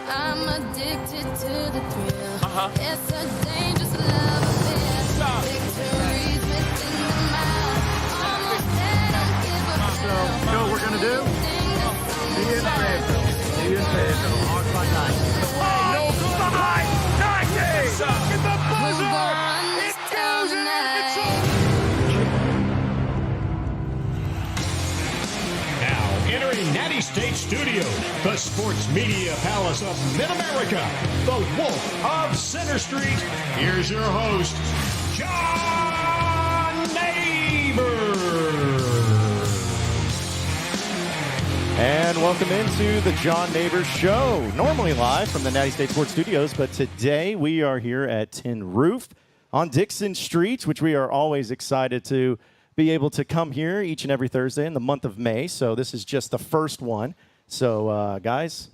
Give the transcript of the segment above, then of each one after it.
I'm addicted to the thrill. It's a dangerous love affair. Victories within the mile. Almost there, don't give up now. You know what we're going to do? See you in Fayetteville. See you in Fayetteville. Hogs by night. No goodbye! 90! Get the Who's buzzer! gonna run this town tonight? Now, entering Natty State Studio, the sports media palace of Mid-America, the Wolf of Center Street. Here's your host, John Neighbor. And welcome into the John Neighbor Show, normally live from the Natty State Sports Studios, but today we are here at Tin Roof on Dixon Street, which we are always excited to be able to come here each and every Thursday in the month of May. So this is just the first one. So, guys,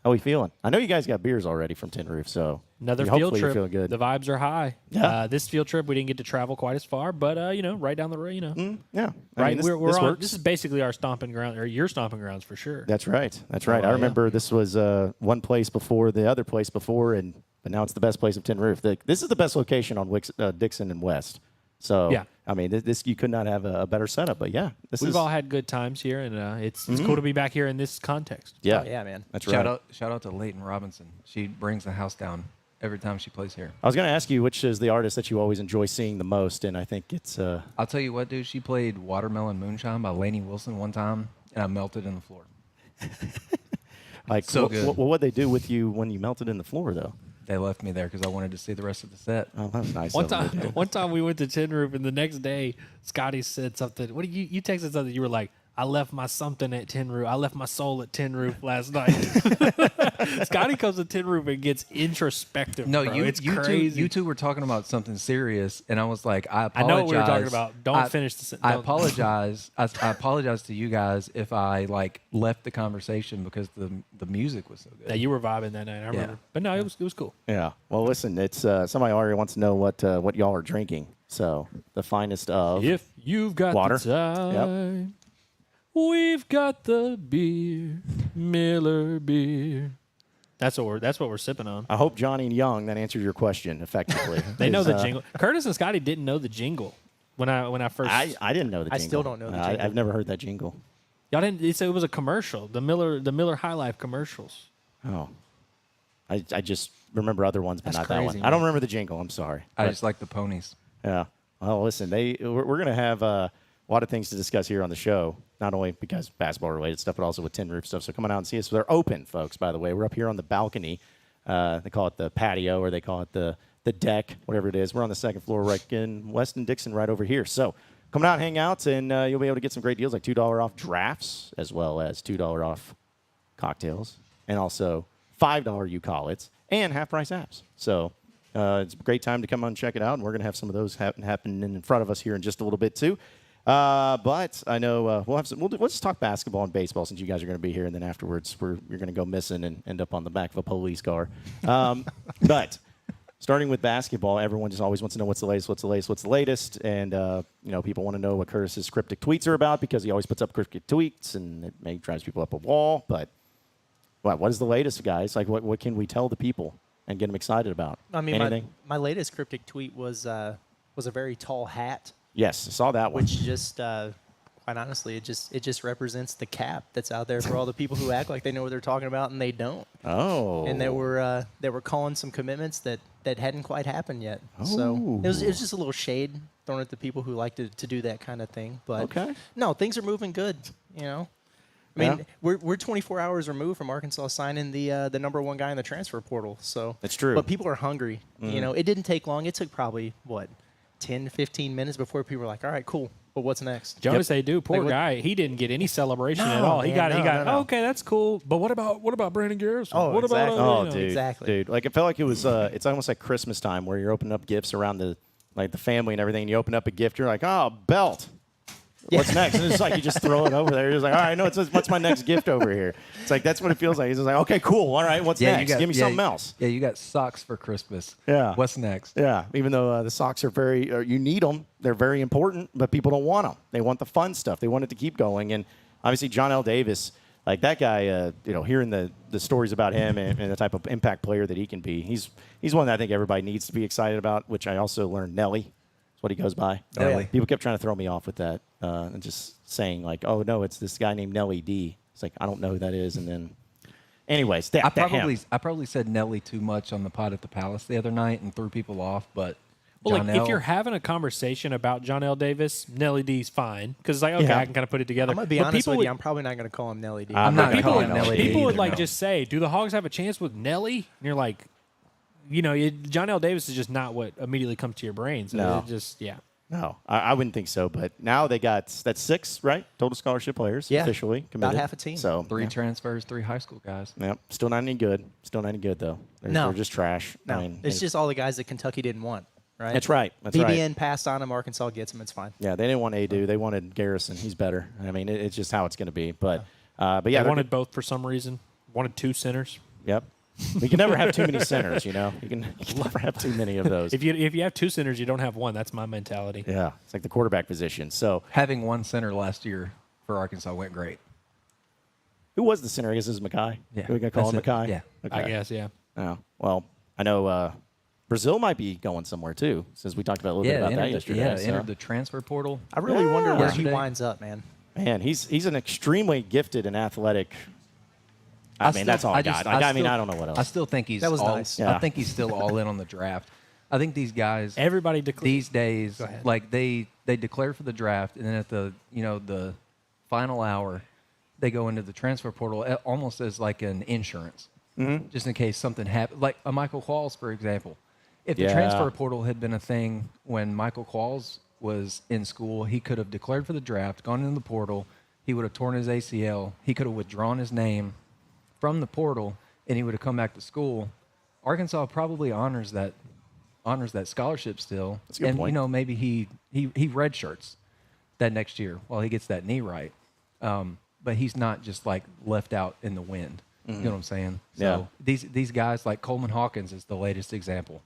how we feeling? I know you guys got beers already from Tin Roof, so Another hopefully field you're trip. feeling good. The vibes are high. Yeah. This field trip, we didn't get to travel quite as far, but right down the road, Yeah. right. This, we're this on. works. This is basically our stomping ground, or your stomping grounds for sure. That's right. That's right. I remember this was one place before the other place before, but now it's the best place of Tin Roof. This is the best location on Dixon and West. So, Yeah. I mean, this you could not have a better setup. But, yeah, We've all had good times here, and it's cool to be back here in this context. Yeah. Oh, yeah, man. That's right. Shout out to Leighton Robinson. She brings the house down every time she plays here. I was going to ask you which is the artist that you always enjoy seeing the most, and I think it's I'll tell you what, dude. She played Watermelon Moonshine by Lainey Wilson one time, and I melted in the floor. like so good. What'd they do with you when you melted in the floor, though? They left me there because I wanted to see the rest of the set. Oh, that was nice. One of them time, to do. one time we went to Tin Roof, and the next day, Scotty said something. What you texted something? You were like, "I left my something at Tin Roof. I left my soul at Tin Roof last night." Scotty comes to Tin Roof and gets introspective. No, bro. you it's you crazy. two, you two were talking about something serious, and I was like, I apologize. I know what we were talking about. Don't finish the sentence. I apologize. I apologize to you guys if I left the conversation because the music was so good. Yeah, you were vibing that night. I remember. But no, it was cool. Yeah. Well, listen, it's somebody already wants to know what y'all are drinking. So the finest of If you've got water. the time, we've got the beer, Miller beer. That's what we're sipping on. I hope Johnny and Young that answered your question effectively. They know the jingle. Curtis and Scotty didn't know the jingle when I first. I didn't know the I jingle. still don't know the jingle. I've never heard that jingle. Y'all didn't. So it was a commercial. The Miller High Life commercials. Oh. I just remember other ones, but That's not that crazy, one. I don't remember the jingle. I'm sorry. I But, just like the ponies. yeah. Well, listen, we're going to have a lot of things to discuss here on the show, not only because basketball-related stuff, but also with Tin Roof stuff. So come on out and see us. They're open, folks, by the way. We're up here on the balcony. They call it the patio, or they call it the deck, whatever it is. We're on the second floor right in Weston Dixon right over here. So come out, hang out, and you'll be able to get some great deals like $2 off drafts as well as $2 off cocktails and also $5 you call it and half-price apps. So it's a great time to come on and check it out, and we're going to have some of those happen in front of us here in just a little bit too. But I know we'll just talk basketball and baseball since you guys are going to be here, and then afterwards you're going to go missing and end up on the back of a police car. But starting with basketball, everyone just always wants to know what's the latest, and people want to know what Curtis's cryptic tweets are about because he always puts up cryptic tweets, and it may drives people up a wall. But what is the latest, guys? Like, what can we tell the people and get them excited about? I mean, anything? my latest cryptic tweet was a very tall hat, Yes, I saw that one. which just quite honestly, it just represents the cap that's out there for all the people who act like they know what they're talking about and they don't. Oh. And they were calling some commitments that hadn't quite happened yet. So it was just a little shade thrown at the people who like to do that kind of thing. But Okay. no, things are moving good. I mean, we're 24 hours removed from Arkansas signing the number one guy in the transfer portal. So That's true. But people are hungry. It didn't take long. It took probably 10 to 15 minutes before people were like, all right, cool. But what's next? Jonas, they do. Poor Like what- guy. He didn't get any celebration at No, all. He man, got. no. Oh, okay, that's cool. But what about Brandon Garrison? Oh, what exactly. about? Dude, Exactly. dude. Like, it felt like it was. It's almost like Christmas time where you're opening up gifts around the family and everything. And you open up a gift, you're like, oh, belt. What's next? And it's like you just throw it over there. You're just like, all right, no, what's my next gift over here? It's like that's what it feels like. It's just like, okay, cool. All right, what's next? Give me something else. Yeah, you got socks for Christmas. Yeah. What's next? Yeah, even though the socks are you need them. They're very important, but people don't want them. They want the fun stuff. They want it to keep going. And obviously, John L. Davis like that guy, hearing the stories about him and the type of impact player that he can be, he's one that I think everybody needs to be excited about, which I also learned Nelly is what he goes by. Nelly. People kept trying to throw me off with that and just saying, like, oh, no, it's this guy named Nelly D. It's like, I don't know who that is. And then, anyways, I probably said Nelly too much on the pod at the Palace the other night and threw people off, but Well, John like L. if you're having a conversation about John L. Davis, Nelly D's fine because it's like okay, I can kind of put it together. I'm gonna be But honest people with you. would- I'm probably not gonna call him Nelly D. I'm not people calling would, Nelly D people would either, like no. just say, "Do the Hogs have a chance with Nelly?" And you're like, John L. Davis is just not what immediately comes to your brain. So No. it just No, I wouldn't think so. But now that's 6, right? Total scholarship players officially committed. about half a team. So 3 transfers, 3 high school guys. Yep. Still not any good. Still not any good though. They're just trash. No, I mean, it's just all the guys that Kentucky didn't want. Right. That's right. That's BBN right. passed on him. Arkansas gets him. It's fine. Yeah, they didn't want Adu. They wanted Garrison. He's better. I mean, it's just how it's going to be. But yeah, they they're wanted both for some reason. Wanted 2 centers. Yep. You can never have too many centers. You can never have too many of those. If you have 2 centers, you don't have one. That's my mentality. Yeah, it's like the quarterback position. So Having 1 center last year for Arkansas went great. who was the center? I guess this is Mackay. Yeah, Are we going to call him that's Mackay? it. Yeah. Okay. I guess, yeah. Oh, well, I know Brazil might be going somewhere too, since we talked about a little bit about that yesterday. Entered the transfer portal. I really wonder where he Yesterday. winds up, man. Man, he's an extremely gifted and athletic. I mean, that's all I got. I don't know what else. I still think he's That was all, nice. Yeah. I think he's still all in on the draft. I think these guys Everybody declared. these days, Go ahead. like they declare for the draft, and then at the the final hour, they go into the transfer portal almost as like an insurance, just in case something happens. Like a Michael Qualls, for example. If the Yeah. transfer portal had been a thing when Michael Qualls was in school, he could have declared for the draft, gone into the portal. He would have torn his ACL. He could have withdrawn his name from the portal, and he would have come back to school. Arkansas probably honors that scholarship still. That's a good and point. maybe he redshirts that next year while he gets that knee right. But he's not just like left out in the wind. You know what I'm saying? So these guys like Coleman Hawkins is the latest example.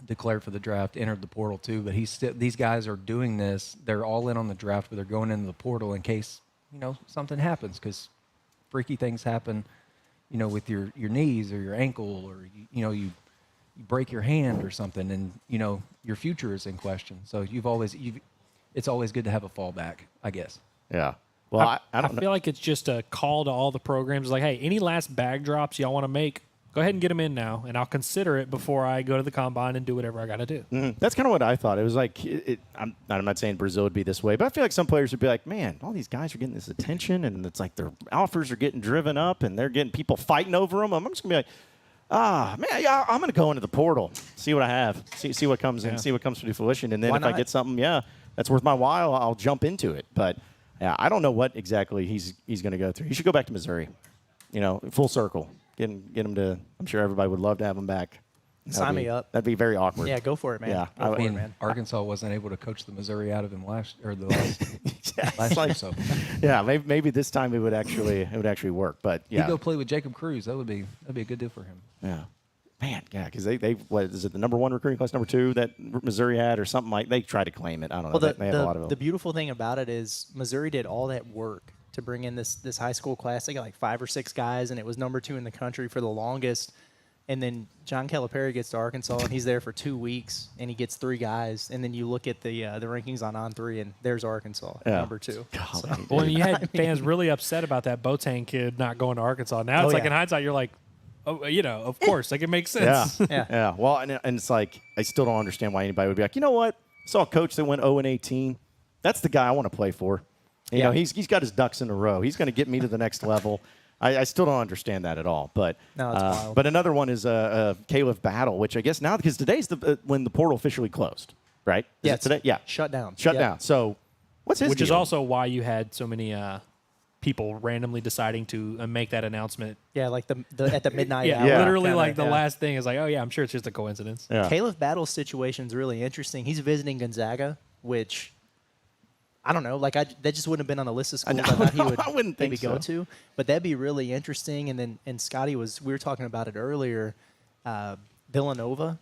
Declared for the draft, entered the portal too, but these guys are doing this. They're all in on the draft, but they're going into the portal in case something happens, because freaky things happen, with your knees or your ankle, or you break your hand or something, and your future is in question. So it's always good to have a fallback, I guess. Yeah. Well, I don't know. feel like it's just a call to all the programs. Like, hey, any last bag drops y'all want to make, go ahead and get them in now, and I'll consider it before I go to the combine and do whatever I got to do. That's kind of what I thought. It was like, I'm not saying Brazil would be this way, but I feel like some players would be like, man, all these guys are getting this attention, and it's like their offers are getting driven up, and they're getting people fighting over them. I'm just going to be like, man, yeah, I'm going to go into the portal, see what I have, see what comes in, see what comes to fruition, and then Why if I not? get something, that's worth my while, I'll jump into it. But yeah, I don't know what exactly he's going to go through. He should go back to Missouri, full circle. Get him to. I'm sure everybody would love to have him back. Sign me up. That'd be very awkward. Yeah, go for it, man. Yeah, Go for I it, mean, man. Arkansas wasn't able to coach the Missouri out of him last Yeah, last like- year, so Yeah, maybe this time it would actually work. But he'd yeah, go play with Jacob Cruz. That'd be a good deal for him. yeah, man, yeah, because they what is it, the number 1 recruiting class, number 2 that Missouri had, or something like? They tried to claim it. I don't know. Well, They have a lot of the them. beautiful thing about it is Missouri did all that work to bring in this high school class. They got like 5 or 6 guys, and it was number 2 in the country for the longest. And then John Calipari gets to Arkansas, and he's there for 2 weeks, and he gets 3 guys. And then you look at the rankings on 3, and there's Arkansas, number 2. So, Well, and you had fans really upset about that Boateng kid not going to Arkansas. Now it's like yeah. in hindsight, you're like, oh, of course, like it makes sense. Yeah, yeah. Well, and it's like I still don't understand why anybody would be like, you know what? I saw a coach that went 0-18. That's the guy I want to play for. You know, he's got his ducks in a row. He's going to get me to the next level. I still don't understand that at all. But No, it's wild. But another one is Caleb Battle, which I guess now, because today's when the portal officially closed, right? Is Yeah, it today? Yeah. shut down. Shut Yep. down. So what's his Which is deal? also why you had so many people randomly deciding to make that announcement. Yeah, like the at the midnight Yeah, hour. literally kinda, like the yeah. last thing is like, oh, yeah, I'm sure it's just a coincidence. Yeah. Caleb Battle's situation is really interesting. He's visiting Gonzaga, which I don't know. Like that just wouldn't have been on the list of schools I thought he would I wouldn't maybe think go so. to. But that'd be really interesting. And then Scotty we were talking about it earlier. Villanova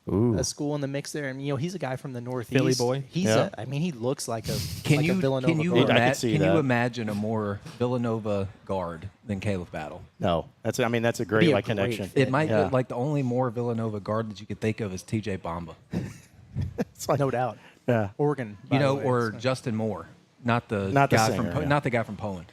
a school in the mix there. And he's a guy from the Northeast. Philly boy. He's Yeah. he looks like a Can like you a Villanova can you guard. I could see can that. you imagine a more Villanova guard than Caleb Battle? No, that's a great Be a like great connection. fit. It might Yeah. like the only more Villanova guard that you could think of is TJ Bamba, It's like, No doubt. yeah. Oregon. by you know, the way, or so. Justin Moore, not the Not the guy singer, from yeah. not the guy from Poland,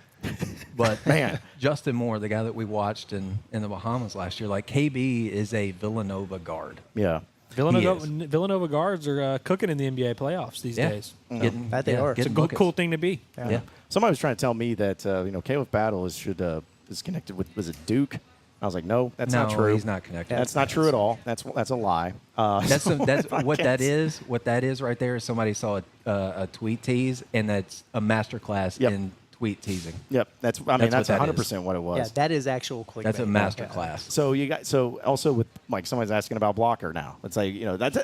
but Man. Justin Moore, the guy that we watched in the Bahamas last year. Like KB is a Villanova guard. Yeah. Villanova guards are cooking in the NBA playoffs these Yeah. days. Getting, That they are. It's a getting cool buckets. thing to be. Yeah. Somebody was trying to tell me that Caleb Battle is connected with, was it Duke? I was like, no, that's not No, true. he's not connected. That's not true at all. That's a lie. That's what I that guess. is. What that is right there is somebody saw a tweet tease, and that's a masterclass Yep. in tweet teasing. Yep, that's what that 100% what it was. Yeah, that is actual clickbait. That's a masterclass. So also with like somebody's asking about blocker now. It's like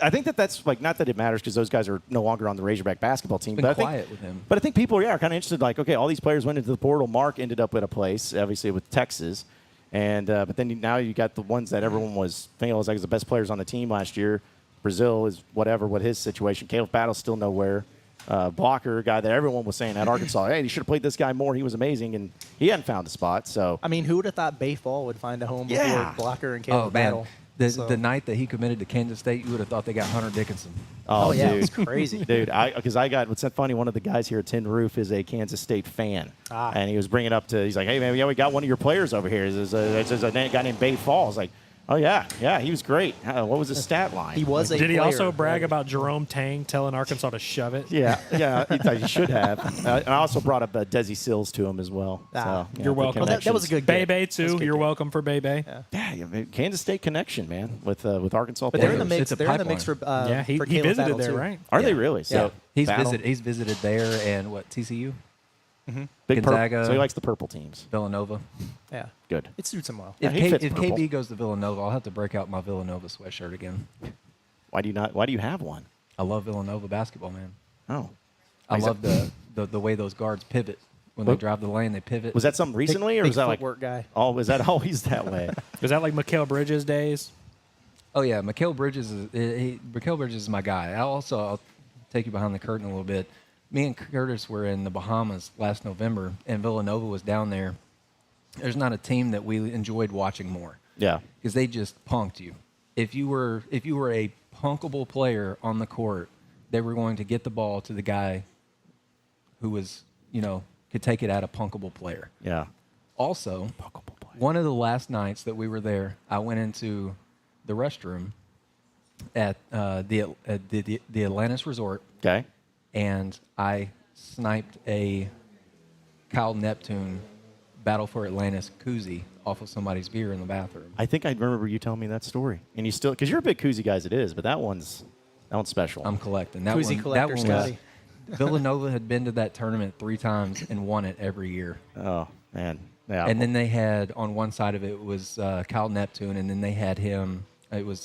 I think that's like not that it matters because those guys are no longer on the Razorback basketball team. Been but I quiet think, with him. But I think people are kind of interested. Like, okay, all these players went into the portal. Mark ended up at a place, obviously with Texas, and but then now you got the ones that everyone was thinking was like the best players on the team last year. Brazil is what his situation. Caleb Battle's still nowhere. Blocker, guy that everyone was saying at Arkansas, hey, you should have played this guy more. He was amazing, and he hadn't found a spot. So I mean, who would have thought Bay Fall would find a home Yeah. before Blocker and Caleb Oh man, Battle? the night that he committed to Kansas State, you would have thought they got Hunter Dickinson. Oh, yeah, dude. it's crazy. Dude, because I got what's that funny? One of the guys here at Tin Roof is a Kansas State fan, and he was bringing up he's like, "Hey man, yeah, we got one of your players over here. There's a guy named Bay Falls." Like, oh yeah, he was great. What was his stat line? He was a Did he player, also brag right? about Jerome Tang telling Arkansas to shove it? Yeah, he should have. And I also brought up Desi Sills to him as well. Ah, so, You're the welcome. Well, that was a good Bay game. Bay That's a too. good You're game. welcome for Bay Bay. Yeah, Kansas State connection, man, with Arkansas But players. they're in the mix. It's a They're in the mix for pipeline. Yeah, he for Caleb visited Battle, there, too. right? Are Yeah. they really? So He's Battle, visited there and what TCU, big Gonzaga. purple. So he likes the purple teams. Villanova. Yeah, Good. it suits him well. Yeah, he fits If purple. KB goes to Villanova, I'll have to break out my Villanova sweatshirt again. Why do you have one? I love Villanova basketball, man. Oh, I Is love that- the way those guards pivot when they What- drive the lane. They pivot. was that something recently, or Big was that like footwork guy. Oh, was that always that way? Was that like Mikal Bridges days? Oh yeah, Mikal Bridges is my guy. I'll take you behind the curtain a little bit. Me and Curtis were in the Bahamas last November, and Villanova was down there. There's not a team that we enjoyed watching more Yeah. because they just punked you. If you were a punkable player on the court, they were going to get the ball to the guy who was could take it at a punkable player. Yeah. Also, one of the last nights that we were there, I went into the restroom at the Atlantis Resort, Okay. and I sniped a Kyle Neptune Battle for Atlantis koozie off of somebody's beer in the bathroom. I think I remember you telling me that story, and you still because you're a big koozie guy as it is, but that one's special. I'm collecting that Koozie one. collector, that one was, Scotty. Villanova had been to that tournament 3 times and won it every year. Oh man. Yeah. And then they had on one side of it was Kyle Neptune, and then they had him. It was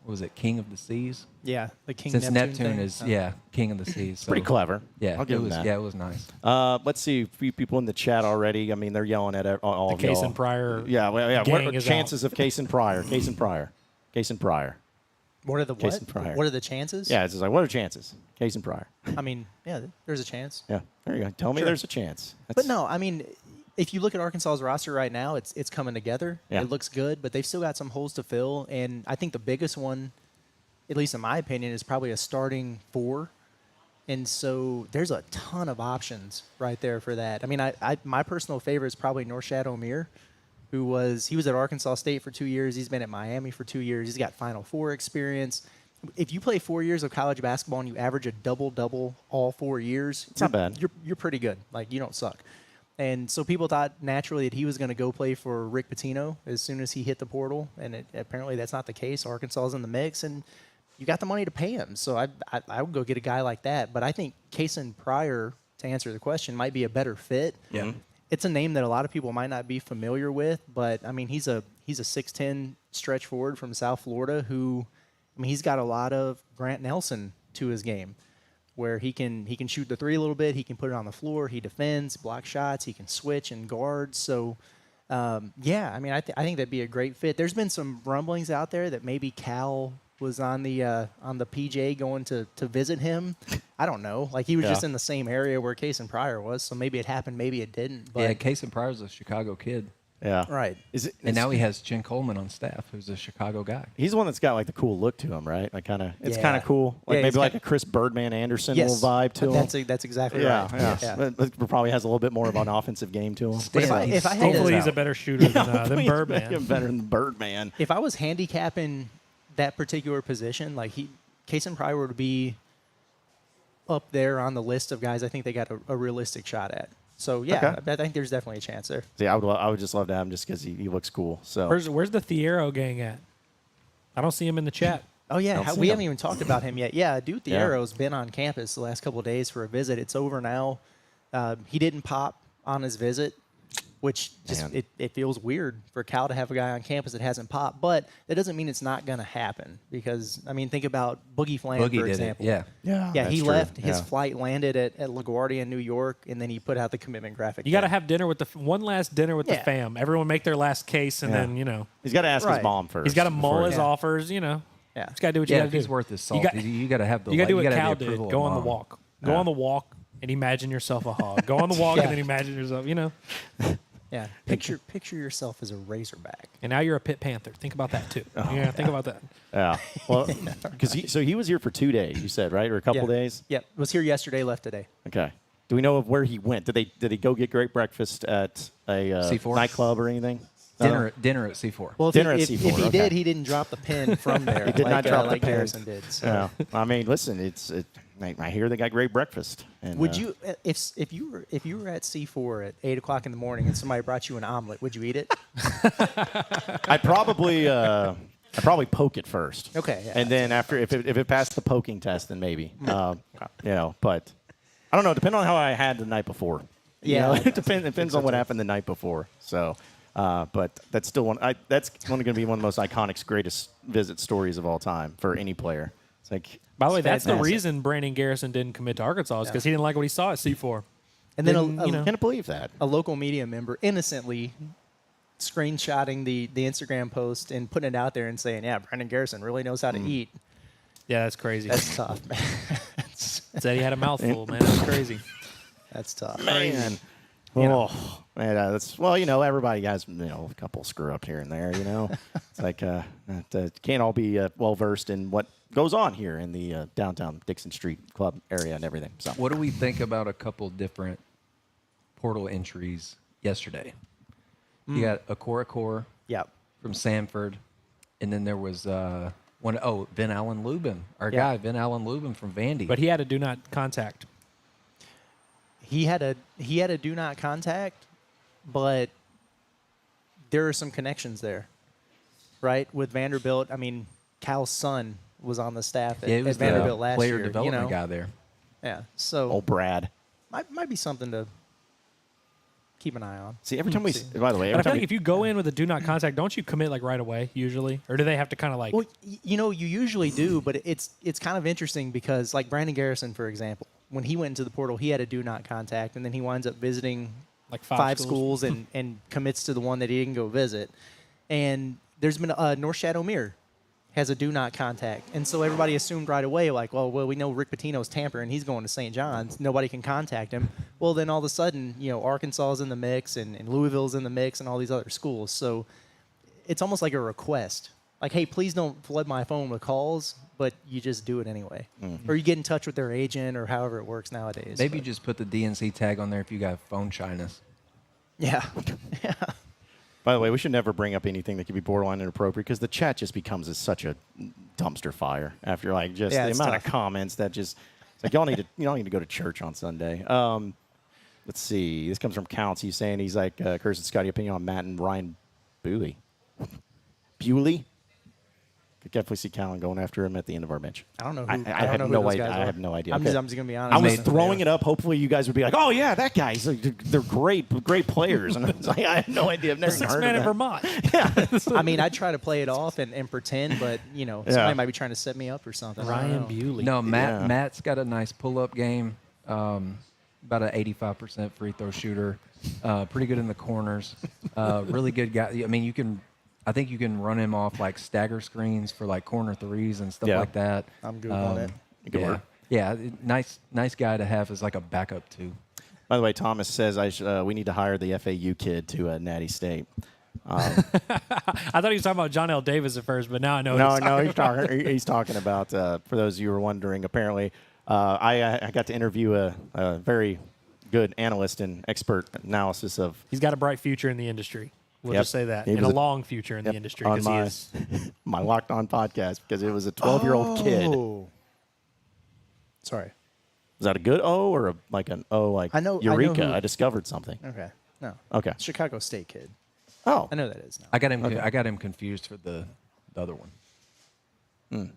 what was it, King of the Seas? Yeah, the King Since Neptune Neptune thing. is King of the Seas. So, pretty clever. Yeah, I'll give it him was. that. Yeah, it was nice. Let's see, a few people in the chat already. I mean, they're yelling at all The of Case y'all. and Pryor Yeah, well, yeah. What gang are is chances of Case and Pryor? Case and Pryor. Case and Pryor. What are the Case and what? Pryor. What are the chances? Yeah, it's just like what are chances? Case and Pryor. I mean, yeah, there's a chance. Yeah, there you go. Tell me Sure. there's a chance. But no, I mean, if you look at Arkansas's roster right now, it's coming together. Yeah. It looks good, but they've still got some holes to fill. And I think the biggest one, at least in my opinion, is probably a starting 4. And so there's a ton of options right there for that. I mean, my personal favorite is probably Norshad Omier, he was at Arkansas State for 2 years. He's been at Miami for 2 years. He's got Final Four experience. If you play 4 years of college basketball and you average a double-double all 4 years, it's not bad. You're pretty good. Like, you don't suck. And so people thought naturally that he was going to go play for Rick Pitino as soon as he hit the portal, and apparently that's not the case. Arkansas is in the mix, and you got the money to pay him. So I would go get a guy like that. But I think Kason Pryor, to answer the question, might be a better fit. Yeah. It's a name that a lot of people might not be familiar with, but I mean he's a 6'10" stretch forward from South Florida who, I mean, he's got a lot of Grant Nelson to his game, where he can shoot the 3 a little bit, he can put it on the floor, he defends, block shots, he can switch and guard. So yeah, I mean I think that'd be a great fit. There's been some rumblings out there that maybe Cal was on the PJ going to visit him. I don't know. Like, he was just in the same area where Case and Pryor was, so maybe it happened, maybe it didn't. But Yeah, Case and Pryor's a Chicago kid. Yeah. right. And now he has Jen Coleman on staff, who's a Chicago guy. He's the one that's got like the cool look to him, right? Like it's Yeah. kind of cool. Like Yeah, maybe he's like got- a Chris Birdman Anderson Yes, little vibe to him. That's exactly Yeah, right. yeah. But probably has a little bit more of an offensive game to him. But if I had Hopefully to- he's a better shooter than Hopefully Birdman. he's better than Birdman. if I was handicapping that particular position, like Case and Pryor would be up there on the list of guys I think they got a realistic shot at. So yeah, Okay. I think there's definitely a chance there. See, I would just love to have him just because he looks cool. So Where's the Thiero gang at? I don't see him in the chat. Oh yeah, Don't see we him. haven't even talked about him yet. Yeah, dude, Yeah. Thiero's been on campus the last couple of days for a visit. It's over now. He didn't pop on his visit, which just Man. it feels weird for Cal to have a guy on campus that hasn't popped. But that doesn't mean it's not going to happen because I mean, think about Boogie Flam Boogie for did example. it, yeah. Yeah, that's he true. left. His Yeah. flight landed at LaGuardia in New York, and then he put out the commitment graphic. You got to there. have dinner with one last dinner with the Yeah. fam. Everyone make their last case, and Yeah. then He's got to ask his Right. mom first. he's got to mull before his he- offers. Yeah. He's got to do what you Yeah, got to if do. he's worth his salt, got- you got to have the You got to do what gotta have Cal the did. approval of Go on the mom. walk. Go on the walk and imagine yourself a hog. Go on the walk Yeah. and then imagine yourself. Yeah, picture yourself as a Razorback. And now you're a Pit Panther. Think about that too. Think about that. Yeah. Well, because he was here for 2 days, you said, right, or a couple days? Yep, was here yesterday, left today. Okay. Do we know of where he went? Did he go get great breakfast at a C4? nightclub or anything? No? Dinner at C4. Well, if Dinner he, at if C4, he okay. did, he didn't drop the pin from there. He did not drop the like pin. Harrison did. So. Yeah. I mean, listen, I hear they got great breakfast. And, Would you, if you were at C4 at 8:00 in the morning and somebody brought you an omelet, would you eat it? I'd probably poke it first. Okay, yeah. And then after, if it passed the poking test, then maybe. But I don't know. Depending on how I had the night before. Yeah. It depends on what happened the night before. So, but that's still that's going to be one of the most iconic, greatest visit stories of all time for any player. It's like. By the way, that's the fantastic. reason Brandon Garrison didn't commit to Arkansas is because he didn't like what he saw at C4. And then Didn't, Can't believe that. a local media member innocently screenshotting the Instagram post and putting it out there and saying, "Yeah, Brandon Garrison really knows how to eat." Yeah, that's crazy. That's tough, man. Said he had a mouthful, man. That's crazy. That's tough. Man. Oh, man, that's everybody has a couple screw up here and there. It's like can't all be well versed in what goes on here in the downtown Dixon Street Club area and everything. So What do we think about a couple different portal entries yesterday? You got Okoronkwo Yep. from Samford, and then there was Vin Allen Lubin, our Yeah. guy, Vin Allen Lubin from Vandy. But he had a do not contact. He had a do not contact, but there are some connections there, right? With Vanderbilt, I mean, Cal's son was on the staff at, yeah, he at was Vanderbilt the last player year. development guy there. Yeah, so old Brad. might be something to keep an eye on. See, every time we. By the way, But I every feel time like if you go in with a do not contact, don't you commit like right away usually, or do they have to kind of like? Well, you usually do, but it's kind of interesting because, like Brandon Garrison, for example, when he went into the portal, he had a do not contact, and then he winds up visiting Like five five schools and commits to the one that he didn't go visit. And there's been North Shadow Mirror has a do not contact, and so everybody assumed right away, like, well, we know Rick Pitino's tampering, he's going to St. John's, nobody can contact him. Well, then all of a sudden, Arkansas is in the mix, and Louisville's in the mix, and all these other schools. So it's almost like a request. Like, hey, please don't flood my phone with calls, but you just do it anyway. Or you get in touch with their agent or however it works nowadays. Maybe but- just put the DNC tag on there if you got phone shyness. Yeah. Yeah. By the way, we should never bring up anything that could be borderline inappropriate because the chat just becomes such a dumpster fire after the it's amount of tough. comments that just it's like y'all need to go to church on Sunday. Let's see. This comes from Counts. He's saying he's like cursing Scotty opinion on Matt and Ryan Bewley. Could definitely see Callan going after him at the end of our bench. I don't know. I don't have know who no those idea. guys I are. have no idea. I'm Okay. just going to be honest. I was Man. throwing it up. Hopefully, you guys would be like, "Oh yeah, that guy. They're great players." And I was like, "I have no idea. I've never even Six heard man in of that." Vermont. I mean, I try to play it off and pretend, but somebody might be trying to set me up or something. I don't Ryan know. Bewley. No, Yeah. Matt's got a nice pull-up game, about an 85% free throw shooter, pretty good in the corners, really good guy. I mean, I think you can run him off like stagger screens for like corner threes and stuff Yeah. like that. I'm Googling it. Good Yeah, work. yeah, nice guy to have as like a backup too. By the way, Thomas says we need to hire the FAU kid to Natty State. I thought he was talking about John L. Davis at first, but now I know. He's talking about. For those of you who are wondering, apparently, I got to interview a very good analyst and expert analysis of. He's got a bright future in the industry. We'll Yep. just say that, He and was a long future in the industry on because he is. my Locked On podcast because it was a 12-year-old kid. Oh. Sorry. Is that a good O or an O like I know Eureka? who- I discovered something. Okay. No. Okay. Chicago State kid. Oh, I know that is now. I got him confused for the other one.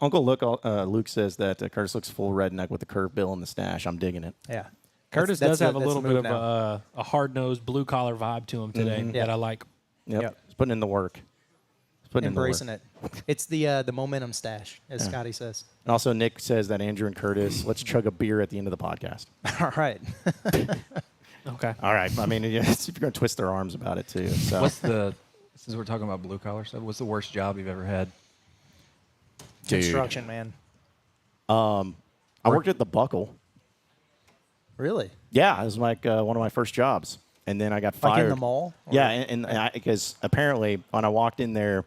Uncle Luke says that Curtis looks full redneck with the curved bill and the stash. I'm digging it. Yeah. Curtis That's does have a that's little the bit move of now. a hard-nosed, blue-collar vibe to him today that I like. Yep. Yep. He's putting in the work. He's putting Embracing in the work. it. It's the momentum stash, as Scotty says. And also, Nick says that Andrew and Curtis, let's chug a beer at the end of the podcast. All right. Okay. All right. I mean, if you're going to twist their arms about it, too. So. Since we're talking about blue collar stuff, what's the worst job you've ever had? Dude. Construction, man. I worked at the Buckle. Really? Yeah, it was like one of my first jobs. And then I got fired. Like in the mall? Or- Yeah, and because apparently when I walked in there,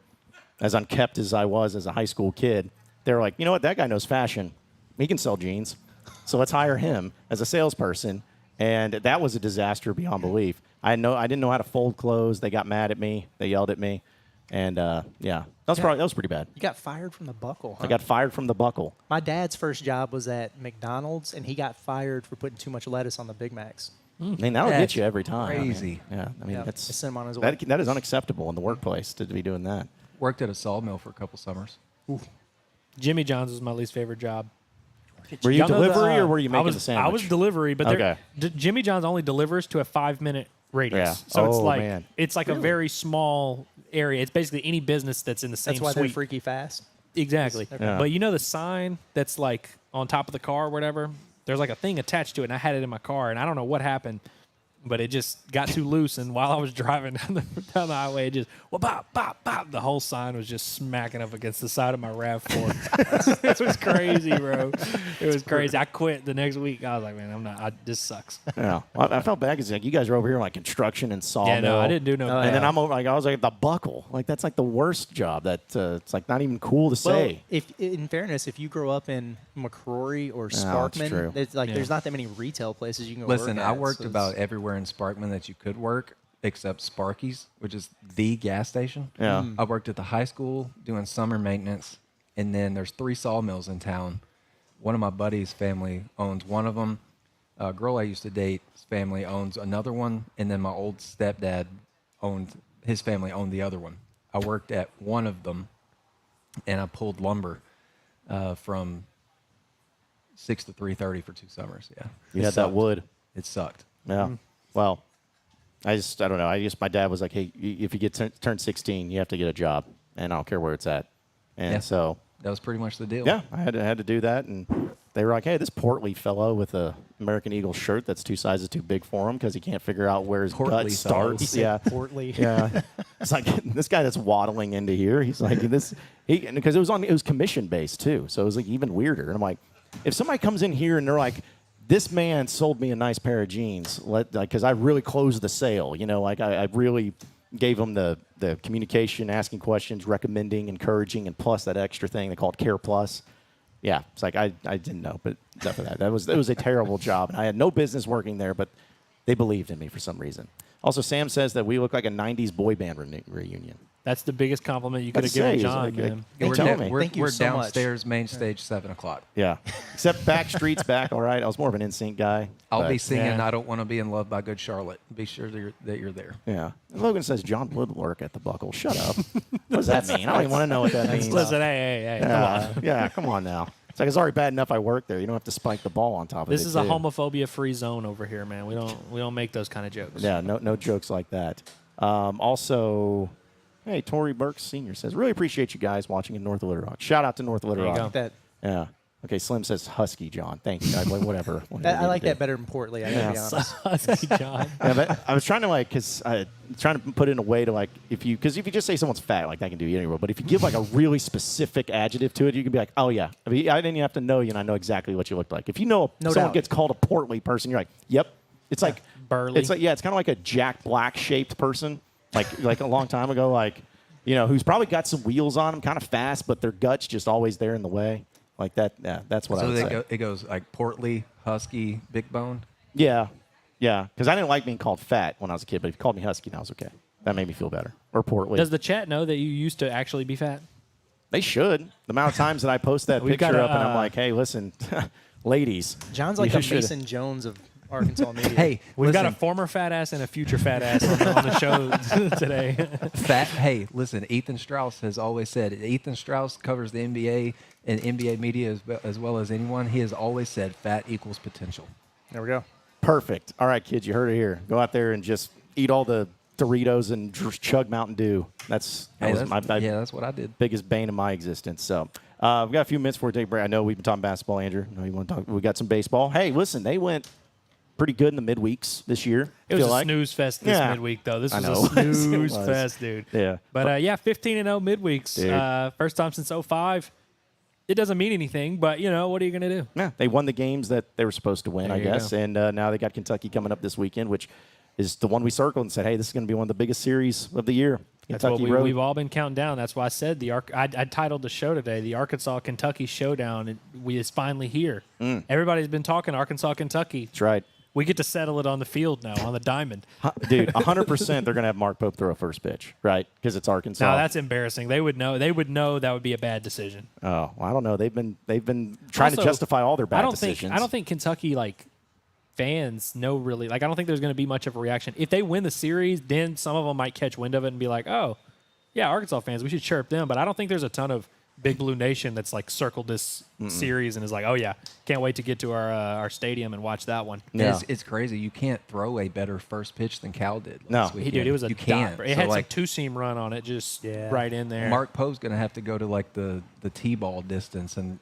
as unkept as I was as a high school kid, they were like, you know what, that guy knows fashion. He can sell jeans. So let's hire him as a salesperson. And that was a disaster beyond belief. I didn't know how to fold clothes. They got mad at me. They yelled at me. And, that was pretty bad. You got fired from the Buckle, huh? I got fired from the Buckle. My dad's first job was at McDonald's, and he got fired for putting too much lettuce on the Big Macs. I mean, that'll get That's you every time. crazy. Yeah, I mean, Yeah, that's they sent him on his way. that is unacceptable in the workplace to be doing that. Worked at a sawmill for a couple summers. Jimmy John's was my least favorite job. Were you Y'all know delivery the, or were you making the sandwich? I was delivery, but Okay. Jimmy John's only delivers to a 5-minute radius. Yeah. So it's Oh, like man. it's like a very small area. It's basically any business that's in the same That's why they're suite. freaky fast. Exactly. Yeah. But you know the sign that's like on top of the car or whatever? There's like a thing attached to it, and I had it in my car, and I don't know what happened, but it just got too loose, and while I was driving down the highway, it just, bop, bop, bop. The whole sign was just smacking up against the side of my RAV4. It was crazy, bro. It was crazy. I quit the next week. I was like, man, this sucks. Yeah, well, I felt bad because like you guys were over here like construction and sawmill. Yeah, no, I didn't do no. Oh, And then yeah. I'm over. Like I was like at the Buckle. Like that's like the worst job. That it's like not even cool to say. Well, in fairness, if you grow up in McCrory or that's Sparkman, true. it's like Yeah. there's not that many retail places you can go Listen, work I at, worked so about it's- everywhere in Sparkman that you could work except Sparky's, which is the gas station. Yeah. I worked at the high school doing summer maintenance, and then there's 3 sawmills in town. One of my buddies' family owns one of them. A girl I used to date, his family owns another one, and then my old stepdad his family owned the other one. I worked at one of them, and I pulled lumber from 6 to 3:30 for 2 summers. Yeah, You It had that sucked. wood. It sucked. Yeah. Well, I don't know. My dad was like, hey, if you turn 16, you have to get a job, and I don't care where it's at. And Yeah. so That was pretty much the deal. yeah, I had to do that, and they were like, "Hey, this portly fellow with a American Eagle shirt that's 2 sizes too big for him because he can't figure out where his Portly gut fellow. starts." He said Yeah, portly. yeah. It's like this guy that's waddling into here. He's like this, because it was commission based too, so it was like even weirder. And I'm like, if somebody comes in here and they're like, "This man sold me a nice pair of jeans," because I really closed the sale. You know, like I really gave him the communication, asking questions, recommending, encouraging, and plus that extra thing they call it Care Plus. Yeah, it's like I didn't know, but except for that, it was a terrible job, and I had no business working there, but they believed in me for some reason. Also, Sam says that we look like a '90s boy band reunion. That's the biggest compliment you could have I'd say, given it's John, like, man. They We're, tell da- me. we're, Thank you we're so much. downstairs, main stage, 7 o'clock. Yeah, except Backstreet's back. All right, I was more of an NSYNC guy. I'll but- be singing Yeah. I Don't Want to Be in Love by Good Charlotte. Be sure that you're there. Yeah. And Logan says John would work at the Buckle. Shut up. What does that mean? I don't even want to know what that means. Listen, hey, come on. Yeah, come on now. It's like it's already bad enough I work there. You don't have to spike the ball on top of it. This is a too. homophobia-free zone over here, man. We don't make those kind of jokes. Yeah, no jokes like that. Also, hey, Tori Burks Sr. says, really appreciate you guys watching in North Little Rock. Shout out to North Little There you Rock. go. That Yeah. Okay, Slim says husky, John. Thank you. Whatever. I like that better than portly. I gotta be honest. John. Yeah, but I was trying to because trying to put it in a way to if you just say someone's fat, like that can do you anywhere. But if you give like a really specific adjective to it, you can be like, oh yeah. I mean, I didn't even have to know you, and I know exactly what you look like. If you know someone gets called a portly person, you're like, yep. It's like burly. It's like it's kind of like a Jack Black shaped person, like a long time ago, who's probably got some wheels on them, kind of fast, but their gut's just always there in the way. Like that, yeah, that's what I would say. It goes like portly, husky, big bone. Yeah, because I didn't like being called fat when I was a kid, but if you called me husky, that was okay. That made me feel better. Or portly. Does the chat know that you used to actually be fat? They should. The amount of times that I post that picture up and I'm like, hey, listen, ladies. John's like a Mason Jones of Arkansas media. Hey, We've got a former fat ass and a future fat ass on the show today. Hey, listen, Ethan Strauss has always said, Ethan Strauss covers the NBA and NBA media as well as anyone. He has always said fat equals potential. There we go. Perfect. All right, kids, you heard it here. Go out there and just eat all the Doritos and chug Mountain Dew. That's what I did. Biggest bane of my existence. So we've got a few minutes before we take a break. I know we've been talking basketball, Andrew. I know you want to talk. We got some baseball. Hey, listen, they went pretty good in the midweeks this year. It was a snooze fest this midweek, though. This was a snooze fest, dude. Yeah. But 15-0 midweeks. First time since 2005. It doesn't mean anything, but, what are you going to do? Yeah, they won the games that they were supposed to win, I guess. And now they got Kentucky coming up this weekend, which is the one we circled and said, hey, this is going to be one of the biggest series of the year. That's what we've all been counting down. That's why I said I titled the show today, the Arkansas-Kentucky Showdown. Is finally here. Everybody's been talking Arkansas-Kentucky. That's right. We get to settle it on the field now, on the diamond. Dude, 100% they're going to have Mark Pope throw a first pitch, right? Because it's Arkansas. No, that's embarrassing. They would know that would be a bad decision. Oh, well, I don't know. They've been trying to justify all their bad decisions. I don't think Kentucky fans know really. I don't think there's going to be much of a reaction. If they win the series, then some of them might catch wind of it and be like, oh, yeah, Arkansas fans, we should chirp them. But I don't think there's a ton of Big Blue Nation that's circled this series and is like, oh yeah, can't wait to get to our stadium and watch that one. Yeah. It's crazy. You can't throw a better first pitch than Cal did. No, he did. It was you can't. It had some two-seam run on it, right in there. Mark Pope's going to have to go to the T-ball distance and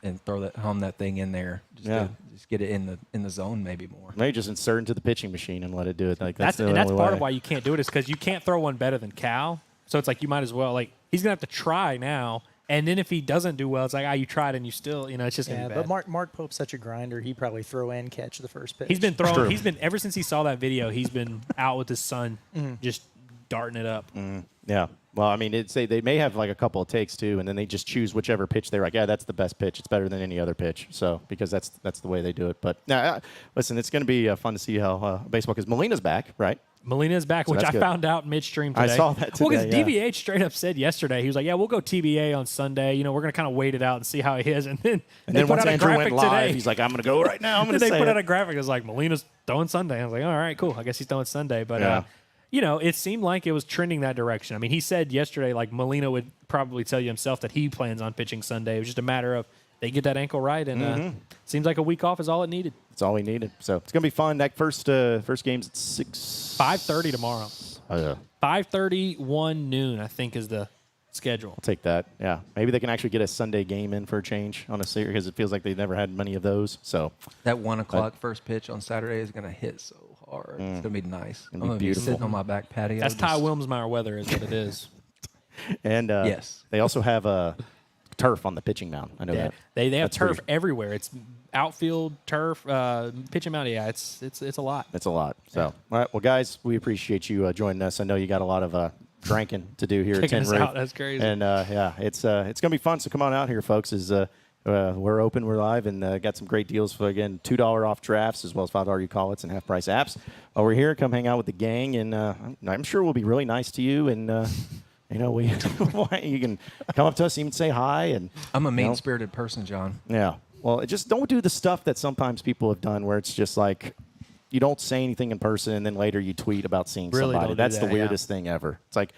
hum that thing in there. Just get it in the zone maybe more. Maybe just insert into the pitching machine and let it do it. That's part of why you can't do it is because you can't throw one better than Cal. So it's you might as well he's going to have to try now. And then if he doesn't do well, it's you tried and you still, it's just going to be bad. But Mark Pope's such a grinder. He'd probably throw and catch the first pitch. He's been throwing. He's been ever since he saw that video. He's been out with his son, just darting it up. Yeah. Well, I mean, they may have a couple of takes too, and then they just choose whichever pitch they're like, yeah, that's the best pitch. It's better than any other pitch. So because that's the way they do it. But now, listen, it's going to be fun to see how baseball because Molina's back, right? Melina's back, which I found out midstream today. I saw that today. Well, because DVH straight up said yesterday, he was like, yeah, we'll go TBA on Sunday. We're going to kind of wait it out and see how he is. And then once Andrew went live, he's like, I'm going to go right now. I'm going to say They put out a graphic that was like, Melina's throwing Sunday. I was like, all right, cool. I guess he's throwing Sunday. But, it seemed like it was trending that direction. I mean, he said yesterday, Molina would probably tell you himself that he plans on pitching Sunday. It was just a matter of they get that ankle right, and seems like a week off is all it needed. It's all we needed. So it's going to be fun. That first game's at 5:30 tomorrow. 5:30, 1 noon, I think, is the schedule. I'll take that. Yeah. Maybe they can actually get a Sunday game in for a change on a series because it feels like they've never had many of those. So that 1 o'clock first pitch on Saturday is going to hit so hard. It's going to be nice. I'm going to be sitting on my back patio. That's Ty Wilmsmeyer weather is what it is. And yes, they also have a turf on the pitching mound. I know that. They have turf everywhere. It's outfield turf, pitching mound. Yeah, it's a lot. It's a lot. So, all right. Well, guys, we appreciate you joining us. I know you got a lot of drinking to do here at Tin Roof. That's crazy. And it's gonna be fun. So come on out here, folks. We're open, we're live, and got some great deals for again $2 off drafts as well as $5 you call it's and half price apps. While we're here, come hang out with the gang, and I'm sure we'll be really nice to you and. You can come up to us, even say hi. And I'm a mean-spirited person, John. Yeah. Well, just don't do the stuff that sometimes people have done where it's just you don't say anything in person and then later you tweet about seeing somebody. That's the weirdest thing ever. It's like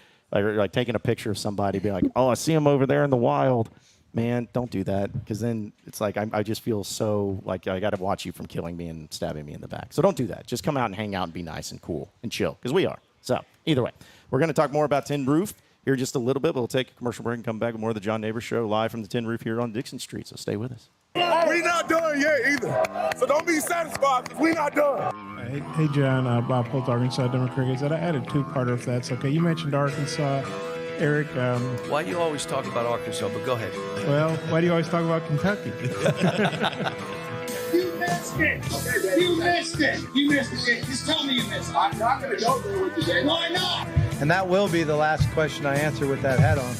taking a picture of somebody, being like, oh, I see him over there in the wild. Man, don't do that because then it's I just feel so I got to watch you from killing me and stabbing me in the back. So don't do that. Just come out and hang out and be nice and cool and chill because we are. So either way, we're going to talk more about Tin Roof here just a little bit. We'll take a commercial break and come back with more of the John Neighbors Show live from the Tin Roof here on Dixon Street. So stay with us. We not done yet either. So don't be satisfied because we not done. Hey John, Bob Holt, Arkansas Democrats. I had a two-parter if that's okay. You mentioned Arkansas. Eric, Why do you always talk about Arkansas? But go ahead. well, why do you always talk about Kentucky? You missed it. You missed it. You missed it. Just tell me you missed it. I'm not going to go there with you, Dave. Why not? And that will be the last question I answer with that hat on.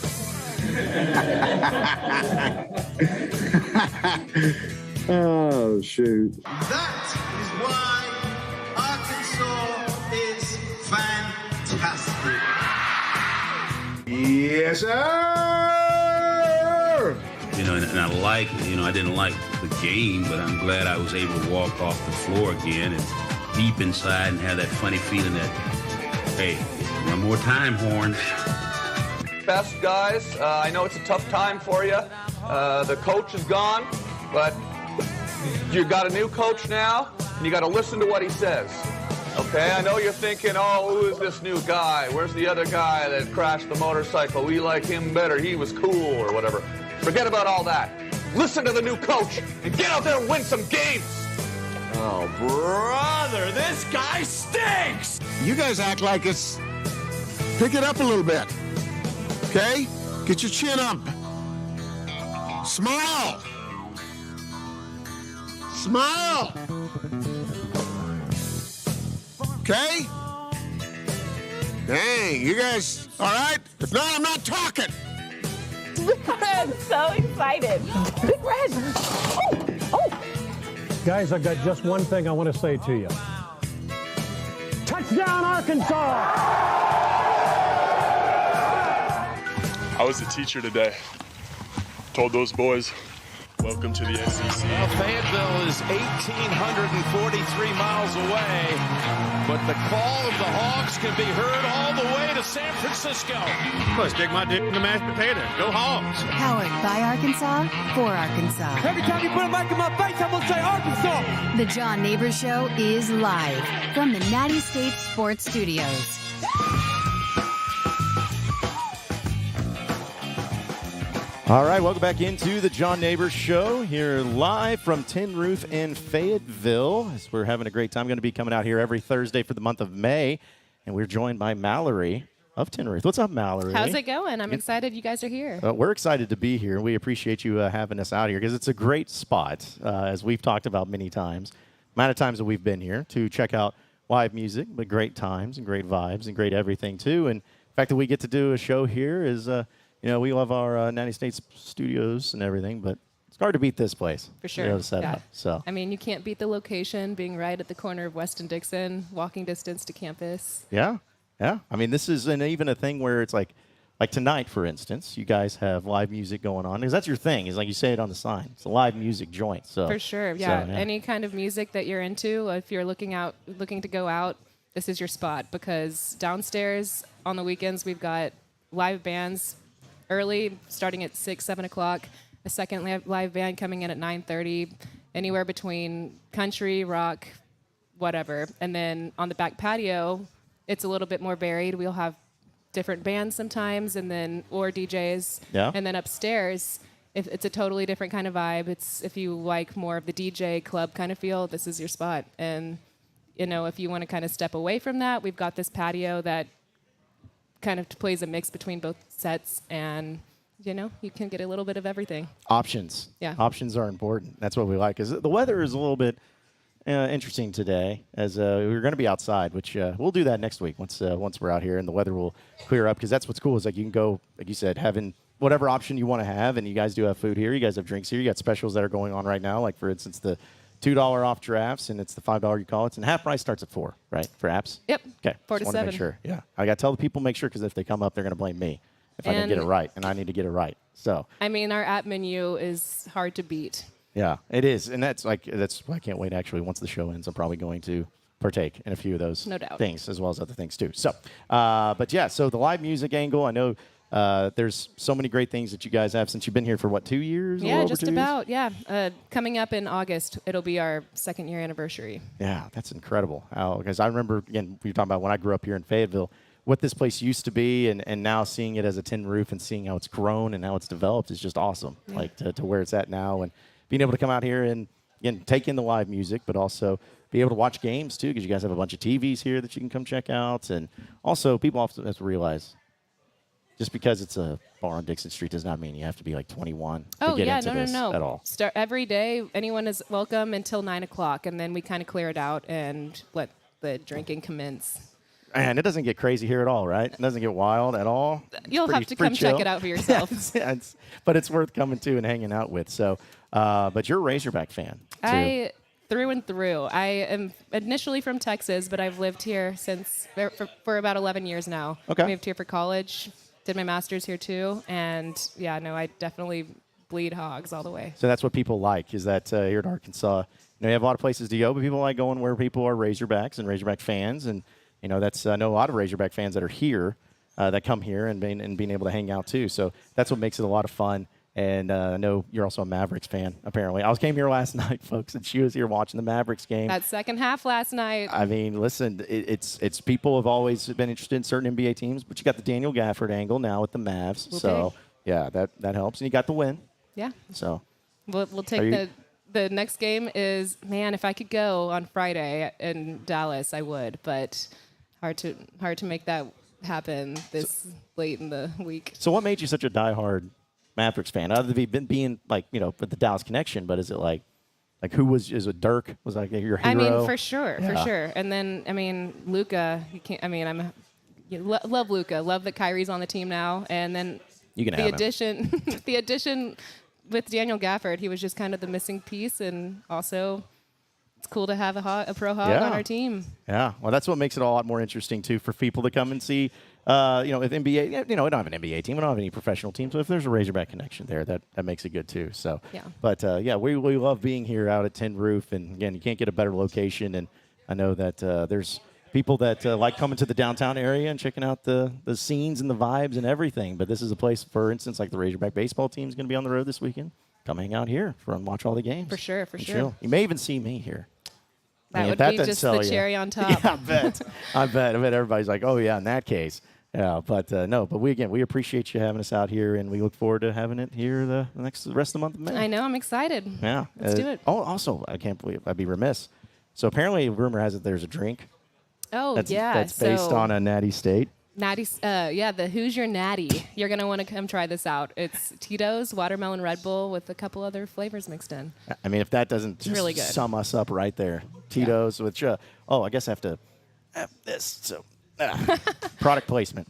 Oh, shoot. That is why Arkansas is fantastic. Yes, sir. You know, and I I didn't like the game, but I'm glad I was able to walk off the floor again and deep inside and have that funny feeling that, hey, one more time, Horns. Best guys, I know it's a tough time for you. The coach is gone, but you got a new coach now, and you got to listen to what he says. Okay, I know you're thinking, oh, who is this new guy? Where's the other guy that crashed the motorcycle? We like him better. He was cool or whatever. Forget about all that. Listen to the new coach and get out there and win some games. Oh, brother, this guy stinks! You guys act like it's... Pick it up a little bit. Okay? Get your chin up. Smile. Smile. Okay? Dang, you guys, all right? If not, I'm not talking. I'm so excited. Big Red. Oh. Guys, I've got just one thing I want to say to you. Touchdown, Arkansas! I was a teacher today. Told those boys, welcome to the SEC. Well, Fayetteville is 1,843 miles away, but the call of the Hogs can be heard all the way to San Francisco. Let's stick my dick in the mashed potatoes. Go Hogs. Powered by Arkansas, for Arkansas. Every time you put a mic in my face, I'm going to say Arkansas. The John Neighbors Show is live from the Natty State Sports Studios. All right, welcome back into the John Neighbors Show here live from Tin Roof in Fayetteville. As we're having a great time. Going to be coming out here every Thursday for the month of May, and we're joined by Mallory of Tin Roof. What's up, Mallory? How's it going? I'm excited you guys are here. We're excited to be here. We appreciate you having us out here because it's a great spot, as we've talked about many times. Amount of times that we've been here to check out live music, but great times and great vibes and great everything too. And the fact that we get to do a show here is. We love our Natty State studios and everything, but it's hard to beat this place. For sure. To set up, so. I mean, you can't beat the location, being right at the corner of West and Dixon, walking distance to campus. Yeah. I mean, this is even a thing where it's like tonight, for instance, you guys have live music going on. Because that's your thing. Is like you say it on the sign. It's a live music joint. So. For sure, yeah. Any kind of music that you're into, if you're looking to go out, this is your spot. Because downstairs on the weekends, we've got live bands early, starting at 6, 7 o'clock. A second live band coming in at 9:30. Anywhere between country, rock, whatever. And then on the back patio, it's a little bit more varied. We'll have different bands sometimes, or DJs. Yeah. And then upstairs, if it's a totally different kind of vibe. It's if you like more of the DJ club kind of feel, this is your spot. And if you want to kind of step away from that, we've got this patio that kind of plays a mix between both sets, and you can get a little bit of everything. Options. Yeah. Options are important. That's what we like. Because the weather is a little bit interesting today, as we're going to be outside, which we'll do that next week once we're out here and the weather will clear up. Because that's what's cool is like you can go, like you said, having whatever option you want to have, and you guys do have food here. You guys have drinks here. You got specials that are going on right now, like for instance the $2 off drafts, and it's the $5 you call it. And half price starts at 4, right, for apps? Yep. Okay. 4 to 7. Make sure. Yeah. I got to tell the people, make sure, because if they come up, they're going to blame me if I didn't get it right, and I need to get it right. So. I mean, our app menu is hard to beat. Yeah, it is, and that's I can't wait. Actually, once the show ends, I'm probably going to partake in a few of those things as well as other things too. So, but yeah, so the live music angle, I know. There's so many great things that you guys have since you've been here for, 2 years? Yeah, just about, yeah. Coming up in August, it'll be our 2nd year anniversary. Yeah, that's incredible. Because I remember, again, we were talking about when I grew up here in Fayetteville, what this place used to be, and now seeing it as a tin roof and seeing how it's grown and how it's developed is just awesome, to where it's at now. And being able to come out here and again, take in the live music, but also be able to watch games too, because you guys have a bunch of TVs here that you can come check out. And also, people often have to realize just because it's a bar on Dixon Street does not mean you have to be like 21 to get into this at all. Start every day. Anyone is welcome until 9 o'clock, and then we kind of clear it out and let the drinking commence. And it doesn't get crazy here at all, right? It doesn't get wild at all. You'll have to come check it out for yourself. But it's worth coming to and hanging out with. So, but you're a Razorback fan, too. Through and through. I am initially from Texas, but I've lived here for about 11 years now. Okay. Moved here for college, did my master's here too, and I definitely bleed Hogs all the way. So that's what people like, is that here at Arkansas, you have a lot of places to go, but people like going where people are Razorbacks and Razorback fans, and I know a lot of Razorback fans that are here that come here and being able to hang out too. So that's what makes it a lot of fun. And I know you're also a Mavericks fan, apparently. I came here last night, folks, and she was here watching the Mavericks game. That second half last night. I mean, listen, it's people have always been interested in certain NBA teams, but you got the Daniel Gafford angle now with the Mavs. Okay. So, yeah, that helps. And you got the win. Yeah. So we'll take the next game is, man, if I could go on Friday in Dallas, I would. But hard to make that happen this late in the week. So what made you such a diehard Mavericks fan, other than being with the Dallas connection? But is it like is it Dirk was like your hero? I mean, for sure. And then Luka. Love Luka. Love that Kyrie's on the team now. And then the addition with Daniel Gafford, he was just kind of the missing piece, and also it's cool to have a pro Hog on our team. Yeah, well, that's what makes it a lot more interesting too for people to come and see. If NBA, we don't have an NBA team, we don't have any professional teams, but if there's a Razorback connection there, that makes it good too. So, but we love being here out at Tin Roof, and again, you can't get a better location. And I know that there's people that like coming to the downtown area and checking out the scenes and the vibes and everything. But this is a place, for instance, like the Razorback baseball team is going to be on the road this weekend. Come hang out here and watch all the games. For sure. Chill. You may even see me here. That would be just the cherry on top. Yeah, I bet everybody's like, oh yeah, in that case. Yeah, but we appreciate you having us out here, and we look forward to having it here the rest of the month of May. I know, I'm excited. Yeah, let's do it. Oh, also, I can't believe I'd be remiss. So apparently, rumor has it there's a drink. Oh, that's based on a Natty State. Natty, the Who's Your Natty? You're gonna want to come try this out. It's Tito's watermelon Red Bull with a couple other flavors mixed in. I mean, if that doesn't just really good. Sum us up right there, Tito's with I guess I have to have this. So product placement.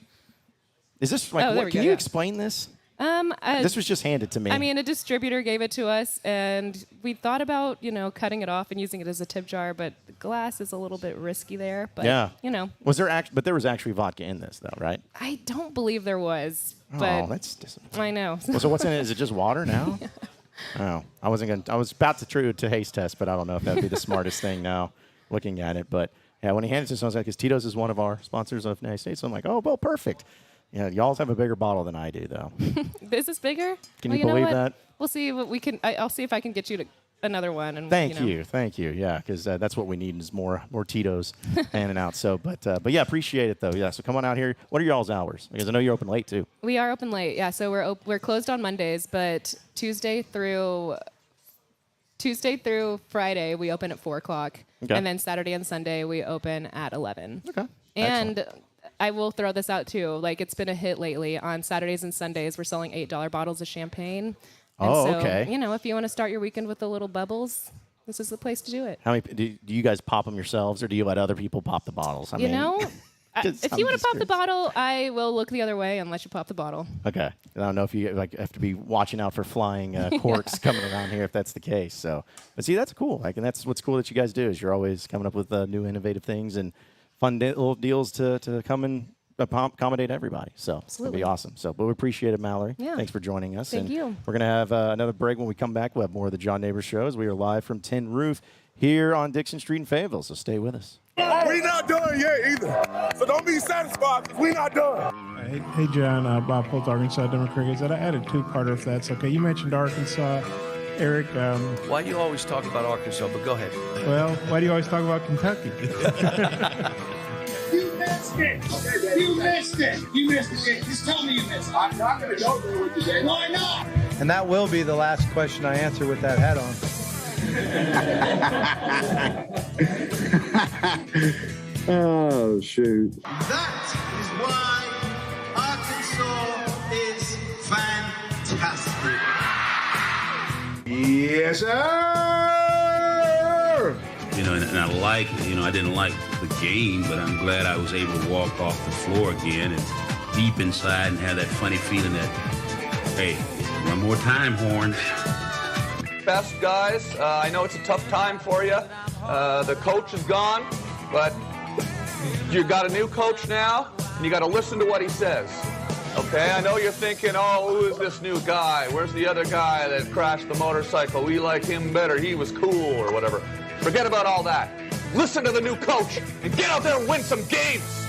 Is this like? Can you explain this? This was just handed to me. I mean, a distributor gave it to us, and we thought about cutting it off and using it as a tip jar, but the glass is a little bit risky there. But was there but there was actually vodka in this though, right? I don't believe there was. But that's disappointing. I know. Well, so what's in it? Is it just water now? Oh, I was about to taste test, but I don't know if that'd be the smartest thing now, looking at it. But yeah, when he handed it to us, I was like, because Tito's is one of our sponsors of United States, so I'm like, oh, well, perfect. Yeah, y'all have a bigger bottle than I do, though. This is bigger? Can you believe that? We'll see what we can. I'll see if I can get you another one. And Thank you. Yeah, because that's what we need is more Tito's in and out. So, but yeah, appreciate it though. Yeah, so come on out here. What are y'all's hours? Because I know you're open late too. We are open late. Yeah, so we're closed on Mondays, but Tuesday through Friday we open at 4:00, and then Saturday and Sunday we open at 11. Okay. And excellent. I will throw this out too. Like, it's been a hit lately. On Saturdays and Sundays, we're selling $8 bottles of champagne. And okay. If you want to start your weekend with the little bubbles, this is the place to do it. How many do you guys pop them yourselves, or do you let other people pop the bottles? If you want to pop the bottle, I will look the other way and let you pop the bottle. Okay. I don't know if you have to be watching out for flying corks coming around here if that's the case. So, but see, that's cool. And that's what's cool that you guys do is you're always coming up with new innovative things and fun little deals to come and accommodate everybody. So it's going to be awesome. So, but we appreciate it, Mallory. Yeah. Thanks for joining us. Thank you. We're going to have another break. When we come back, we'll have more of the John Neighbors shows. We are live from Tin Roof here on Dixon Street in Fayetteville. So stay with us. We not done yet either. So don't be satisfied because we not done. Hey John, Bob Holt, Arkansas Democrats. I added two-parter if that's okay. You mentioned Arkansas. Eric. Why do you always talk about Arkansas? But go ahead. Well, why do you always talk about Kentucky? missed it. Okay, you missed it. You missed it, Jake. Just tell me you missed it. I'm not going to go there with you, Jake. Why not? And that will be the last question I answer with that hat on. Oh, shoot. That is why Arkansas is fantastic. Yes, sir! You know, and I didn't like the game, but I'm glad I was able to walk off the floor again and deep inside and have that funny feeling that, hey, one more time, Horn. Best guys, I know it's a tough time for you. The coach is gone, but you got a new coach now, and you got to listen to what he says. Okay, I know you're thinking, oh, who is this new guy? Where's the other guy that crashed the motorcycle? We like him better. He was cool or whatever. Forget about all that. Listen to the new coach and get out there and win some games.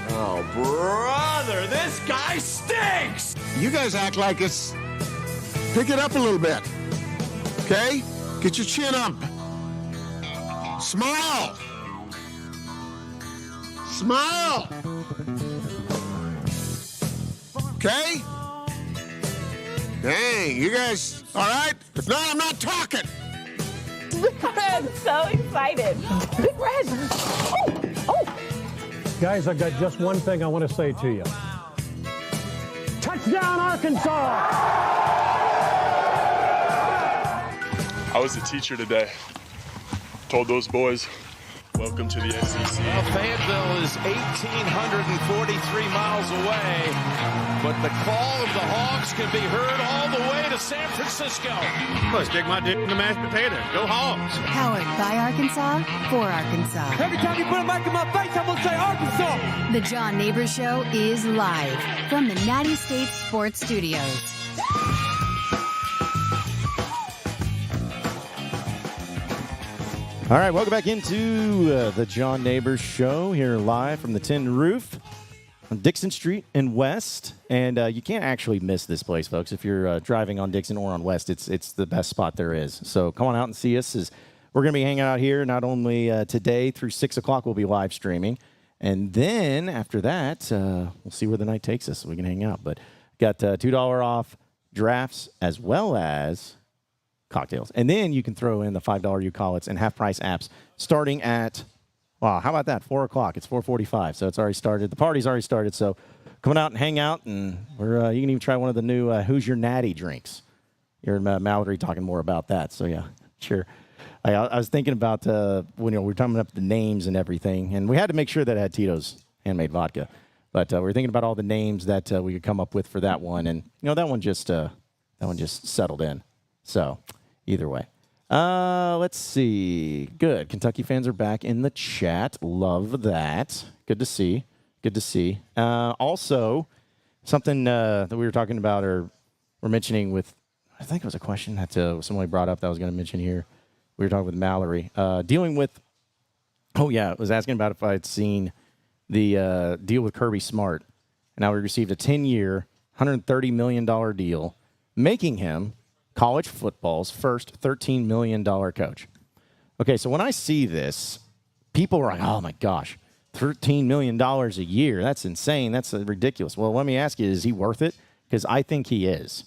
Oh, brother, this guy stinks! You guys act like it's... Pick it up a little bit. Okay? Get your chin up. Smile! Smile! Okay? Dang, you guys, all right? If not, I'm not talking. Big Red, so excited. Big Red. Oh. Guys, I've got just one thing I want to say to you. Touchdown, Arkansas! I was a teacher today. Told those boys, welcome to the SEC. Well, Fayetteville is 1,843 miles away, but the call of the Hogs can be heard all the way to San Francisco. Well, stick my dick in the mashed potato. Go Hogs. Powered by Arkansas, for Arkansas. Every time you put a mic in my face, I'm going to say Arkansas. The John Neighbors Show is live from the Natty State Sports Studios. All right, welcome back into the John Neighbors Show here live from the Tin Roof on Dixon Street in West. And you can't actually miss this place, folks. If you're driving on Dixon or on West, it's the best spot there is. So come on out and see us. We're going to be hanging out here not only today through 6 o'clock, we'll be live streaming. And then after that, we'll see where the night takes us so we can hang out. But got $2 off drafts as well as cocktails. And then you can throw in the $5 you call it and half-price apps starting at, wow, how about that, 4 o'clock. It's 4:45, so it's already started. The party's already started, so come on out and hang out, and you can even try one of the new Who's Your Natty drinks. You're Mallory talking more about that, so yeah, sure. I was thinking about when we were talking about the names and everything, and we had to make sure that it had Tito's handmade vodka. But we were thinking about all the names that we could come up with for that one, and that one just settled in. So either way, let's see. Good. Kentucky fans are back in the chat. Love that. Good to see. Good to see. Also, something that we were talking about or we're mentioning with, I think it was a question that somebody brought up that I was going to mention here. We were talking with Mallory. Dealing with, it was asking about if I had seen the deal with Kirby Smart. And now we received a 10-year, $130 million deal, making him college football's first $13 million coach. Okay, so when I see this, people are like, oh, my gosh, $13 million a year. That's insane. That's ridiculous. Well, let me ask you, is he worth it? Because I think he is.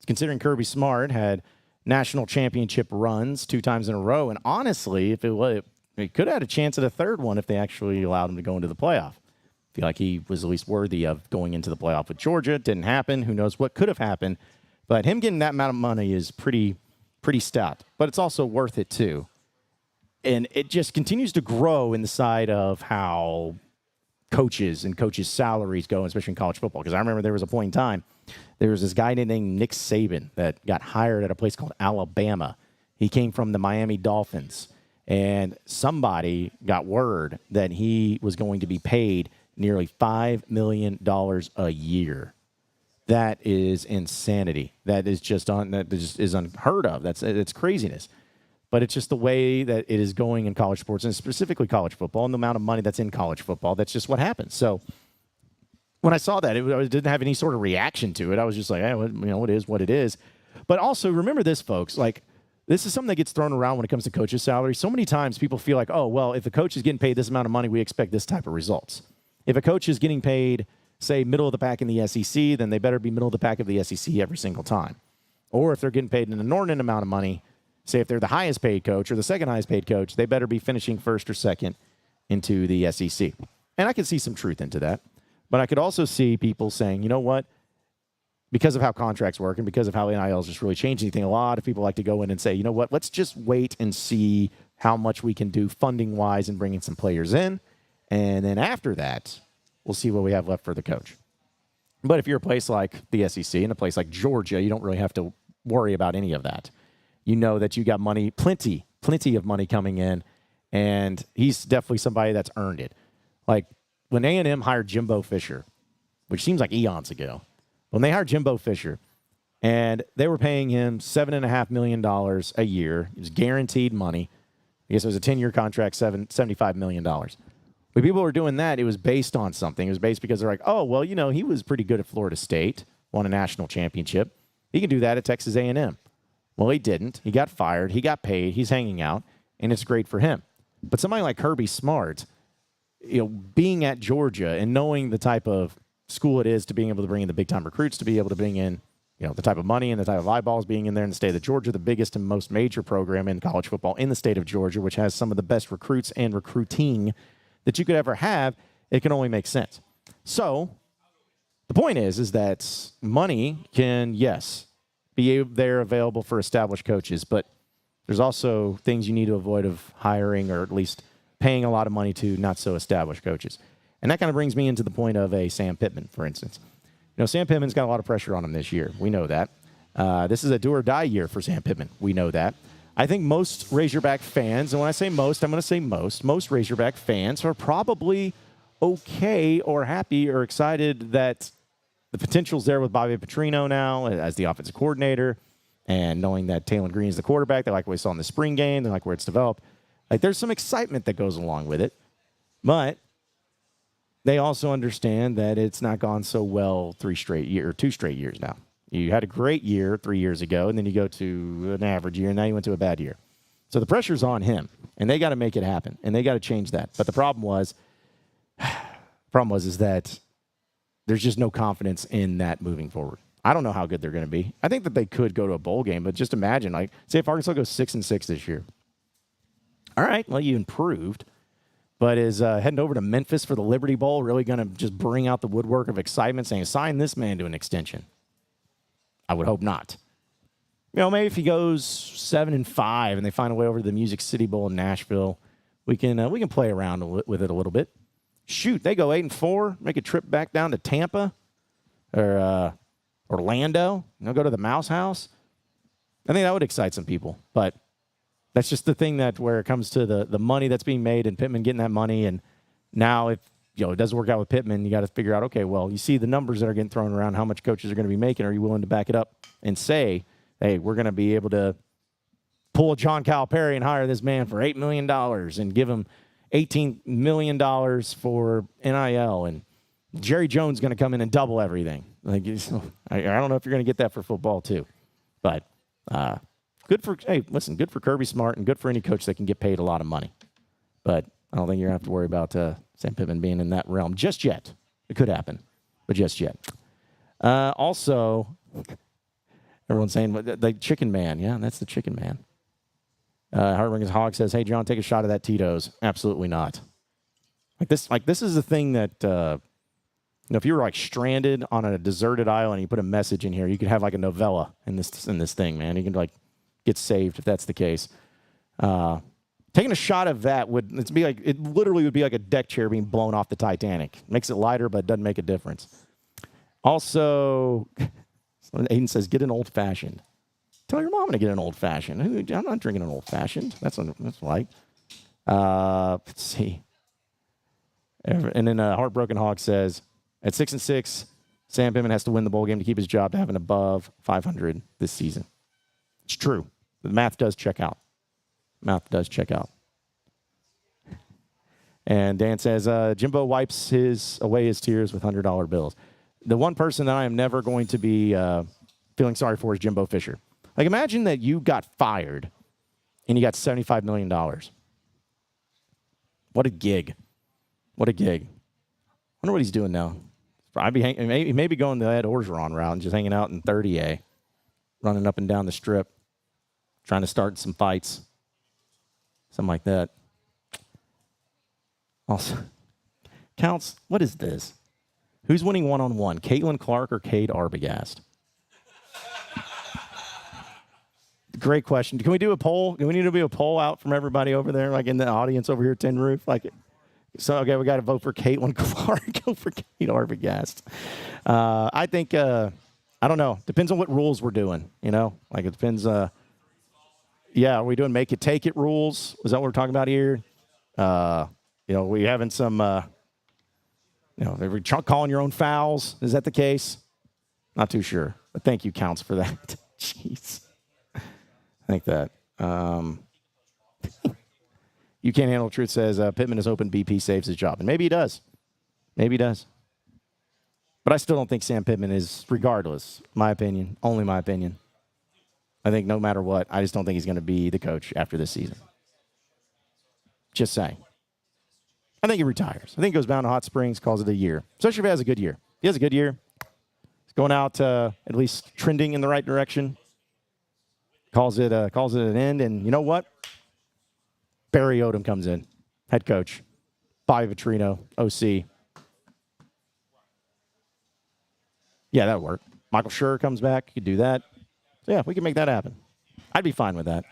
Considering Kirby Smart had national championship runs 2 times in a row, and honestly, if he could have had a chance at a third one if they actually allowed him to go into the playoff. I feel like he was at least worthy of going into the playoff with Georgia. It didn't happen. Who knows what could have happened. But him getting that amount of money is pretty stout. But it's also worth it, too. And it just continues to grow in the side of how coaches and coaches' salaries go, especially in college football. Because I remember there was a point in time, there was this guy named Nick Saban that got hired at a place called Alabama. He came from the Miami Dolphins. And somebody got word that he was going to be paid nearly $5 million a year. That is insanity. That is just is unheard of. It's craziness. But it's just the way that it is going in college sports, and specifically college football, and the amount of money that's in college football. That's just what happens. So when I saw that, I didn't have any sort of reaction to it. I was just like, it is what it is. But also remember this, folks. Like, this is something that gets thrown around when it comes to coaches' salaries. So many times people feel like, oh, well, if a coach is getting paid this amount of money, we expect this type of results. If a coach is getting paid, say, middle of the pack in the SEC, then they better be middle of the pack of the SEC every single time. Or if they're getting paid an inordinate amount of money, say if they're the highest paid coach or the second highest paid coach, they better be finishing first or second into the SEC. And I can see some truth into that. But I could also see people saying, you know what? Because of how contracts work and because of how NILs just really changed anything, a lot of people like to go in and say, you know what? Let's just wait and see how much we can do funding-wise and bringing some players in. And then after that, we'll see what we have left for the coach. But if you're a place like the SEC and a place like Georgia, you don't really have to worry about any of that. You know that you got money, plenty of money coming in, and he's definitely somebody that's earned it. Like when A&M hired Jimbo Fisher, which seems like eons ago, when they hired Jimbo Fisher, and they were paying him $7.5 million a year. It was guaranteed money. I guess it was a 10-year contract, $75 million. When people were doing that, it was based on something. It was based because they're like, oh, well, you know, he was pretty good at Florida State, won a national championship. He can do that at Texas A&M. Well, he didn't. He got fired. He got paid. He's hanging out, and it's great for him. But somebody like Kirby Smart, you know, being at Georgia and knowing the type of school it is to being able to bring in the big-time recruits, to be able to bring in, you know, the type of money and the type of eyeballs being in there in the state of Georgia, the biggest and most major program in college football in the state of Georgia, which has some of the best recruits and recruiting that you could ever have, it can only make sense. So the point is that money can, yes, be there available for established coaches, but there's also things you need to avoid of hiring or at least paying a lot of money to not so established coaches. And that kind of brings me into the point of a Sam Pitman, for instance. You know, Sam Pittman's got a lot of pressure on him this year. We know that. This is a do-or-die year for Sam Pittman. We know that. I think most Razorback fans, and when I say most, I'm going to say most Razorback fans are probably okay or happy or excited that the potential's there with Bobby Petrino now as the offensive coordinator, and knowing that Taylor Green is the quarterback. They like what we saw in the spring game. They like where it's developed. Like, there's some excitement that goes along with it. But they also understand that it's not gone so well 2 straight years now. You had a great year 3 years ago, and then you go to an average year, and now you went to a bad year. So the pressure's on him, and they got to make it happen, and they got to change that. But the problem was is that there's just no confidence in that moving forward. I don't know how good they're going to be. I think that they could go to a bowl game, but just imagine, like, say if Arkansas goes 6-6 this year. All right, well, you improved. But is heading over to Memphis for the Liberty Bowl really going to just bring out the woodwork of excitement, saying, sign this man to an extension? I would hope not. You know, maybe if he goes 7-5 and they find a way over to the Music City Bowl in Nashville, we can play around with it a little bit. Shoot, they go 8-4, make a trip back down to Tampa or Orlando, go to the Mouse House. I think that would excite some people, but that's just the thing that where it comes to the money that's being made and Pitman getting that money. And now if it doesn't work out with Pitman, you got to figure out, okay, well, you see the numbers that are getting thrown around, how much coaches are going to be making. Are you willing to back it up and say, hey, we're going to be able to pull a John Calipari and hire this man for $8 million and give him $18 million for NIL, and Jerry Jones is going to come in and double everything. Like, I don't know if you're going to get that for football too, but good for Kirby Smart and good for any coach that can get paid a lot of money. But I don't think you're going to have to worry about Sam Pittman being in that realm just yet. It could happen, but just yet. Also, everyone's saying the Chicken Man. Yeah, that's the Chicken Man. Heartbreaking Hog says, "Hey John, take a shot of that Tito's." Absolutely not. Like this is the thing that if you were like stranded on a deserted island and you put a message in here, you could have like a novella in this thing, man. You can like get saved if that's the case. Taking a shot of that would literally be like a deck chair being blown off the Titanic. Makes it lighter, but it doesn't make a difference. Also, Aiden says, "Get an old fashioned." Tell your mom to get an old fashioned. I'm not drinking an old fashioned. That's like. Let's see. And then Heartbroken Hog says, at 6-6, Sam Pittman has to win the bowl game to keep his job to have an above 500 this season. It's true. The math does check out. And Dan says, Jimbo wipes away his tears with $100 bills. The one person that I am never going to be feeling sorry for is Jimbo Fisher. Like, imagine that you got fired and you got $75 million. What a gig. $100 wonder what he's doing now. He may be going the Ed Orgeron route and just hanging out in 30A, running up and down the strip, trying to start some fights, something like that. Also, Counts, what is this? Who's winning one-on-one, Caitlin Clark or Cade Arbogast? Great question. Can we do a poll? Do we need to be a poll out from everybody over there, like in the audience over here at Tin Roof? So, okay, we got to vote for Caitlin Clark over Cade Arbogast. I think, I don't know. Depends on what rules we're doing, you know? Like, it depends. Are we doing make it, take it rules? Is that what we're talking about here? We having some, calling your own fouls. Is that the case? Not too sure. But thank you, Counts, for that. Jeez. I think that. You Can't Handle Truth says Pitman is open, BP saves his job. And maybe he does. Maybe he does. But I still don't think Sam Pitman is, regardless, my opinion, only my opinion. I think no matter what, I just don't think he's going to be the coach after this season. Just saying. I think he retires. I think he goes down to Hot Springs, calls it a year. Especially if he has a good year. If he has a good year, he's going out at least trending in the right direction. Calls it an end. And you know what? Barry Odom comes in, head coach. Bobby Vitrino, OC. Yeah, that'll work. Michael Schur comes back. You could do that. So, yeah, we can make that happen. I'd be fine with that.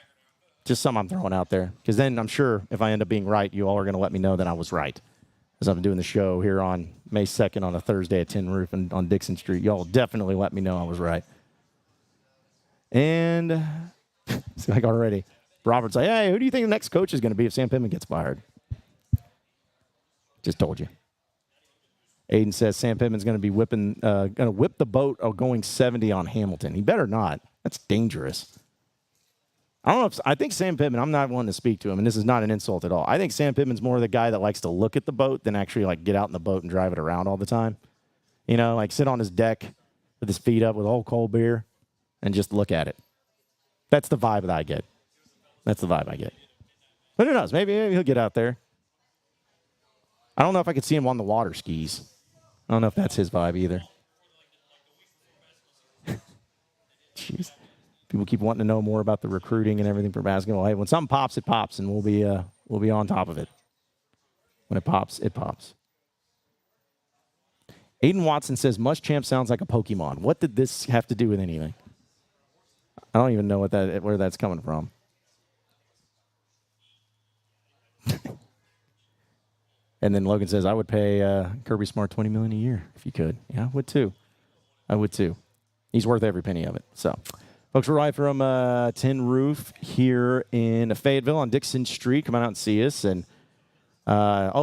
Just something I'm throwing out there. Because then I'm sure if I end up being right, you all are going to let me know that I was right. As I'm doing the show here on May 2nd on a Thursday at Tin Roof and on Dixon Street. You all definitely let me know I was right. And see, like already, Robert's like, hey, who do you think the next coach is going to be if Sam Pittman gets fired? Just told you. Aiden says Sam Pittman's going to be whip the boat going 70 on Hamilton. He better not. That's dangerous. I think Sam Pittman, I'm not one to speak to him, and this is not an insult at all. I think Sam Pittman's more the guy that likes to look at the boat than actually like get out in the boat and drive it around all the time. You know, like sit on his deck with his feet up with a whole cold beer and just look at it. That's the vibe that I get. That's the vibe I get. But who knows? Maybe he'll get out there. I don't know if I could see him on the water skis. I don't know if that's his vibe either. Jeez. People keep wanting to know more about the recruiting and everything for basketball. Hey, when something pops, it pops, and we'll be on top of it. When it pops, it pops. Aiden Watson says Muschamp sounds like a Pokemon. What did this have to do with anything? I don't even know where that's coming from. And then Logan says, I would pay Kirby Smart $20 million a year if you could. Yeah, I would too. I would too. He's worth every penny of it. So, folks, we're right from Tin Roof here in Fayetteville on Dixon Street. Come on out and see us. And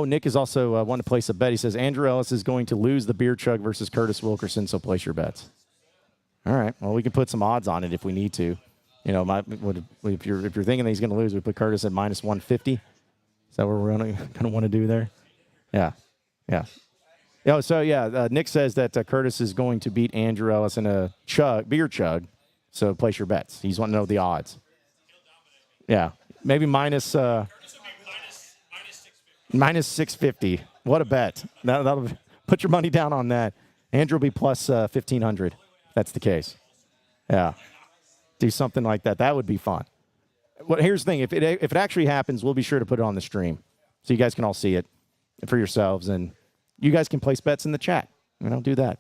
Nick is also wanting to place a bet. He says Andrew Ellis is going to lose the beer chug versus Curtis Wilkerson, so place your bets. All right. Well, we can put some odds on it if we need to. You know, if you're thinking that he's going to lose, we put Curtis at minus 150. Is that what we're going to want to do there? Yeah. Nick says that Curtis is going to beat Andrew Ellis in a beer chug. So place your bets. He's wanting to know the odds. Yeah, maybe minus 650. What a bet! That'll put your money down on that. Andrew will be plus 1,500. That's the case. Yeah, do something like that. That would be fun. Well, here's the thing: if it actually happens, we'll be sure to put it on the stream so you guys can all see it for yourselves, and you guys can place bets in the chat. Do that.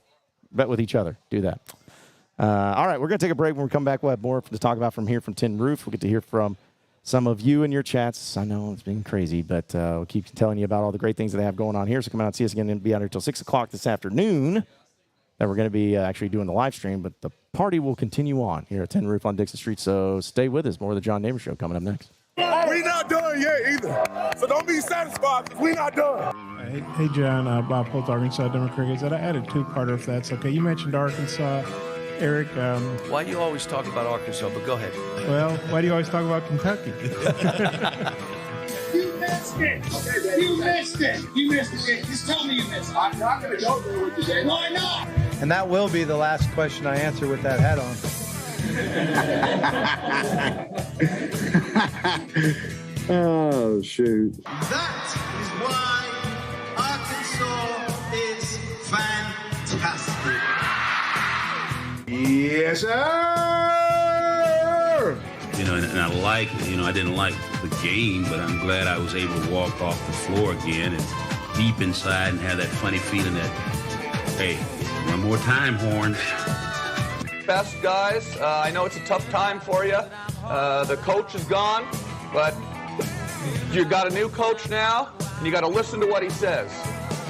Bet with each other. Do that. All right, we're going to take a break. When we come back, we'll have more to talk about from here from Tin Roof. We'll get to hear from some of you in your chats. I know it's been crazy, but we'll keep telling you about all the great things that they have going on here. So come out and see us again and be out here until 6 o'clock this afternoon. That we're going to be actually doing the live stream, but the party will continue on here at Tin Roof on Dixon Street. So stay with us. More of the John Neighbor Show coming up next. We not done yet either. So don't be satisfied because we not done. Hey, John, Bob Holt, Arkansas Democrats. I added two-parter if that's okay. You mentioned Arkansas. Eric. Why do you always talk about Arkansas? But go ahead. Well, why do you always talk about Kentucky? You missed it. You missed it. You missed it. Just tell me you missed it. I'm not going to go there with you, Dave. Why not? And that will be the last question I answer with that hat on. Oh, shoot. That is why Arkansas is fantastic. Yes, sir. You know, and I didn't like the game, but I'm glad I was able to walk off the floor again and deep inside and have that funny feeling that, hey, one more time, Horn. Best guys, I know it's a tough time for you. The coach is gone, but you got a new coach now, and you got to listen to what he says.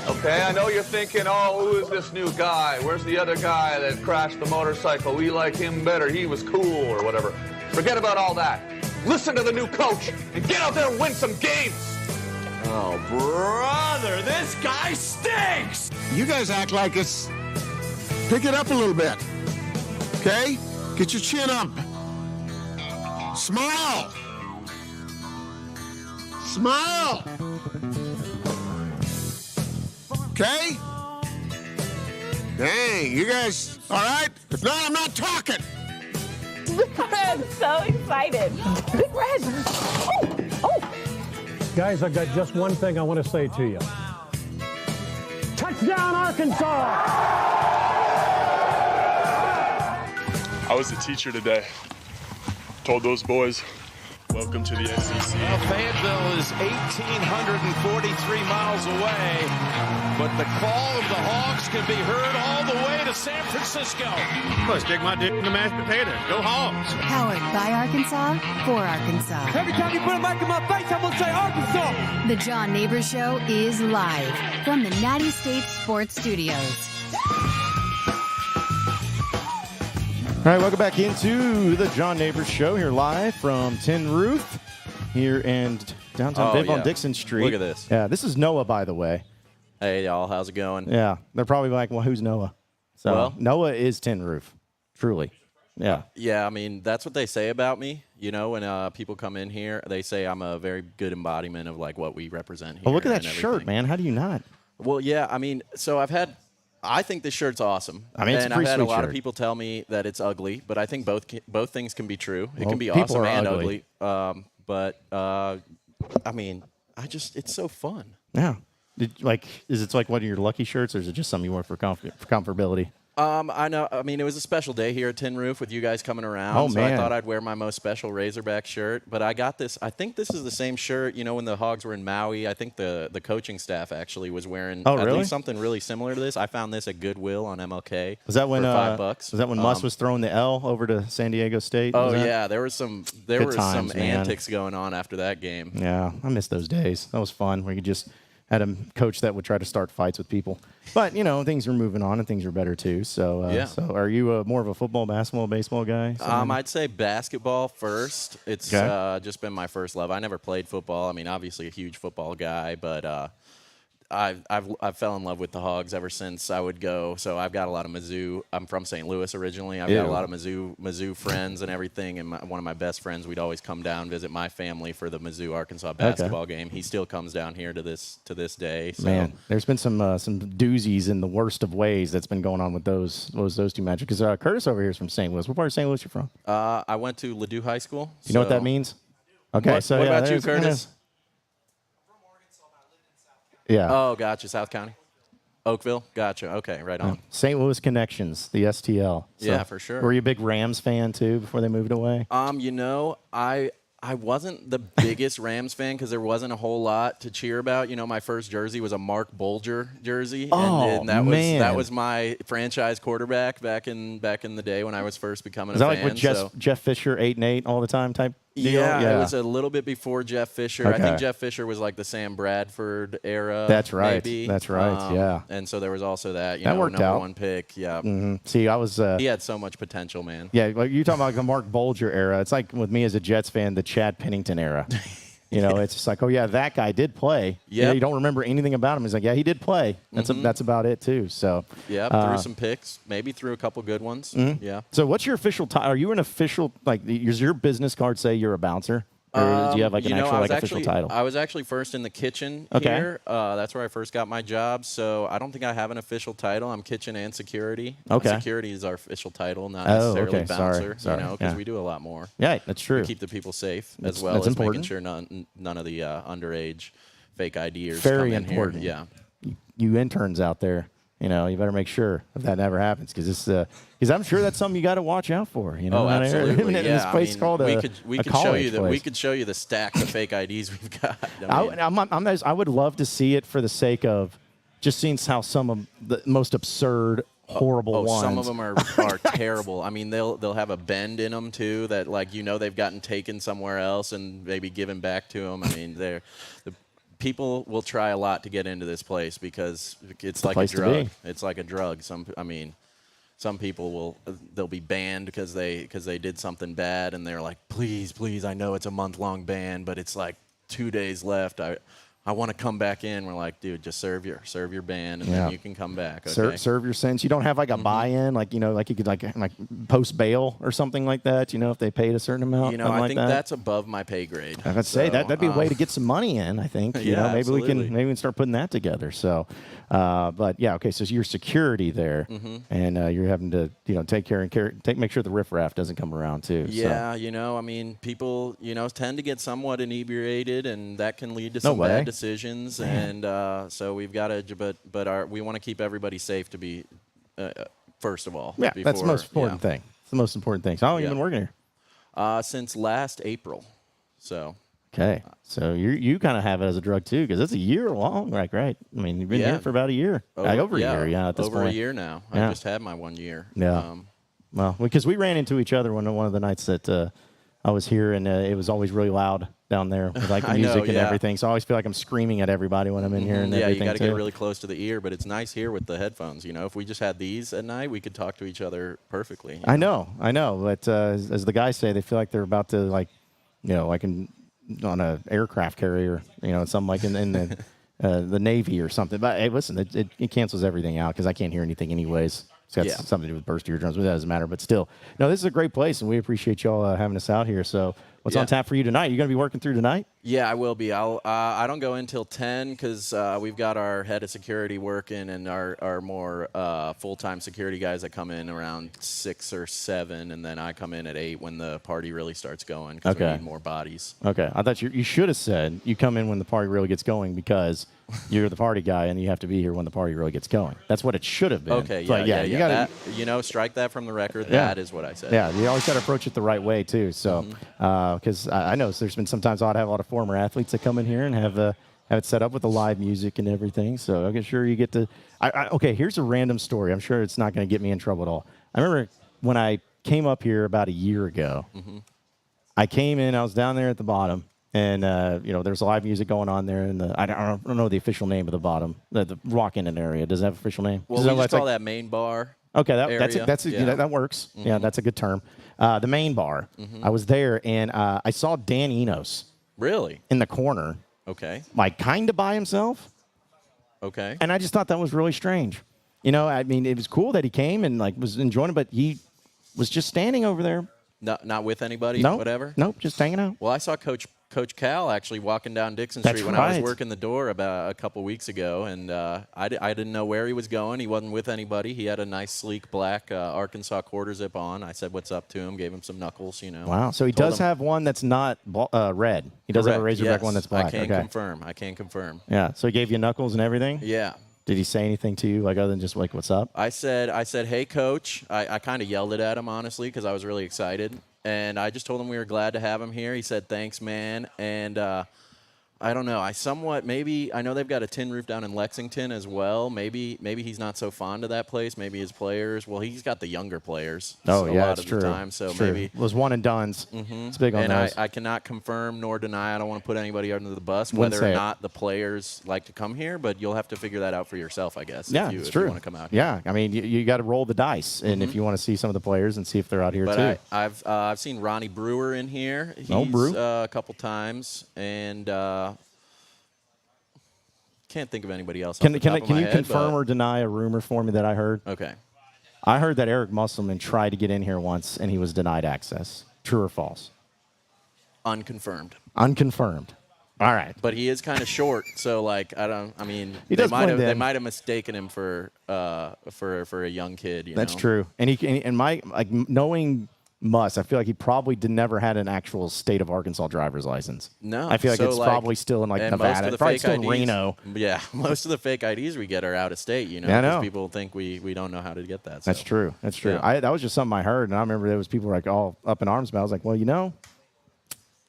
Okay, I know you're thinking, oh, who is this new guy? Where's the other guy that crashed the motorcycle? We like him better. He was cool or whatever. Forget about all that. Listen to the new coach and get out there and win some games. Oh, brother, this guy stinks! You guys act like it's... Pick it up a little bit. Okay? Get your chin up. Smile. Smile. Okay? Dang, you guys, all right? If not, I'm not talking. Big Red, so excited. Big Red. Oh. Guys, I've got just one thing I want to say to you. Touchdown, Arkansas! I was a teacher today. Told those boys, welcome to the SEC. Well, Fayetteville is 1,843 miles away, but the call of the Hogs can be heard all the way to San Francisco. Well, stick my dick in the mashed potato. Go Hogs. Powered by Arkansas, for Arkansas. Every time you put a mic in my face, I'm going to say Arkansas. The John Neighbors Show is live from the Natty State Sports Studios. All right, welcome back into the John Neighbors Show here live from Tin Roof here in downtown Viv on Dixon Street. Look at this. Yeah, this is Noah, by the way. Hey, y'all. How's it going? Yeah, they're probably like, well, who's Noah? So Well- Noah is Tin Roof, truly. Yeah. Yeah, I mean, that's what they say about me. You know, when people come in here, they say I'm a very good embodiment of, like, what we represent here. Well, look at that and shirt, everything. man. How do you not? Well, yeah, I mean, so I think this shirt's awesome. I mean, it's a and pretty I've had a sweet lot of shirt. people tell me that it's ugly, but I think both things can be true. It Well, can be people awesome are and ugly. ugly. I mean, it's so fun. Yeah. Is it like one of your lucky shirts, or is it just something you wear for comfortability? I know. I mean, it was a special day here at Tin Roof with you guys coming around. Oh, so man. I thought I'd wear my most special Razorback shirt. But I got this. I think this is the same shirt. You know, when the Hogs were in Maui, I think the coaching staff actually was wearing Oh, at really? least something really similar to this. I found this at Goodwill on MLK. Was that when for $5? Was that when Muss was throwing the L over to San Diego State? Oh Was that- yeah, there was some Good times, man. antics going on after that game. Yeah, I miss those days. That was fun. Where you just had a coach that would try to start fights with people. But, you know, things are moving on and things are better too. So, Yeah. So are you more of a football, basketball, baseball guy? I'd say basketball first. It's Okay. just been my first love. I never played football. I mean, obviously a huge football guy, but I've fell in love with the Hogs ever since I would go. So I've got a lot of Mizzou. I'm from St. Louis originally. I've got a lot of Mizzou friends and everything. And one of my best friends, we'd always come down visit my family for the Mizzou Arkansas basketball game. He still comes down here to this day. So. Man, there's been some doozies in the worst of ways that's been going on with those two matches. Because Curtis over here is from St. Louis. What part of St. Louis you from? I went to Ladue High School. Do you know what that means? Okay, What, so what yeah, about you, there's kinda- Curtis? Yeah. Oh, gotcha. South County. Oakville. Gotcha. Okay, right on. St. Louis Connections, the STL. So, Yeah, for sure. Were you a big Rams fan too before they moved away? You know, I wasn't the biggest Rams fan because there wasn't a whole lot to cheer about. You know, my first jersey was a Mark Bolger jersey, and that man. that was my franchise quarterback back in the day when I was first becoming Is a that fan. like with Jeff Fisher 8-8 all the time type deal? Yeah, it was a little bit before Jeff Fisher. I Okay. think Jeff Fisher was like the Sam Bradford era. That's right. Maybe. That's right, yeah. And so there was also that. That know, worked number out. one pick. Yeah. Mhm. See, I was. He had so much potential, man. Yeah, like you're talking about the Mark Bolger era. It's like with me as a Jets fan, the Chad Pennington era. You know, it's just like, oh yeah, that guy did play. You know, Yep. you don't remember anything about him. He's like, yeah, he did play. That's that's about it too. So Yeah, threw some picks, maybe threw a couple good ones. Mhm. Yeah. So what's your official title? Are you an official, like, does your business card say you're a bouncer? Or do you have like an actual official title? I was actually first in the kitchen Okay. here. That's where I first got my job. So I don't think I have an official title. I'm kitchen and security. Okay. Security is our official title, not Oh, necessarily okay. Sorry. bouncer. Sorry. You know, because Yeah. we do a lot more. Yeah, that's true. We keep the people safe That's- as well that's as making important. sure none of the underage fake IDers Very come in important. here. Yeah. You interns out there, You know, you better make sure if that never happens because I'm sure that's something you got to watch out for. You know, Oh, absolutely. in this place called we a could college show you place. we could show you the stacks of fake IDs we've got. I would love to see it for the sake of just seeing how some of the most absurd, horrible ones. Some of them are terrible. I mean, they'll have a bend in them too that they've gotten taken somewhere else and maybe given back to them. I mean, the people will try a lot to get into this place because it's like a drug. It's like a drug. Some people they'll be banned because they did something bad and they're like, please, I know it's a month-long ban, but it's like 2 days left. I want to come back in. We're like, dude, just serve your ban, and then you can come back. Okay? Serve your sentence. You don't have like a buy-in, like you could like post bail or something like that. If they paid a certain amount. I think that's above my pay grade. I'd say that'd be a way to get some money in. I think. Maybe absolutely. we can start putting that together. So, but yeah, okay. So your security there, and you're having to take care and make sure the riffraff doesn't come around too. Yeah, so. People tend to get somewhat inebriated, and that can lead to some bad decisions. And so we've got to, but we want to keep everybody safe to be first of all. Yeah, that's the most important thing. It's the most important thing. So how long have you been working here? Since last April. So. Okay, so you kind of have it as a drug too, because it's a year long, right? I mean, you've been here for about a year, over a year, at this point. Over a year now. I just had my 1 year. Yeah. Well, because we ran into each other one of the nights that I was here, and it was always really loud down there with like the music and everything. So I always feel like I'm screaming at everybody when I'm in here and everything. Yeah, you got to get really close to the ear, but it's nice here with the headphones. If we just had these at night, we could talk to each other perfectly. I know. But as the guys say, they feel like they're about to like on an aircraft carrier, something like in the Navy or something. But hey, listen, it cancels everything out because I can't hear anything anyways. It's got something to do with burst eardrums, but that doesn't matter. But still, no, this is a great place, and we appreciate y'all having us out here. So what's on tap for you tonight? You going to be working through tonight? Yeah, I will be. I don't go in till 10 because we've got our head of security working and our more full-time security guys that come in around 6 or 7, and then I come in at 8 when the party really starts going because we need more bodies. Okay. I thought you should have said you come in when the party really gets going because you're the party guy and you have to be here when the party really gets going. That's what it should have been. Okay, You gotta, that, strike that from the record. That is what I said. Yeah, you always got to approach it the right way, too. So, because I know there's been sometimes I'd have a lot of former athletes that come in here and have it set up with the live music and everything. So I'm sure you get to. Okay, here's a random story. I'm sure it's not going to get me in trouble at all. I remember when I came up here about a year ago. I came in. I was down there at the bottom, and there's live music going on there. And I don't know the official name of the bottom, the rock-in area. Does it have an official name? Well, we just call that main bar. Okay, that works. Yeah, that's a good term. The main bar. I was there, and I saw Dan Enos. Really? In the corner. Okay. Like kind of by himself. Okay. And I just thought that was really strange. I mean, it was cool that he came and like was enjoying it, but he was just standing over there. Not with anybody, whatever? Nope, just hanging out. Well, I saw Coach Cal actually walking down Dixon Street when I was working the door about a couple weeks ago, and I didn't know where he was going. He wasn't with anybody. He had a nice, sleek, black Arkansas quarter zip on. I said what's up to him, gave him some knuckles, Wow, so he does have one that's not red. He does have a Razorback one that's black. I can confirm. Yeah, so he gave you knuckles and everything? Yeah. Did he say anything to you, like other than just like, what's up? I said, hey, Coach. I kind of yelled it at him, honestly, because I was really excited. And I just told him we were glad to have him here. He said, thanks, man. And I don't know. I know they've got a tin roof down in Lexington as well. Maybe he's not so fond of that place. Maybe his players. Well, he's got the younger players. Oh, a yeah, lot that's of true. the time. So it's true. maybe Those one and dones. It's big on those. And I cannot confirm nor deny. I don't want to put anybody under the bus, Wouldn't whether or say not the players like to come here. But you'll have to figure that out for yourself, I guess. Yeah, if it's true. You want to come out here. Yeah, I mean, you got to roll the dice, and if you want to see some of the players and see if they're out here too. I've seen Ronnie Brewer in here. He's Brew. A couple times, and. Can't think of anybody else. Can you confirm or deny a rumor for me that I heard? Okay. I heard that Eric Musselman tried to get in here once and he was denied access. True or false? Unconfirmed. Unconfirmed. All right. But he is kind of short, so like they might have mistaken him for a young kid. That's true. And knowing must. I feel like he probably never had an actual state of Arkansas driver's license. No. I feel like it's probably still in like and Nevada. Most of the probably fake still IDs, in Reno. Yeah, most of the fake IDs we get are out of state, you know, Yeah, I because know. people think we don't know how to get that. So. That's true. That's true. Yeah. That was just something I heard, and I remember there was people like all up in arms about it. I was like, well, you know,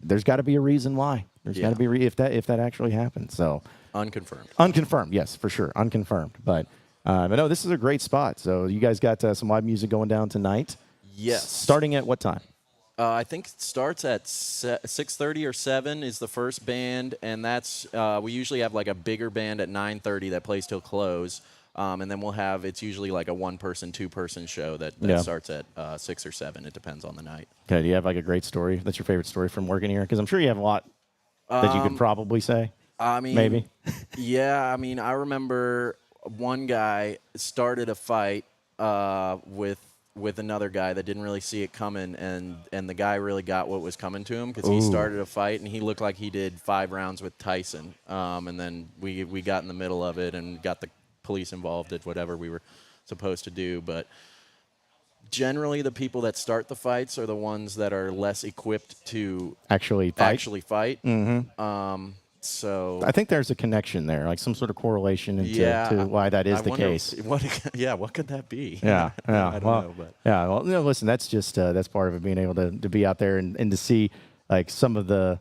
there's got to be a reason why. There's got to be if that actually happened. So unconfirmed. Unconfirmed, yes, for sure. Unconfirmed. But no, this is a great spot. So you guys got some live music going down tonight. Yes. Starting at what time? I think it starts at 6:30 or 7 is the first band, and that's we usually have like a bigger band at 9:30 that plays till close, and then we'll have it's usually like a 1-person, 2-person show that starts at 6 or 7. It depends on the night. Okay, do you have like a great story? That's your favorite story from working here? Because I'm sure you have a lot that you could probably say. I mean, maybe. Yeah, I mean, I remember one guy started a fight with another guy that didn't really see it coming, and the guy really got what was coming to him because he started a fight, and he looked like he did 5 rounds with Tyson. And then we got in the middle of it and got the police involved at whatever we were supposed to do. But generally, the people that start the fights are the ones that are less equipped to actually fight. Mm-hmm. So I think there's a connection there, like some sort of correlation to why that is the case. What could that be? Yeah, yeah. I don't know. But. Yeah, well, listen, that's just that's part of it, being able to be out there and to see like some of the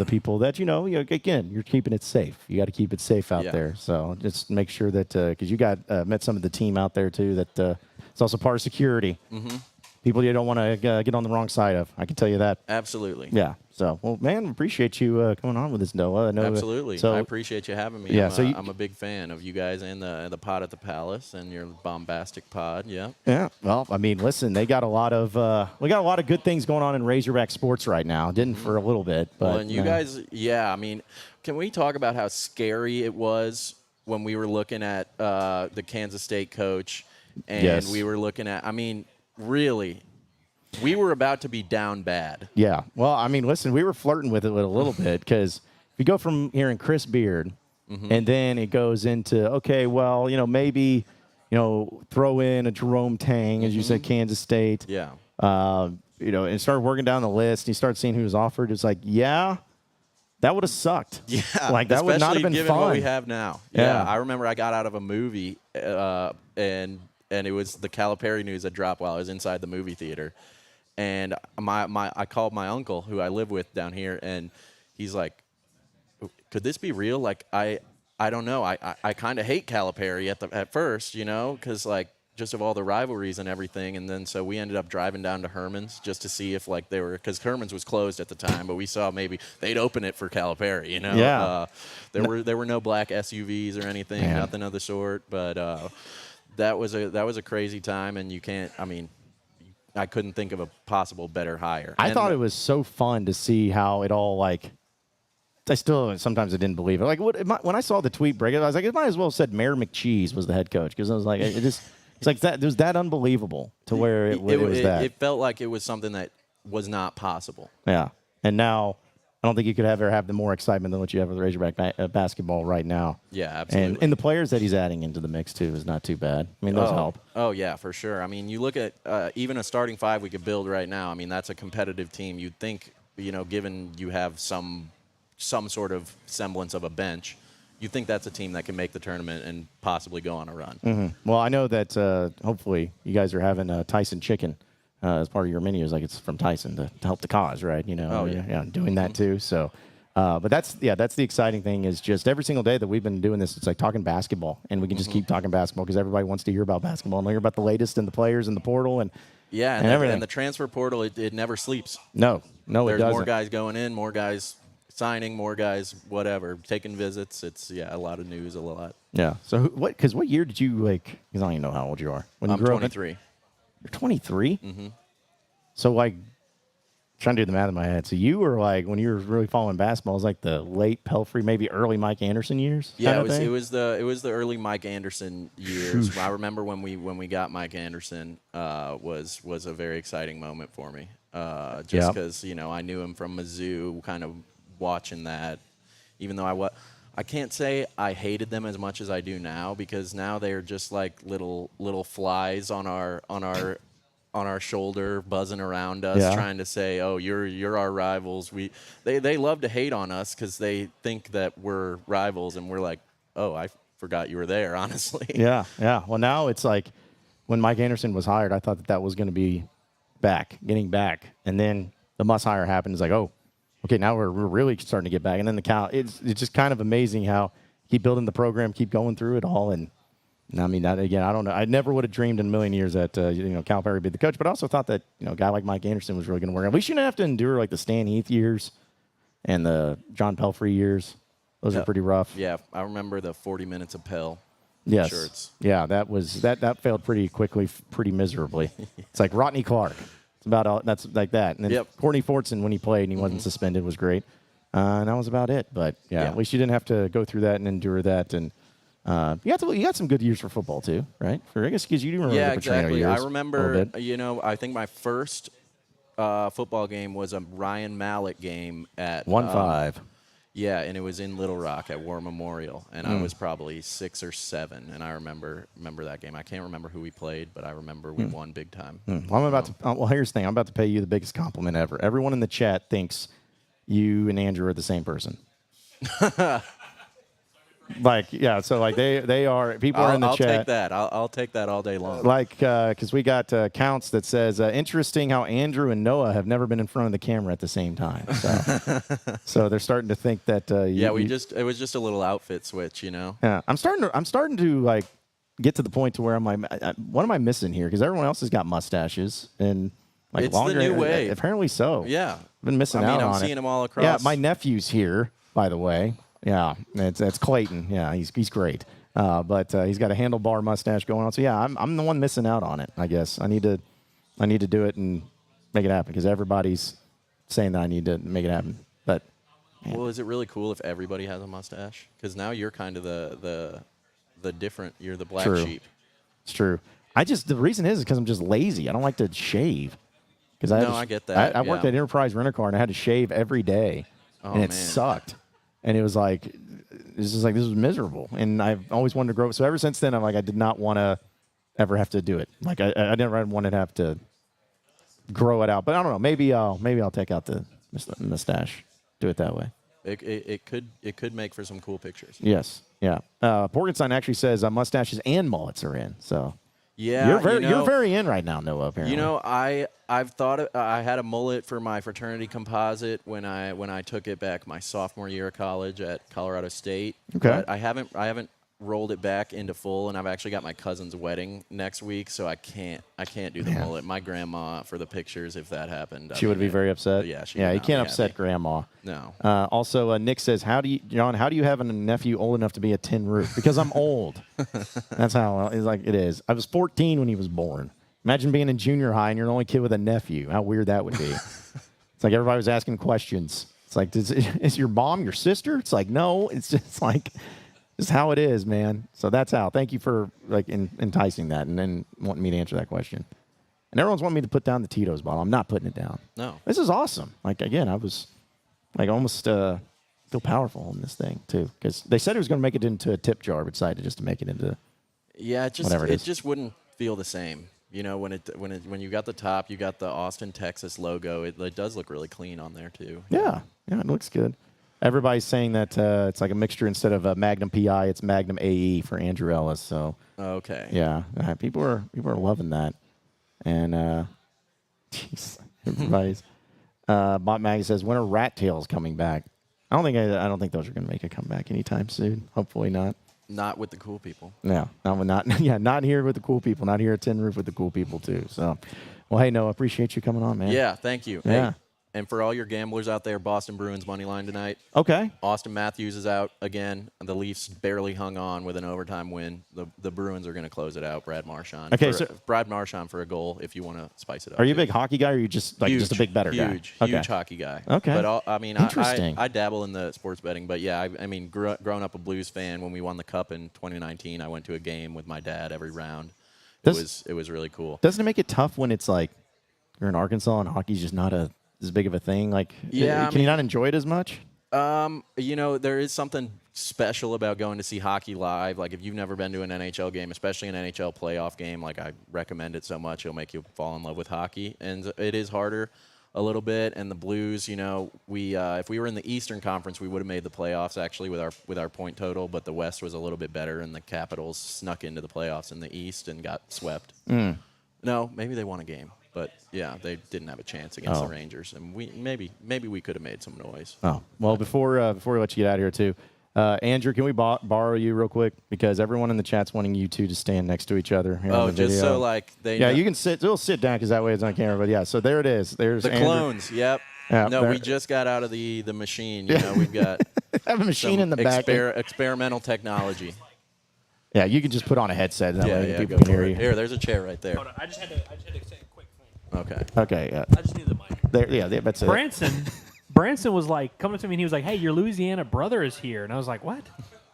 people that again, you're keeping it safe. You got to keep it safe out there. So just make sure that because you got met some of the team out there too that it's also part of security. Mm-hmm. People you don't want to get on the wrong side of. I can tell you that. Absolutely. Yeah. So, well, man, appreciate you coming on with us, Noah. Absolutely. So, I appreciate you having me. Yeah. I'm a big fan of you guys and the pod at the Palace and your bombastic pod. Yeah. Yeah. Well, I mean, listen, they got a lot of good things going on in Razorback sports right now. Didn't for a little bit, but well, and you guys, I mean, can we talk about how scary it was when we were looking at the Kansas State coach and we were looking at, I mean, really, we were about to be down bad. Yeah. Well, I mean, listen, we were flirting with it a little bit because we go from hearing Chris Beard and then it goes into, okay, well, maybe, throw in a Jerome Tang, as you said, Kansas State. Yeah. And started working down the list. And you start seeing who was offered. It's like, that would have sucked. Yeah. Like, that would not have been given fun. What we have now. Yeah. I remember I got out of a movie and it was the Calipari news that dropped while I was inside the movie theater. And I called my uncle, who I live with down here, and he's like, could this be real? Like, I don't know. I kind of hate Calipari at first, because, like, just of all the rivalries and everything. And then so we ended up driving down to Herman's just to see if, like, they were – because Herman's was closed at the time, but we saw maybe they'd open it for Calipari, Yeah. There were no black SUVs or anything, nothing of the sort. But that was a crazy time, and you can't – I mean – I couldn't think of a possible better hire. I thought it was so fun to see how it all, like, I still sometimes I didn't believe it. Like, when I saw the tweet break, I was like, it might as well have said Mayor McCheese was the head coach, because I was like, it's like that. It was that unbelievable to where it was that. It felt like it was something that was not possible. Yeah, and now I don't think you could ever have the more excitement than what you have with Razorback basketball right now. Yeah, absolutely. And the players that he's adding into the mix, too, is not too bad. I mean, those help. Oh, yeah, for sure. I mean, you look at even a starting 5 we could build right now. I mean, that's a competitive team. You'd think, given you have some sort of semblance of a bench, you'd think that's a team that can make the tournament and possibly go on a run. Mm-hmm. Well, I know that hopefully you guys are having Tyson chicken. As part of your menu, is like it's from Tyson to help the cause, right? Doing that too. So, but that's the exciting thing is just every single day that we've been doing this, it's like talking basketball, and we can just keep talking basketball because everybody wants to hear about basketball and hear about the latest and the players and the portal and everything. And the transfer portal, it never sleeps. No, it doesn't. There's more guys going in, more guys signing, more guys whatever taking visits. It's a lot of news, a lot. Yeah. So what year did you like? Because I don't even know how old you are. When you I'm grew 23. Up You're 23? Mm-hmm. So, like, trying to do the math in my head. So you were, like, when you were really following basketball, it was like the late Pelfrey, maybe early Mike Anderson years? Yeah, it was the early Mike Anderson years. I remember when we got Mike Anderson was a very exciting moment for me. Just because, I knew him from Mizzou, kind of watching that, even though I can't say I hated them as much as I do now, because now they're just like little flies on our our shoulder, buzzing around us, trying to say, "Oh, you're our rivals." They love to hate on us because they think that we're rivals, and we're like, "Oh, I forgot you were there." Honestly. Yeah. Well, now it's like when Mike Anderson was hired, I thought that was going to be getting back, and then the must hire happened. It's like, oh, okay, now we're really starting to get back, and then it's just kind of amazing how keep building the program, keep going through it all, and. I mean, I don't know. I never would have dreamed in a million years that Calipari would be the coach, but I also thought that a guy like Mike Anderson was really going to work. At least you didn't have to endure like the Stan Heath years and the John Pelfrey years. Those are pretty rough. Yeah, I remember the 40 minutes of Pell shirts. Yeah, that failed pretty quickly, pretty miserably. It's like Rodney Clark. It's about all. That's like that. And then Courtney Fortson, when he played and he wasn't suspended, was great. And that was about it. But at least you didn't have to go through that and endure that. And you got some good years for football too, right? I guess because you do remember the Petrino exactly. years. I remember. I think my first football game was a Ryan Mallett game at 1-5. Yeah, and it was in Little Rock at War Memorial, and I was probably 6 or 7, and I remember that game. I can't remember who we played, but I remember we won big time. Well, I'm about to. Well, here's the thing. I'm about to pay you the biggest compliment ever. Everyone in the chat thinks you and Andrew are the same person. So they are. People are in the chat. I'll take that. I'll take that all day long. Because we got counts that says interesting how Andrew and Noah have never been in front of the camera at the same time. So they're starting to think that. It was just a little outfit switch, Yeah, I'm starting to get to the point to where I'm like, what am I missing here? Because everyone else has got mustaches and it's longer. The new wave. Apparently so. Yeah, I've been missing out on it. I'm seeing them all across. Yeah, my nephew's here, by the way. Yeah, it's Clayton. Yeah, he's great. But he's got a handlebar mustache going on. So yeah, I'm the one missing out on it. I guess I need to do it and make it happen because everybody's saying that I need to make it happen. But well, is it really cool if everybody has a mustache? Because now you're kind of the different. You're the black sheep. It's true. The reason is because I'm just lazy. I don't like to shave. I get that. I worked at Enterprise Rent-A-Car and I had to shave every day, and it sucked. And it was like, this was miserable. And I've always wanted to grow. So ever since then, I'm like, I did not want to ever have to do it. Like I never wanted to have to grow it out. But I don't know. Maybe I'll take out the mustache. Do it that way. It could make for some cool pictures. Yes. Yeah. Porgenstein actually says mustaches and mullets are in. So yeah, you're very in right now, Noah. Apparently. I've thought I had a mullet for my fraternity composite when I took it back my sophomore year of college at Colorado State. Okay. But I haven't rolled it back into full, and I've actually got my cousin's wedding next week, so I can't do the mullet. My grandma, for the pictures, if that happened, she would be very upset. Yeah, you can't upset grandma. No. Also, Nick says, how do you have a nephew old enough to be a tin roof? Because I'm old. That's how it is. I was 14 when he was born. Imagine being in junior high and you're the only kid with a nephew. How weird that would be. It's like everybody was asking questions. It's like, is your mom your sister? It's like, no. It's just like. Just how it is, man. So that's how. Thank you for enticing that and then wanting me to answer that question. And everyone's wanting me to put down the Tito's bottle. I'm not putting it down. No. This is awesome. Again, I was almost feel powerful in this thing too because they said it was going to make it into a tip jar, but decided just to make it into. Yeah, it just wouldn't feel the same. When you got the top, you got the Austin, Texas logo. It does look really clean on there too. Yeah, it looks good. Everybody's saying that it's like a mixture instead of a Magnum PI, it's Magnum AE for Andrew Ellis. So okay, yeah, people are loving that, and everybody's. Bot Mag says, when are Rat Tails coming back? I don't think those are going to make a comeback anytime soon. Hopefully not. Not with the cool people. No, not here with the cool people. Not here at Tin Roof with the cool people too. So, well, hey, Noah, appreciate you coming on, man. Yeah, thank you. Yeah. Hey, and for all your gamblers out there, Boston Bruins money line tonight. Okay. Austin Matthews is out again. The Leafs barely hung on with an overtime win. The Bruins are going to close it out. Brad Marchand. Okay, Brad Marchand for a goal if you want to spice it up. Are you a big hockey guy or are you just just a big better guy? Huge hockey guy. Okay. But interesting. I dabble in the sports betting, but yeah, growing up a Blues fan, when we won the Cup in 2019, I went to a game with my dad every round. It was really cool. Doesn't it make it tough when it's like you're in Arkansas and hockey's just not as big of a thing? Like, can you not enjoy it as much? There is something special about going to see hockey live. Like, if you've never been to an NHL game, especially an NHL playoff game, like, I recommend it so much. It'll make you fall in love with hockey. And it is harder a little bit. And the Blues, you know, if we were in the Eastern Conference, we would have made the playoffs, actually, with our point total. But the West was a little bit better, and the Capitals snuck into the playoffs in the East and got swept. No, maybe they won a game. But, yeah, they didn't have a chance against the Rangers. And maybe we could have made some noise. Oh, well, before we let you get out of here, too, Andrew, can we borrow you real quick? Because everyone in the chat's wanting you two to stand next to each other. Here on the just video. so, like, they know. you can sit. We'll sit down because that way it's on camera. But, yeah, so there it is. There's the Andrew. clones, yep. Yeah, no, we just got out of the machine. You know, we've got have a machine in the back. Experimental technology. Yeah, you can just put on a headset. That way people go can hear for it. you. Here, there's a chair right there. Hold on, I just had to say a quick thing. Okay. Okay, yeah. I just need the mic. There, yeah, that's it. Branson was like coming to me and he was like, "Hey, your Louisiana brother is here," and I was like, "What?"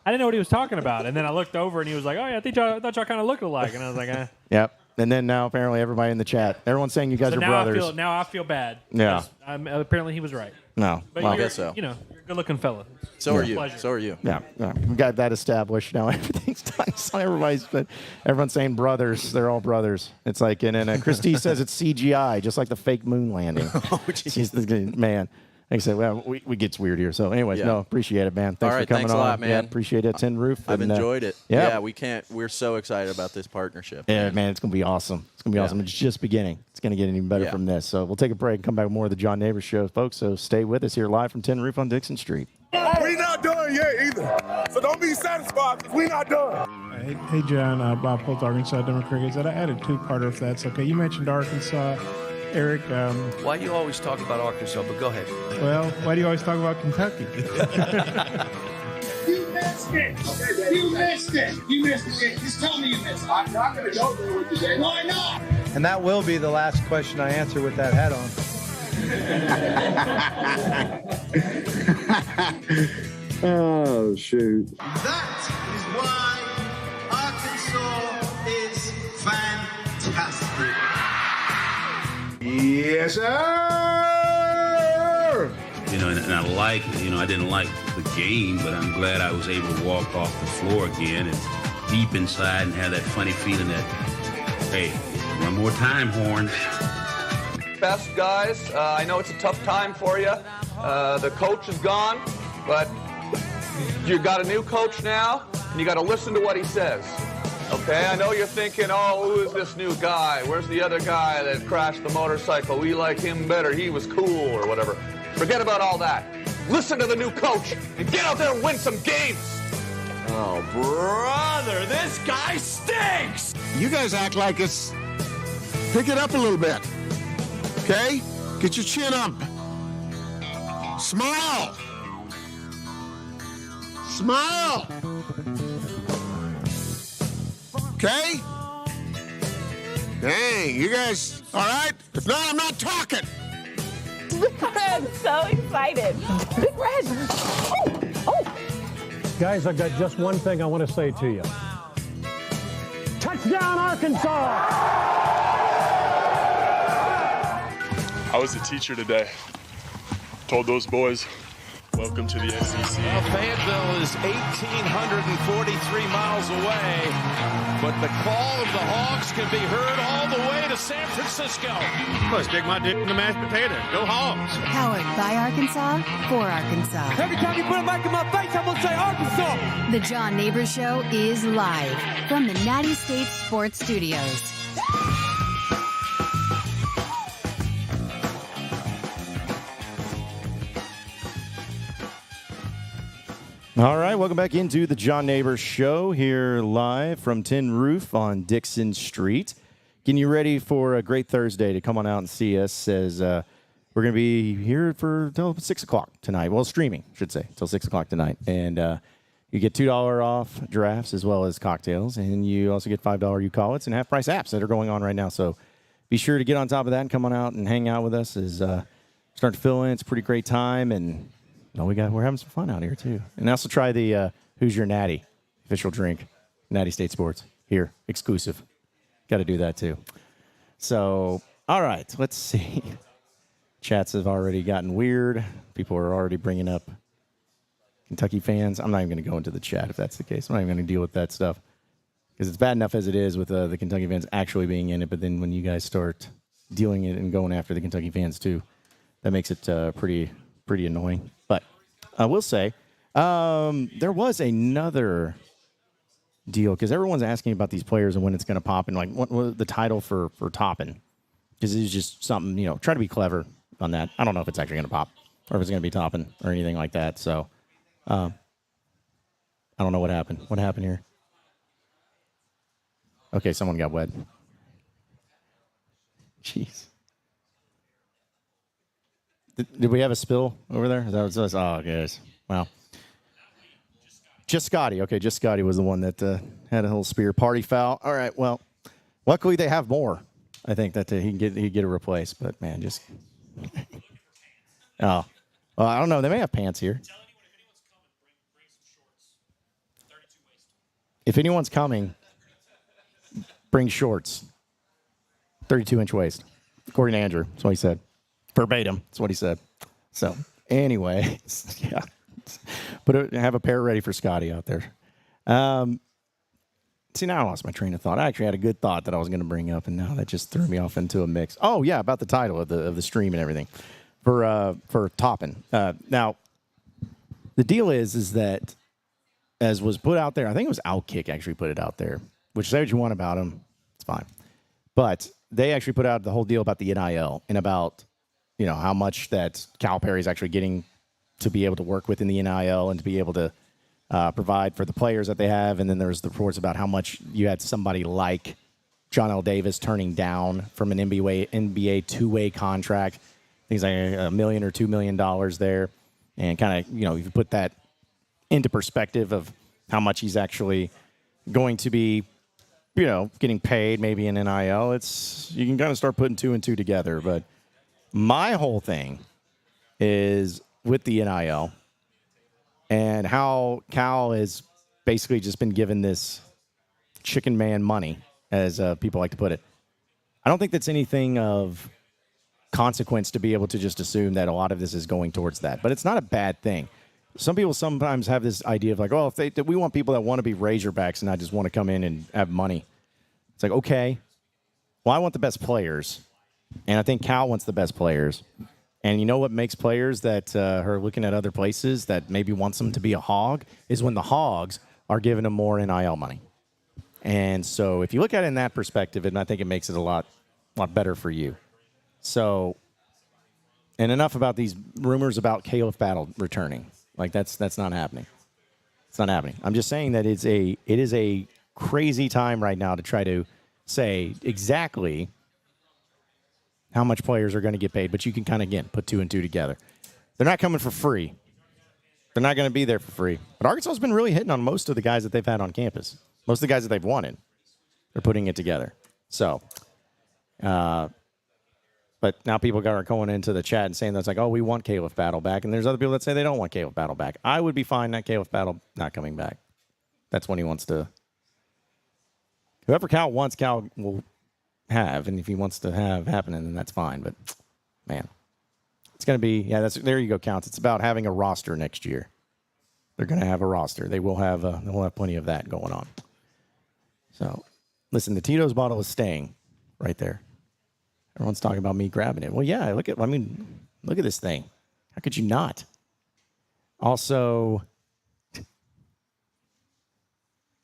I didn't know what he was talking about, and then I looked over and he was like, "Oh yeah, I thought y'all kind of looked alike," and I was like, "Eh." Yep. And then now apparently everybody in the chat, everyone's saying you guys are brothers. Now I feel bad. Yeah. Apparently he was right. No. But well, I guess so. You know, you're a good-looking fella. So are you. Pleasure. So are you. Yeah. We got that established. Now everything's done. So everyone's saying brothers. They're all brothers. It's like, and then Christy says it's CGI, just like the fake moon landing. Man. Like I said, well, we gets weird here. So, anyways, no, appreciate it, man. Thanks for coming thanks on. a lot, man. Yeah, appreciate it. Tin Roof. I've enjoyed it. Yeah, we're so excited about this partnership. Yeah, man, it's gonna be awesome. It's gonna be awesome. It's just beginning. It's gonna get even better from this. So we'll take a break and come back with more of the John Neighbors Show, folks. So stay with us here live from Tin Roof on Dixon Street. We not done yet either. So don't be satisfied because we not done. Hey John, Bob Holt, Arkansas Democrats. I added two-parter if that's okay. You mentioned Arkansas. Eric. Why do you always talk about Arkansas? But go ahead. Well, why do you always talk about Kentucky? You missed it. You missed it. You missed it. Just tell me you missed it. I'm not going to go there with you today. Why not? And that will be the last question I answer with that hat on. Oh, shoot. That is why Arkansas is fantastic. Yes, sir. You know, and I didn't like the game, but I'm glad I was able to walk off the floor again and deep inside and have that funny feeling that, hey, one more time, Horns. Best guys, I know it's a tough time for you. The coach is gone, but you got a new coach now, and you got to listen to what he says. Okay, I know you're thinking, oh, who is this new guy? Where's the other guy that crashed the motorcycle? We like him better. He was cool or whatever. Forget about all that. Listen to the new coach and get out there and win some games. Oh, brother, this guy stinks. You guys act like it's... Pick it up a little bit. Okay? Get your chin up. Smile. Smile. Okay? Dang, you guys, all right? If not, I'm not talking. Big Red, so excited. Big Red. Oh. Guys, I've got just one thing I want to say to you. Touchdown, Arkansas! I was a teacher today. Told those boys, welcome to the SEC. Well, Fayetteville is 1,843 miles away, but the call of the Hogs can be heard all the way to San Francisco. Well, stick my dick in the mashed potato. Go Hogs. Powered by Arkansas, for Arkansas. Every time you put a mic in my face, I'm going to say Arkansas. The John Neighbors Show is live from the Natty State Sports Studios. All right, welcome back into the John Neighbors Show here live from Tin Roof on Dixon Street. Getting you ready for a great Thursday to come on out and see us as we're going to be here for till 6 o'clock tonight. Well, streaming, I should say, till 6 o'clock tonight. And you get $2 off drafts as well as cocktails. And you also get $5 you-call-its and half-price apps that are going on right now. So be sure to get on top of that and come on out and hang out with us as starting to fill in. It's a pretty great time. And we're having some fun out here, too. And also try the Who's Your Natty official drink, Natty State Sports, here, exclusive. Got to do that, too. So, all right, let's see. Chats have already gotten weird. People are already bringing up Kentucky fans. I'm not even going to go into the chat if that's the case. I'm not even going to deal with that stuff because it's bad enough as it is with the Kentucky fans actually being in it. But then when you guys start dealing it and going after the Kentucky fans too, that makes it pretty annoying. But I will say there was another deal because everyone's asking about these players and when it's going to pop and like what was the title for Toppin, because it's just something, try to be clever on that. I don't know if it's actually going to pop or if it's going to be Toppin or anything like that. So I don't know what happened. What happened here? Okay, someone got wet. Jeez. Did we have a spill over there? Is that what it was? Oh, guys. Wow. Just Scotty. Okay, just Scotty was the one that had a little spear party foul. All right, well, luckily they have more. I think that he can get it replaced. But, man, just – oh. Well, I don't know. They may have pants here. If anyone's coming, bring shorts. 32-inch waist. According to Andrew. That's what he said. Verbatim. That's what he said. So, anyway, yeah. Have a pair ready for Scotty out there. See, now I lost my train of thought. I actually had a good thought that I was going to bring up, and now that just threw me off into a mix. Oh, yeah, about the title of the stream and everything for Toppin. Now, the deal is that, as was put out there, I think it was Outkick actually put it out there, which say what you want about him. It's fine. But they actually put out the whole deal about the NIL and about, how much that Calipari's actually getting to be able to work within the NIL and to be able to provide for the players that they have. And then there's the reports about how much you had somebody like John L. Davis turning down from an NBA two-way contract. I think it's like $1 million or $2 million there. And kind of, if you put that into perspective of how much he's actually going to be, getting paid maybe in NIL, you can kind of start putting two and two together. But my whole thing is with the NIL and how Cal has basically just been given this chicken man money, as people like to put it. I don't think that's anything of consequence to be able to just assume that a lot of this is going towards that. But it's not a bad thing. Some people sometimes have this idea of like, oh, if we want people that want to be Razorbacks and not just want to come in and have money. It's like, okay, well, I want the best players. And I think Cal wants the best players. And you know what makes players that are looking at other places that maybe wants them to be a Hog is when the Hogs are giving them more NIL money. And so if you look at it in that perspective, and I think it makes it a lot better for you. So, and enough about these rumors about Caliph Battle returning. Like that's not happening. It's not happening. I'm just saying that it is a crazy time right now to try to say exactly how much players are going to get paid, but you can kind of, again, put two and two together. They're not coming for free. They're not going to be there for free. But Arkansas has been really hitting on most of the guys that they've had on campus. Most of the guys that they've wanted. They're putting it together. So, but now people are going into the chat and saying that's like, oh, we want Caliph Battle back. And there's other people that say they don't want Caliph Battle back. I would be fine that Caliph Battle not coming back. That's when he wants to. Whoever Cal wants, Cal will have. And if he wants to have happening, then that's fine. But, man, it's going to be, there you go, Counts. It's about having a roster next year. They're going to have a roster. They will have plenty of that going on. So, listen, the Tito's bottle is staying right there. Everyone's talking about me grabbing it. Well, yeah, look at this thing. How could you not? Also,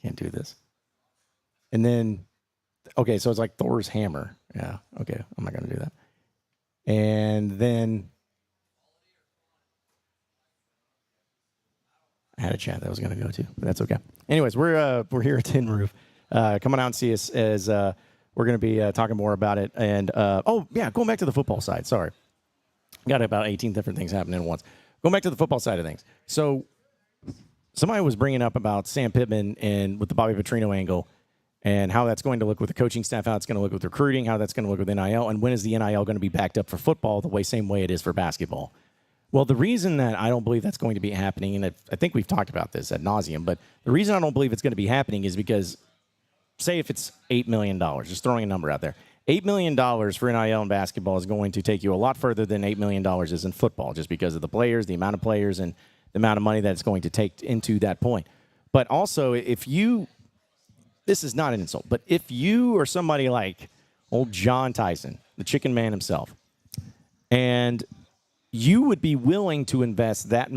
can't do this. And then, okay, so it's like Thor's hammer. Yeah, okay, I'm not going to do that. And then I had a chat that I was going to go to, but that's okay. Anyways, we're here at Tin Roof. Come on out and see us as we're going to be talking more about it. And, going back to the football side. Sorry. Got about 18 different things happening at once. Going back to the football side of things. So somebody was bringing up about Sam Pitman and with the Bobby Petrino angle and how that's going to look with the coaching staff, how it's going to look with recruiting, how that's going to look with NIL, and when is the NIL going to be backed up for football the same way it is for basketball. Well, the reason that I don't believe that's going to be happening, and I think we've talked about this ad nauseum, but the reason I don't believe it's going to be happening is because, say if it's $8 million, just throwing a number out there, $8 million for NIL in basketball is going to take you a lot further than $8 million is in football, just because of the players, the amount of players, and the amount of money that it's going to take into that point. But also, if you, this is not an insult, but if you are somebody like old John Tyson, the chicken man himself, and you would be willing to invest that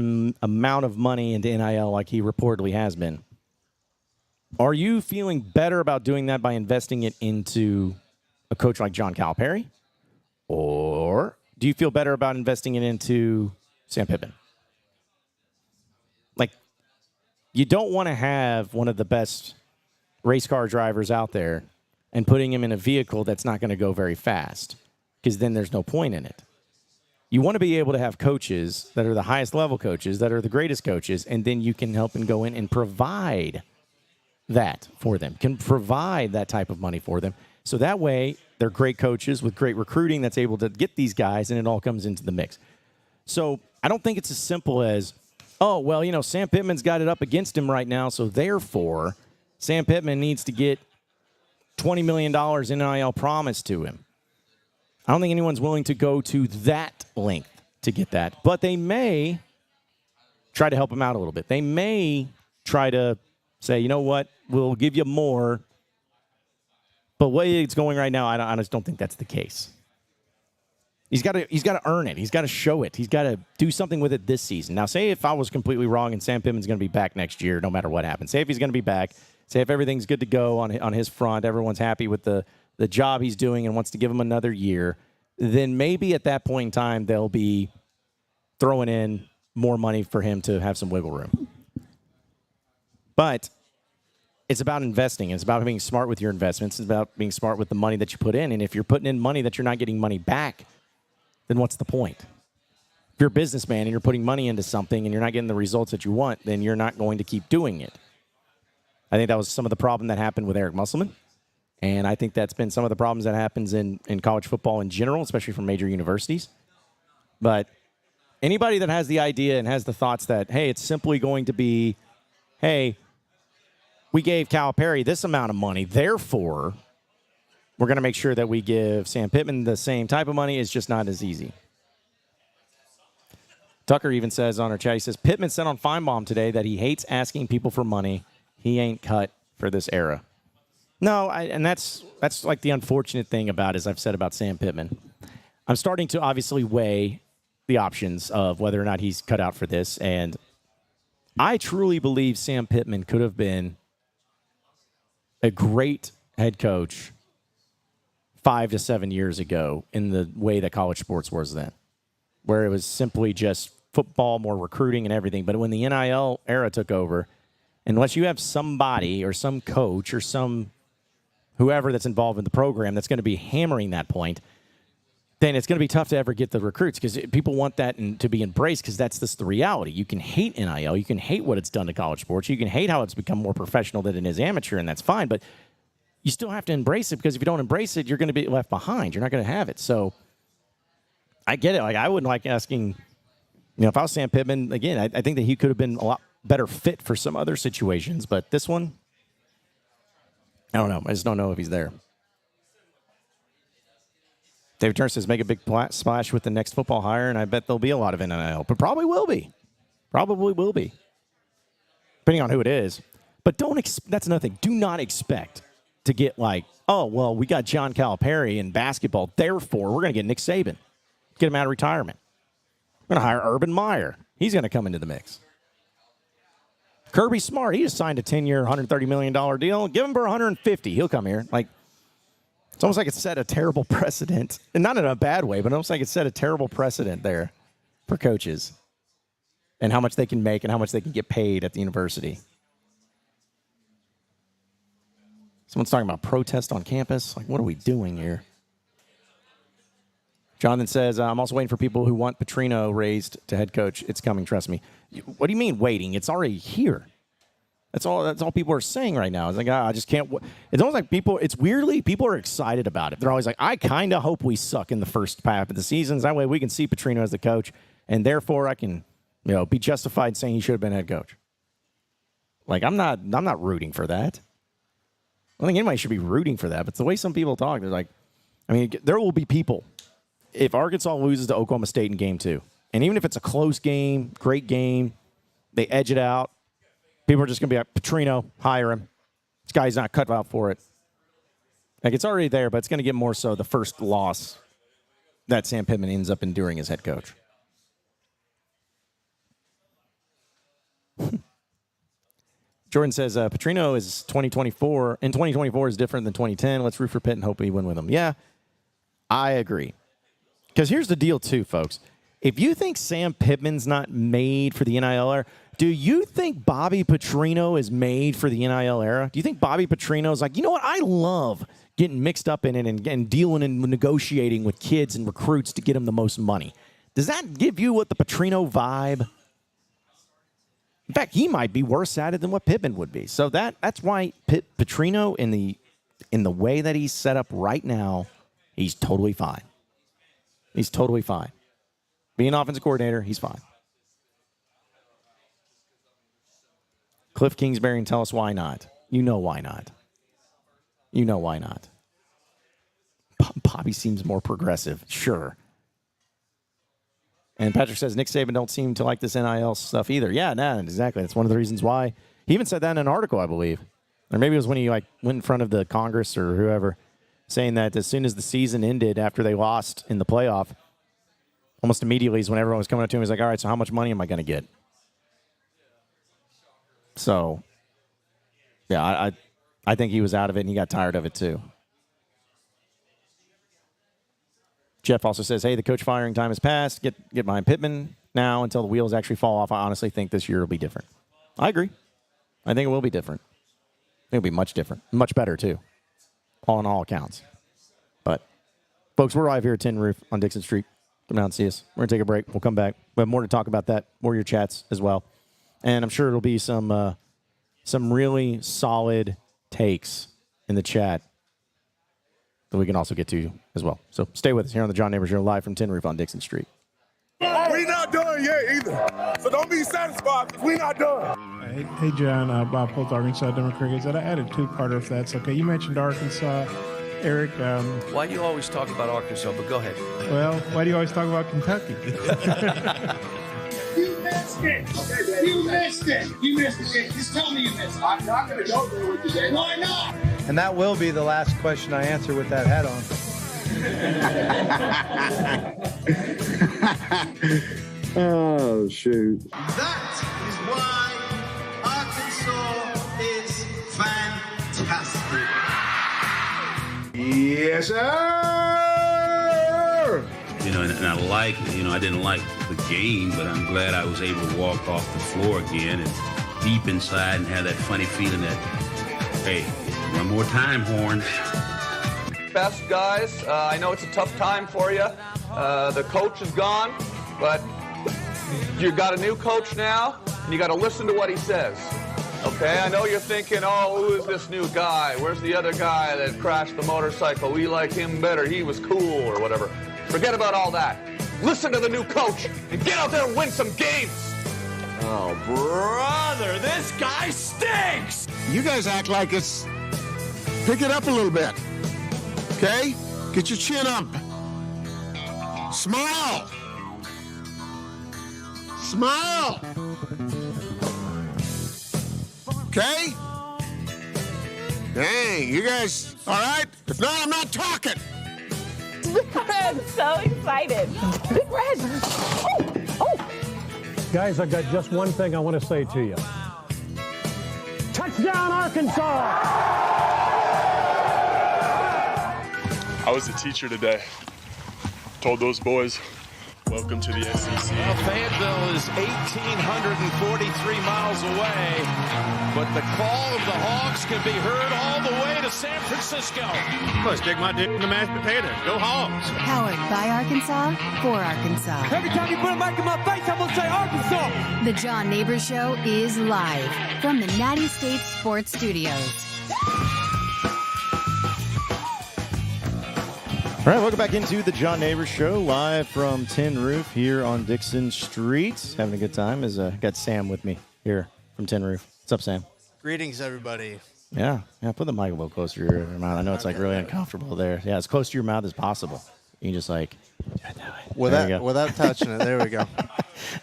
amount of money into NIL like he reportedly has been, are you feeling better about doing that by investing it into a coach like John Calipari? Or do you feel better about investing it into Sam Pittman? Like, you don't want to have one of the best race car drivers out there and putting him in a vehicle that's not going to go very fast, because then there's no point in it. You want to be able to have coaches that are the highest level coaches, that are the greatest coaches, and then you can help and go in and provide that for them, can provide that type of money for them. So that way, they're great coaches with great recruiting that's able to get these guys, and it all comes into the mix. So I don't think it's as simple as, oh, well, you know, Sam Pittman's got it up against him right now, so therefore Sam Pittman needs to get $20 million in NIL promised to him. I don't think anyone's willing to go to that length to get that, but they may try to help him out a little bit. They may try to say, you know what, we'll give you more, but the way it's going right now, I just don't think that's the case. He's got to earn it. He's got to show it. He's got to do something with it this season. Now, say if I was completely wrong and Sam Pittman's going to be back next year, no matter what happens. Say if he's going to be back. Say if everything's good to go on his front, everyone's happy with the job he's doing and wants to give him another year, then maybe at that point in time they'll be throwing in more money for him to have some wiggle room. But it's about investing. It's about being smart with your investments. It's about being smart with the money that you put in. And if you're putting in money that you're not getting money back, then what's the point? If you're a businessman and you're putting money into something and you're not getting the results that you want, then you're not going to keep doing it. I think that was some of the problem that happened with Eric Musselman. And I think that's been some of the problems that happens in college football in general, especially from major universities. But anybody that has the idea and has the thoughts that, hey, it's simply going to be, hey, we gave Calipari this amount of money, therefore we're going to make sure that we give Sam Pittman the same type of money, is just not as easy. Tucker even says on our chat, he says, Pittman said on Feinbaum today that he hates asking people for money. He ain't cut for this era. No, and that's like the unfortunate thing about, as I've said about Sam Pittman. I'm starting to obviously weigh the options of whether or not he's cut out for this, and I truly believe Sam Pittman could have been a great head coach 5 to 7 years ago in the way that college sports was then, where it was simply just football, more recruiting and everything. But when the NIL era took over, unless you have somebody or some coach or some whoever that's involved in the program that's going to be hammering that point, then it's going to be tough to ever get the recruits, because people want that to be embraced, because that's just the reality. You can hate NIL. You can hate what it's done to college sports. You can hate how it's become more professional than it is amateur, and that's fine. But you still have to embrace it, because if you don't embrace it, you're going to be left behind. You're not going to have it. So I get it. Like, I wouldn't like asking, if I was Sam Pittman, again, I think that he could have been a lot better fit for some other situations. But this one, I don't know. I just don't know if he's there. David Turner says, make a big splash with the next football hire, and I bet there'll be a lot of NIL. But probably will be. Probably will be. Depending on who it is. But that's another thing. Do not expect to get like, oh, well, we got John Calipari in basketball, therefore we're going to get Nick Saban. Get him out of retirement. We're going to hire Urban Meyer. He's going to come into the mix. Kirby Smart, he just signed a 10-year, $130 million deal. Give him for $150. He'll come here. Like, it's almost like it set a terrible precedent. And not in a bad way, but almost like it set a terrible precedent there for coaches and how much they can make and how much they can get paid at the university. Someone's talking about protest on campus. Like, what are we doing here? Jonathan says, I'm also waiting for people who want Petrino raised to head coach. It's coming, trust me. What do you mean waiting? It's already here. That's all people are saying right now. It's like, I just can't. It's almost like people are excited about it. They're always like, I kind of hope we suck in the first half of the seasons. That way we can see Petrino as the coach, and therefore I can, be justified in saying he should have been head coach. Like, I'm not rooting for that. I don't think anybody should be rooting for that. But the way some people talk, they're like, there will be people. If Arkansas loses to Oklahoma State in game 2, and even if it's a close game, great game, They edge it out. People are just going to be like, Petrino, hire him. This guy's not cut out for it. Like, it's already there, but it's going to get more so the first loss that Sam Pitman ends up enduring as head coach. Jordan says, Petrino is 2024, and 2024 is different than 2010. Let's root for Pitt and hope we win with him. Yeah, I agree. Because here's the deal, too, folks. If you think Sam Pittman's not made for the NIL era, do you think Bobby Petrino is made for the NIL era? Do you think Bobby Petrino's like, you know what, I love getting mixed up in it and dealing and negotiating with kids and recruits to get them the most money? Does that give you what the Petrino vibe? In fact, he might be worse at it than what Pittman would be. So that's why Petrino, in the way that he's set up right now, he's totally fine. He's totally fine. Being offensive coordinator, he's fine. Cliff Kingsbury, and tell us why not. You know why not. You know why not. Bobby seems more progressive. Sure. And Patrick says, Nick Saban don't seem to like this NIL stuff either. Yeah, no, exactly. That's one of the reasons why. He even said that in an article, I believe. Or maybe it was when he went in front of the Congress or whoever, saying that as soon as the season ended after they lost in the playoff, almost immediately is when everyone was coming up to him. He's like, all right, so how much money am I going to get? So, yeah, I think he was out of it, and he got tired of it too. Jeff also says, hey, the coach firing time has passed. Get behind Pitman now until the wheels actually fall off. I honestly think this year will be different. I agree. I think it will be different. It'll be much different. Much better, too, on all accounts. But, folks, we're live here at Tin Roof on Dixon Street. Come down and see us. We're going to take a break. We'll come back. We have more to talk about that, more of your chats as well. And I'm sure it'll be some really solid takes in the chat that we can also get to as well. So stay with us here on the John Neighbor Show, live from Tin Roof on Dixon Street. We not done yet either. So don't be satisfied because we not done. Hey John, Bob Holt, Arkansas Democrat. I added two-parter if that's okay. You mentioned Arkansas. Eric. Why do you always talk about Arkansas? But go ahead. Well, why do you always talk about Kentucky? You missed it. Okay, you missed it. You missed it. Just tell me you missed it. I'm not going to go there with you, Jay. Why not? And that will be the last question I answer with that hat on. Oh, shoot. That is why Arkansas is fantastic. Yes, sir. You know, and I didn't like the game, but I'm glad I was able to walk off the floor again and deep inside and have that funny feeling that, hey, one more time, Horns. Best guys, I know it's a tough time for you. The coach is gone, but you got a new coach now, and you got to listen to what he says. Okay, I know you're thinking, oh, who is this new guy? Where's the other guy that crashed the motorcycle? We like him better. He was cool or whatever. Forget about all that. Listen to the new coach and get out there and win some games. Oh, brother, this guy stinks. You guys act like it's... Pick it up a little bit. Okay? Get your chin up. Smile. Smile. Okay? Dang, you guys, all right? If not, I'm not talking. Big Red, so excited. Big Red. Oh. Guys, I've got just one thing I want to say to you. Touchdown, Arkansas! I was a teacher today. Told those boys, welcome to the SEC. Well, Fayetteville is 1,843 miles away, but the call of the Hogs can be heard all the way to San Francisco. Let's stick my dick in the mashed potatoes. Go Hogs. Powered by Arkansas, for Arkansas. Every time you put a mic in my face, I'm going to say Arkansas. The John Neighbor Show is live from the Natty State Sports Studios. All right, welcome back into the John Neighbor Show, live from Tin Roof here on Dixon Street. Having a good time. Got Sam with me here from Tin Roof. What's up, Sam? Greetings, everybody. Yeah, put the mic a little closer to your mouth. I know it's like really uncomfortable there. Yeah, as close to your mouth as possible. You can just like without touching it. There we go.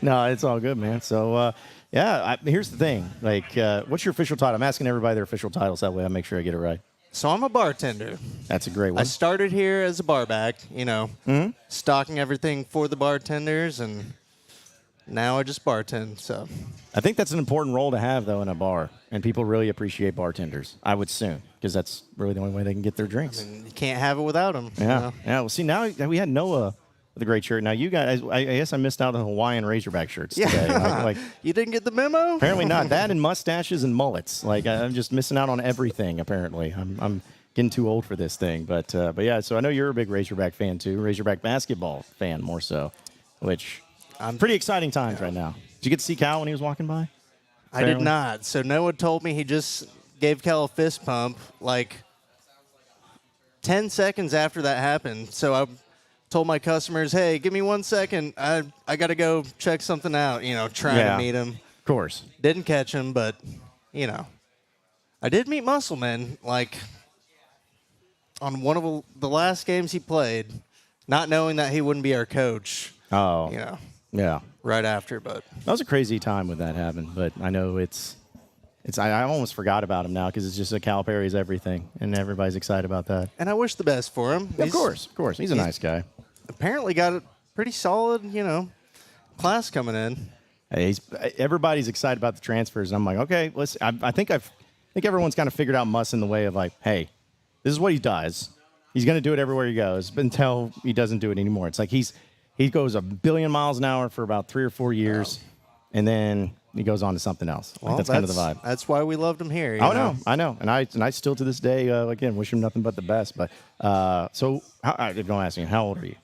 No, it's all good, man. So, here's the thing. Like, what's your official title? I'm asking everybody their official titles. That way I make sure I get it right. So I'm a bartender. That's a great one. I started here as a barback, stocking everything for the bartenders, and now I just bartend. So I think that's an important role to have, though, in a bar, and people really appreciate bartenders, I would assume, because that's really the only way they can get their drinks. I mean, you can't have it without them. Yeah. Well, see, now we had Noah with a great shirt. Now, you guys, I guess I missed out on the Hawaiian Razorback shirts today. Like, you didn't get the memo? Apparently not. That and mustaches and mullets. Like, I'm just missing out on everything, apparently. I'm getting too old for this thing. But yeah, so I know you're a big Razorback fan, too. Razorback basketball fan, more so, which pretty exciting times right now. Did you get to see Cal when he was walking by? I did not. So Noah told me he just gave Cal a fist pump like 10 seconds after that happened. So I told my customers, hey, give me 1 second. I got to go check something out, trying to meet him. Of course. Didn't catch him, but, I did meet Muscleman, like, on one of the last games he played, not knowing that he wouldn't be our coach. Oh. Yeah. Right after, but. That was a crazy time when that happened, but I know I almost forgot about him now because it's just a Cal Perry's everything, and everybody's excited about that. And I wish the best for him. Of course. He's a nice guy. Apparently got a pretty solid, class coming in. Hey, everybody's excited about the transfers, and I'm like, okay, I think everyone's kind of figured out Muss in the way of like, hey, this is what he does. He's going to do it everywhere he goes, but until he doesn't do it anymore. It's like he goes a billion miles an hour for about 3 or 4 years, and then he goes on to something else. Well, that's kind of the vibe. That's why we loved him here. I know. And I still to this day, again, wish him nothing but the best. But so, if don't ask me, how old are you?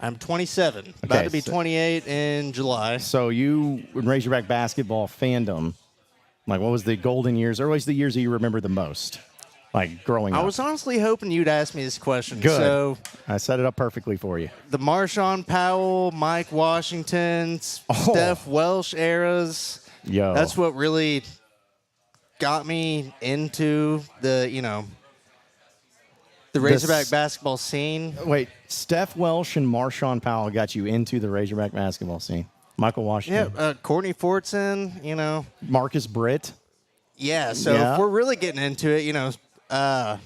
I'm 27, about to be 28 in July. So you, in Razorback basketball fandom, like what was the golden years, or what was the years that you remember the most, like growing up? I was honestly hoping you'd ask me this question. Good. So I set it up perfectly for you. The Marshawn Powell, Mike Washington, Steph Welsh eras. Yo. That's what really got me into the Razorback basketball scene. Wait, Steph Welsh and Marshawn Powell got you into the Razorback basketball scene. Michael Washington. Yeah, Courtney Fortson, Marcus Britt. Yeah, so if we're really getting into it,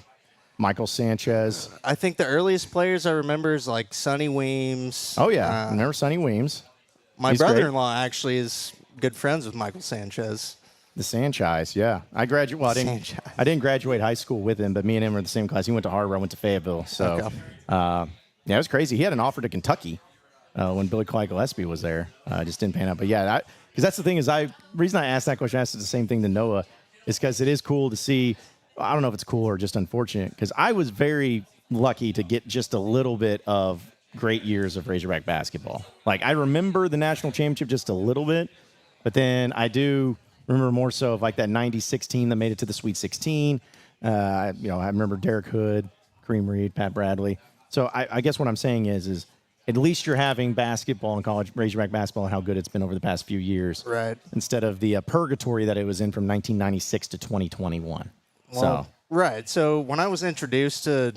Michael Sanchez. I think the earliest players I remember is like Sonny Weems. Oh, yeah. Remember Sonny Weems? My brother-in-law actually is good friends with Michael Sanchez. The Sanchez, yeah. I didn't graduate high school with him, but me and him were in the same class. He went to Harvard, I went to Fayetteville. So, yeah, it was crazy. He had an offer to Kentucky when Billy Clyde Gillespie was there. Just didn't pan out. But, yeah, because that's the thing is reason I asked that question, I asked the same thing to Noah, is because it is cool to see. I don't know if it's cool or just unfortunate, because I was very lucky to get just a little bit of great years of Razorback basketball. Like, I remember the national championship just a little bit, but then I do remember more so of like that 96 team that made it to the Sweet 16. I remember Derek Hood, Kareem Reed, Pat Bradley. So I guess what I'm saying is at least you're having basketball in college, Razorback basketball, and how good it's been over the past few years. Right. Instead of the purgatory that it was in from 1996 to 2021. Well, right. So when I was introduced to,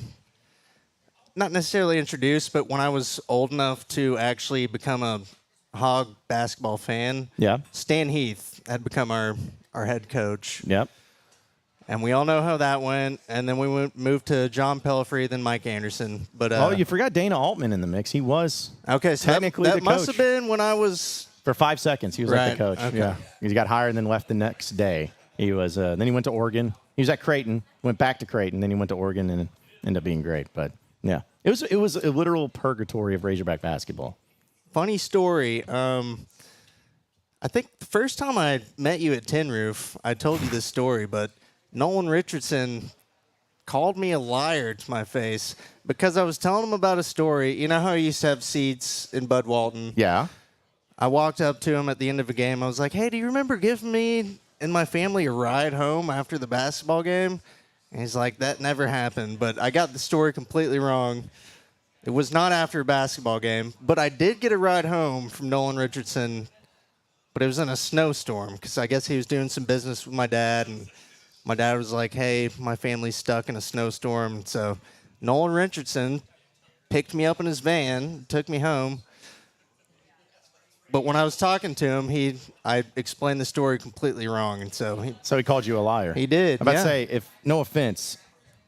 not necessarily introduced, but when I was old enough to actually become a Hog basketball fan, Stan Heath had become our head coach. Yep. And we all know how that went. And then we moved to John Pelfrey, then Mike Anderson. But you forgot Dana Altman in the mix. He was so technically that the coach. must have been when I was for 5 seconds. He was like the coach. Okay. Yeah, he got hired and then left the next day. He was. Then he went to Oregon. He was at Creighton. Went back to Creighton. Then he went to Oregon and ended up being great. But yeah, it was a literal purgatory of Razorback basketball. Funny story. I think the first time I met you at Tin Roof, I told you this story, but Nolan Richardson called me a liar to my face because I was telling him about a story. You know how I used to have seats in Bud Walton? Yeah. I walked up to him at the end of a game. I was like, hey, do you remember giving me and my family a ride home after the basketball game? And he's like, that never happened. But I got the story completely wrong. It was not after a basketball game, but I did get a ride home from Nolan Richardson, but it was in a snowstorm because I guess he was doing some business with my dad, and my dad was like, hey, my family's stuck in a snowstorm. So Nolan Richardson picked me up in his van, took me home. But when I was talking to him, I explained the story completely wrong, and so he called you a liar. He did. I'm about to say, no offense,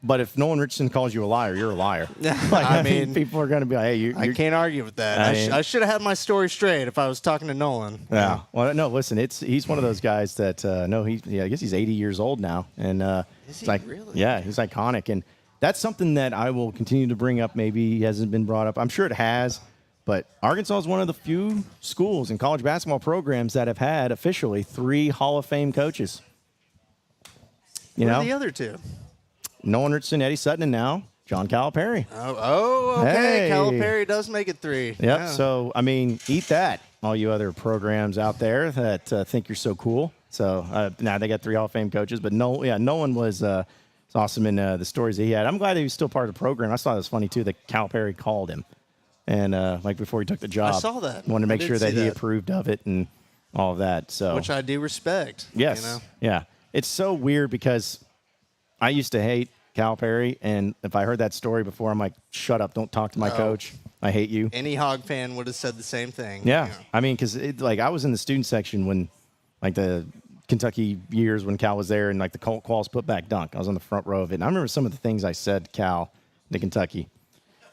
but if Nolan Richardson calls you a liar, you're a liar. I mean, people are going to be like, hey, I can't argue with that. I should have had my story straight if I was talking to Nolan. Yeah. Well, no, listen, he's one of those guys that, I guess he's 80 years old now. And Is he really? Yeah, he's iconic. And that's something that I will continue to bring up. Maybe he hasn't been brought up. I'm sure it has. But Arkansas is one of the few schools in college basketball programs that have had officially 3 Hall of Fame coaches. What are the other 2? Nolan Richardson, Eddie Sutton, and now John Calipari. Okay. Hey. Calipari does make it 3. Yep. Yeah. So, I mean, eat that, all you other programs out there that think you're so cool. So, now they got 3 Hall of Fame coaches. But, Nolan was awesome in the stories that he had. I'm glad he was still part of the program. I thought it was funny, too, that Calipari called him. And, before he took the job. I saw that. Wanted to make sure that he that. approved of it and all of that. So, Which I do respect. yes. You know? Yeah. It's so weird because I used to hate Calipari, and if I heard that story before, I'm like, shut up, don't talk to my coach. I hate you. Any Hog fan would have said the same thing. Yeah. You know? I mean, because I was in the student section when, the Kentucky years when Cal was there, and the Qualls put back dunk. I was on the front row of it. And I remember some of the things I said to Cal to Kentucky.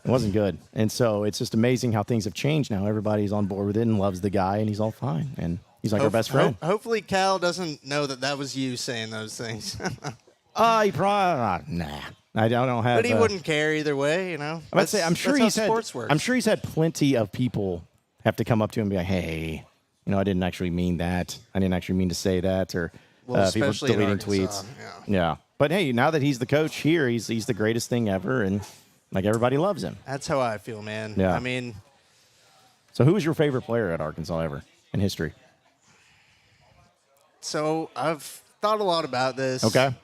It wasn't good. And so it's just amazing how things have changed now. Everybody's on board with it and loves the guy, and he's all fine. And he's like our best friend. Hopefully Cal doesn't know that was you saying those things. He probably nah. I don't have. But he wouldn't care either way, you know. I'm say I'm sure he's had. I'm sure he's had plenty of people have to come up to him and be like, "Hey, I didn't actually mean that. I didn't actually mean to say that," or people deleting tweets. Yeah. But hey, now that he's the coach here, he's the greatest thing ever, and everybody loves him. That's how I feel, man. Yeah. I mean, so who was your favorite player at Arkansas ever in history? So I've thought a lot about this. Okay.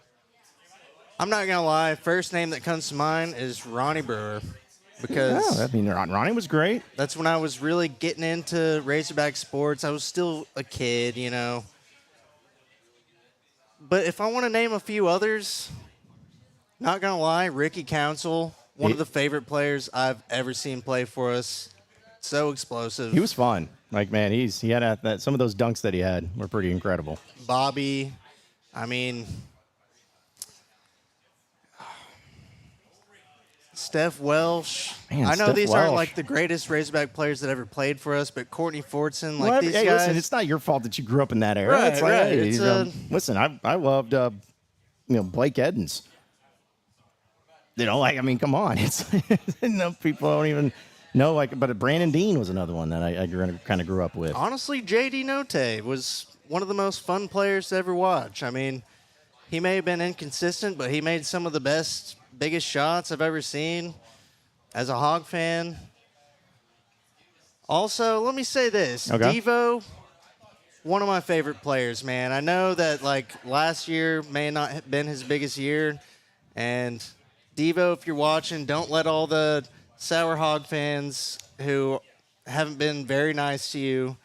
I'm not gonna lie. First name that comes to mind is Ronnie Brewer, because Ronnie was great. That's when I was really getting into Razorback sports. I was still a kid, But if I want to name a few others, not gonna lie, Ricky Council, one of the favorite players I've ever seen play for us. So explosive. He was fun. He had some of those dunks that he had were pretty incredible. Bobby, I mean. Steph Welsh. Man, I know Steph these Welsh. aren't the greatest Razorback players that ever played for us, but Courtney Fortson, these guys. Listen, it's not your fault that you grew up in that era. Right, it's right. Hey, listen, I loved Blake Edens. Come on. It's people don't even know. But Brandon Dean was another one that I kind of grew up with. Honestly, J.D. Notte was one of the most fun players to ever watch. I mean, he may have been inconsistent, but he made some of the biggest shots I've ever seen as a Hog fan. Also, let me say this. Okay. Devo, one of my favorite players, man. I know that last year may not have been his biggest year. And Devo, if you're watching, don't let all the sour Hog fans who haven't been very nice to you,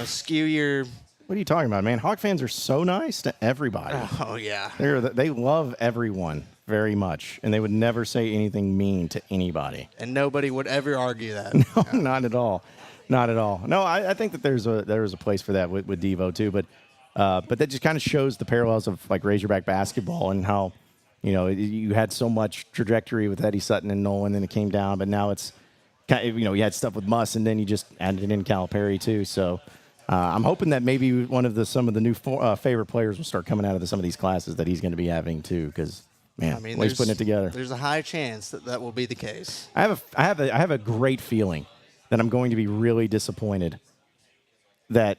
skew your... What are you talking about, man? Hog fans are so nice to everybody. Oh, yeah. They love everyone very much, and they would never say anything mean to anybody. And nobody would ever argue that. No, not at all. Not at all. No, I think that there is a place for that with Devo too, but that just kind of shows the parallels of Razorback basketball and how you had so much trajectory with Eddie Sutton and Nolan, and it came down, but now it's you had stuff with Muss, and then you just added in Calipari too. So I'm hoping that maybe some of the new favorite players will start coming out of some of these classes that he's going to be having too, because. Man, he's putting it together. There's a high chance that will be the case. I have a great feeling that I'm going to be really disappointed that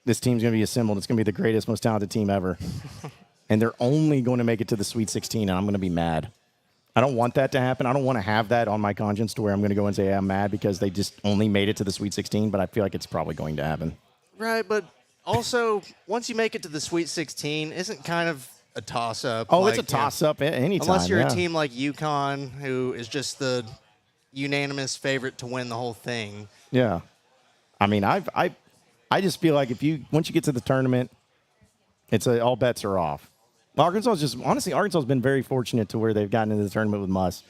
this team's going to be assembled. It's going to be the greatest, most talented team ever, and they're only going to make it to the Sweet 16, and I'm going to be mad. I don't want that to happen. I don't want to have that on my conscience to where I'm going to go and say I'm mad because they just only made it to the Sweet 16, but I feel like it's probably going to happen. Right, but also once you make it to the Sweet 16, isn't kind of a toss-up. Oh, it's a toss-up anytime. Unless you're a team like UConn, who is just the unanimous favorite to win the whole thing. Yeah. I mean, I just feel like once you get to the tournament, it's all bets are off. Arkansas has been very fortunate to where they've gotten into the tournament with Muss,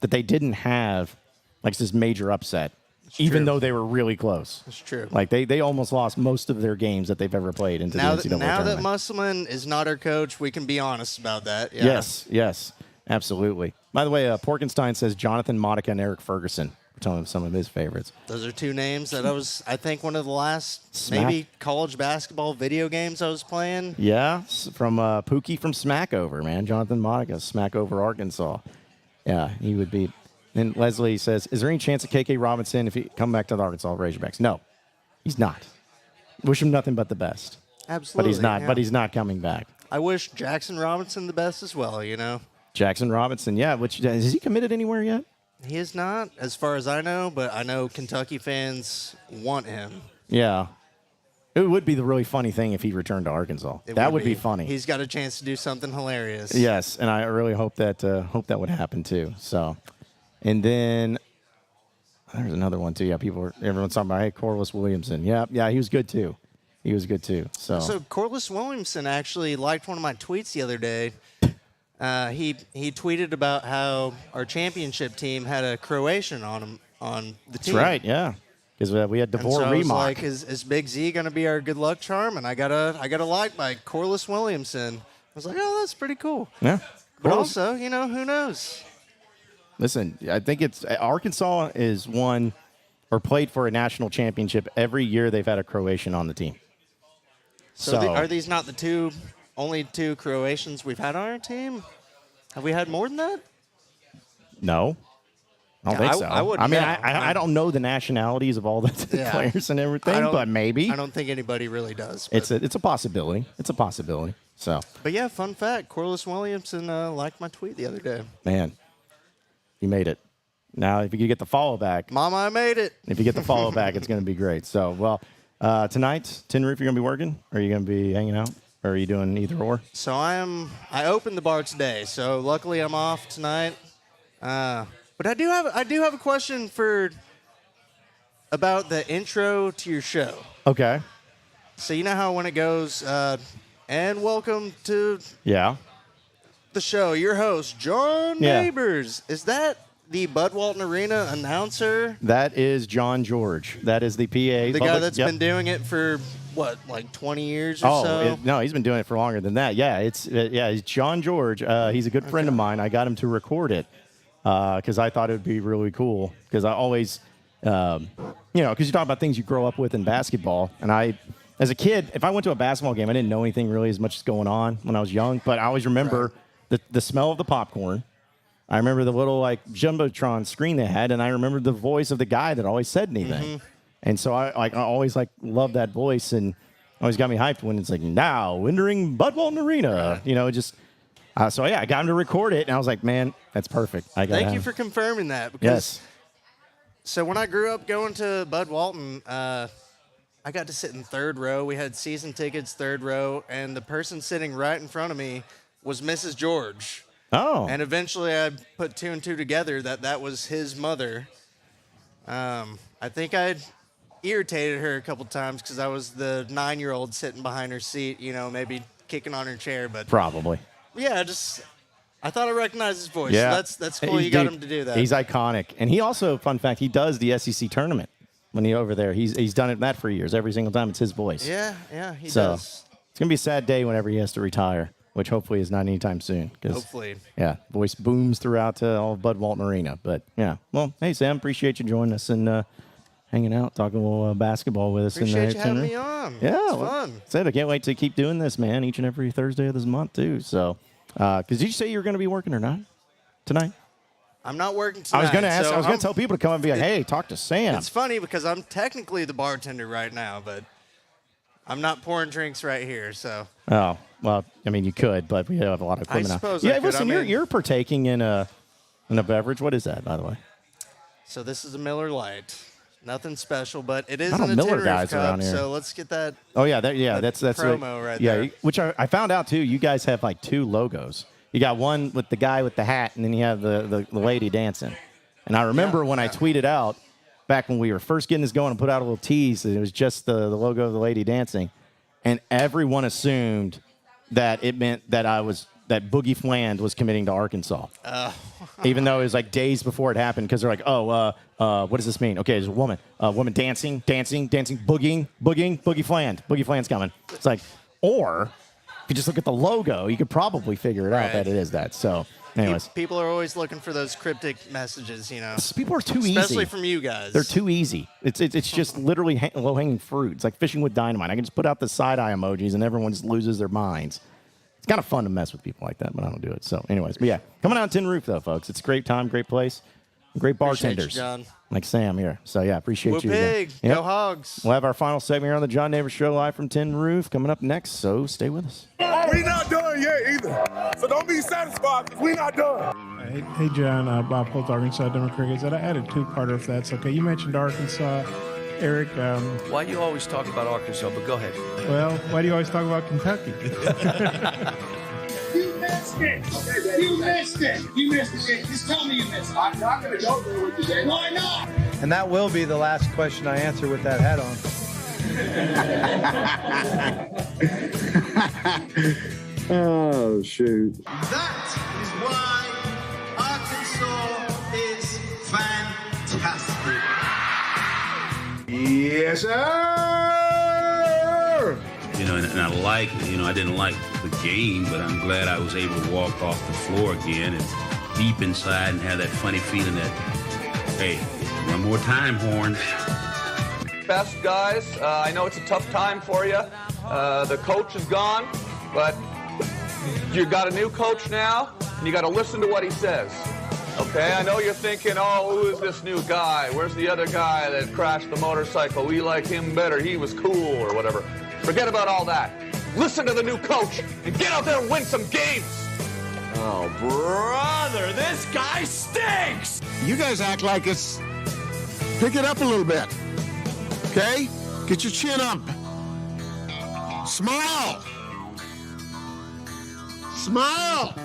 that they didn't have this major upset. even though they were really close. That's true. Like they almost lost most of their games that they've ever played into now the NCAA now tournament. that Musselman is not our coach, we can be honest about that. Yeah. Yes, absolutely. By the way, Porkenstein says Jonathan Monica and Eric Ferguson. We're telling him some of his favorites. Those are two names that I think one of the last Smack. maybe college basketball video games I was playing. Yeah, from Pookie from Smackover, man. Jonathan Monica, Smackover, Arkansas. Yeah, he would be. And Leslie says, is there any chance of KK Robinson if he come back to the Arkansas Razorbacks? No, he's not. Wish him nothing but the best. Absolutely. But he's not. Yeah. But he's not coming back. I wish Jackson Robinson the best as well, Jackson Robinson, yeah. Which is he committed anywhere yet? He is not, as far as I know, but I know Kentucky fans want him. Yeah. It would be the really funny thing if he returned to Arkansas. That would be funny. He's got a chance to do something hilarious. Yes, and I really hope that would happen too. So, and then there's another one too. Yeah, everyone's talking about, hey, Corliss Williamson. Yeah, he was good too. So Corliss Williamson actually liked one of my tweets the other day. He tweeted about how our championship team had a Croatian on the team. That's right, yeah. Because we had DeVore I was Remock. like, is Big Z going to be our good luck charm? And I got a like by Corliss Williamson. I was like, oh, that's pretty cool. Yeah. But Cool. also, who knows? Listen, I think it's Arkansas is won or played for a national championship every year they've had a Croatian on the team. So are these not the only two Croatians we've had on our team? Have we had more than that? No. I don't think so. I don't know the nationalities of all the players and everything, but maybe. I don't think anybody really does. It's a possibility. It's a possibility. So. But yeah, fun fact: Corliss Williamson liked my tweet the other day. Man, you made it. Now, if you could get the follow back, Mama, I made it. If you get the follow back, it's going to be great. So, well, tonight, Tin Roof, you're going to be working, or are you going to be hanging out, or are you doing either or? So I opened the bar today. So luckily, I'm off tonight. But I do have a question about the intro to your show. Okay. So you know how when it goes, and welcome to the show, your host, John Neighbors. Is that the Bud Walton Arena announcer? That is John George. That is the PA. The guy that's been doing it for, what, like 20 years or so? No, he's been doing it for longer than that. Yeah, it's John George. He's a good friend of mine. I got him to record it. Because I thought it would be really cool. Because I always, because you talk about things you grow up with in basketball. And as a kid, if I went to a basketball game, I didn't know anything really as much as going on when I was young. But I always remember the smell of the popcorn. I remember the little Jumbotron screen they had. And I remember the voice of the guy that always said anything. Mm-hmm. And so I always loved that voice. And always got me hyped when it's like, now entering Bud Walton Arena. So I got him to record it, and I was like, man, that's perfect. Thank you for confirming that. Because So when I grew up going to Bud Walton, I got to sit in third row. We had season tickets, third row, and the person sitting right in front of me was Mrs. George. Oh. And eventually I put two and two together that was his mother. I think I'd irritated her a couple times because I was the 9-year-old sitting behind her seat, maybe kicking on her chair. But probably. Yeah, I thought I recognized his voice. Yeah. So that's cool. You got him to do that. He's iconic. And he also, fun fact, he does the SEC tournament when he's over there. He's done that for years. Every single time it's his voice. Yeah, he so does. It's going to be a sad day whenever he has to retire, which hopefully is not anytime soon. Hopefully. Yeah, voice booms throughout all of Bud Walton Arena. But, yeah. Well, hey, Sam, appreciate you joining us and hanging out, talking a little basketball with us. Appreciate you having me on. Yeah. It's fun. I can't wait to keep doing this, man, each and every Thursday of this month, too. So. Because did you say you were going to be working or not tonight? I'm not working tonight. I was going to ask. I was going to tell people to come and be like, "Hey, talk to Sam." It's funny because I'm technically the bartender right now, but I'm not pouring drinks right here. So. Oh well, I mean you could, but we have a lot of equipment. I suppose now. I could. Listen, you're partaking in a beverage. What is that, by the way? So this is a Miller Lite. Nothing special, but it is Not in a a Miller tin roof guys cup, around here. so let's get that. Oh yeah, that's promo right there. Which I found out too. You guys have two logos. You got one with the guy with the hat, and then you have the lady dancing. And I remember when I tweeted out back when we were first getting this going and put out a little tease, it was just the logo of the lady dancing, and everyone assumed that it meant that I was that Boogie Fland was committing to Arkansas. Even though it was like days before it happened, because they're like, what does this mean? Okay, there's a woman dancing, boogieing, Boogie Fland. Boogie Fland's coming. It's like, or if you just look at the logo, you could probably figure it out that it is that. So, anyways. People are always looking for those cryptic messages, you know. People are too easy. Especially from you guys. They're too easy. It's just literally low-hanging fruit. It's like fishing with dynamite. I can just put out the side-eye emojis, and everyone just loses their minds. It's kind of fun to mess with people like that, but I don't do it. So, anyways. But, yeah, coming out on Tin Roof, though, folks. It's a great time, great place, great bartenders. Appreciate you, John. Like Sam here. So, yeah, appreciate Woo you. pig. Yep. Go Hogs. We'll have our final segment here on the John Neighbors Show live from Tin Roof coming up next, so stay with us. We not done yet either. So don't be satisfied because we not done. Hey John, Bob Holt, Arkansas Democrats. I added two-parter if that's okay. You mentioned Arkansas. Eric. Why do you always talk about Arkansas? But go ahead. Well, why do you always talk about Kentucky? You missed it. You missed it. You missed it. Just tell me you missed it. I'm not going to go there with you, Jay. Why not? And that will be the last question I answer with that hat on. Oh, shoot. That is why Arkansas is fantastic. Yes, sir. You know, and I didn't like the game, but I'm glad I was able to walk off the floor again and deep inside and have that funny feeling that, hey, one more time, Horns. Best guys, I know it's a tough time for you. The coach is gone, but you got a new coach now, and you got to listen to what he says. Okay, I know you're thinking, oh, who is this new guy? Where's the other guy that crashed the motorcycle? We like him better. He was cool or whatever. Forget about all that. Listen to the new coach and get out there and win some games. Oh, brother, this guy stinks! You guys act like it's... Pick it up a little bit. Okay? Get your chin up. Smile. Smile.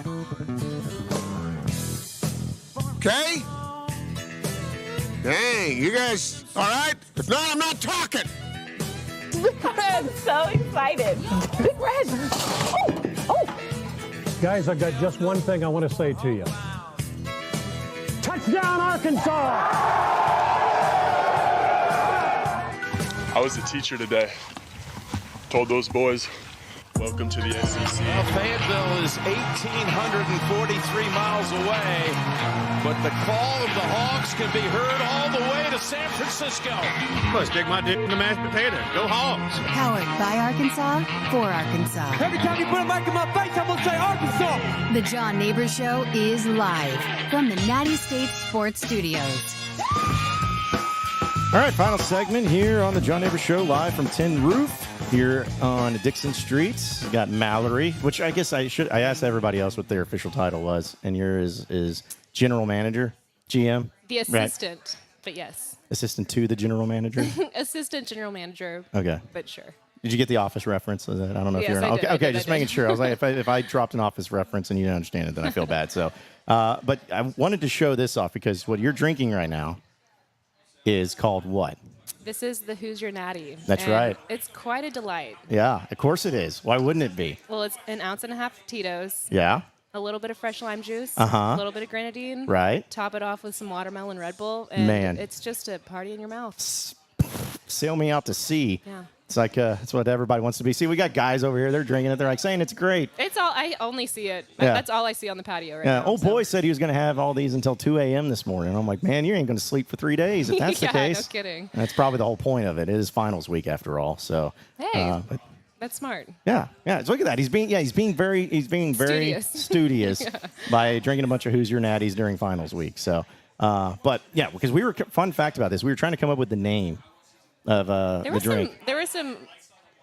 Okay? Dang, you guys all right? If not, I'm not talking. Big Red's so excited. Big Red. Oh. Guys, I got just one thing I want to say to you. Touchdown, Arkansas! I was a teacher today. Told those boys, welcome to the SEC. Well, Fayetteville is 1,843 miles away, but the call of the Hogs can be heard all the way to San Francisco. Well, stick my dick in the mashed potato. Go Hogs. Powered by Arkansas, for Arkansas. Every time you put a mic in my face, I'm going to say Arkansas. The John Neighbors Show is live from the Natty State Sports Studios. All right, final segment here on the John Neighbors Show live from Tin Roof here on Dickson Streets. We got Mallory, which I guess I asked everybody else what their official title was, and yours is General Manager, GM? The assistant, but yes. Assistant to the General Manager? Assistant General Manager. Okay. But sure. Did you get the Office reference? I don't know if Yes, you're I did, okay. Just making sure. I was like, if I dropped an Office reference and you didn't understand it, then I feel bad. So, but I wanted to show this off because what you're drinking right now is called what? This is the Who's Your Natty. That's and right. It's quite a delight. Yeah, of course it is. Why wouldn't it be? Well, it's 1.5 ounces of Tito's. Yeah. A little bit of fresh lime juice. Uh-huh. A little bit of grenadine. Right. Top it off with some watermelon Red Bull. And Man. it's just a party in your mouth. Sail me out to sea. Yeah. It's like that's what everybody wants to be. See, we got guys over here. They're drinking it. They're like saying it's great. It's all. I only see it. Yeah. That's all I see on the patio right Yeah. now. Old boy said he was going to have all these until 2 a.m. this morning. I'm like, man, you ain't going to sleep for 3 days if that's Yeah, the case. no kidding. That's probably the whole point of it. It is finals week after all. So. Hey. But That's smart. yeah. So look at that. He's being very studious Yeah. by drinking a bunch of Who's Your Natties during finals week. So, but yeah, because fun fact about this, we were trying to come up with the name of the drink. There were some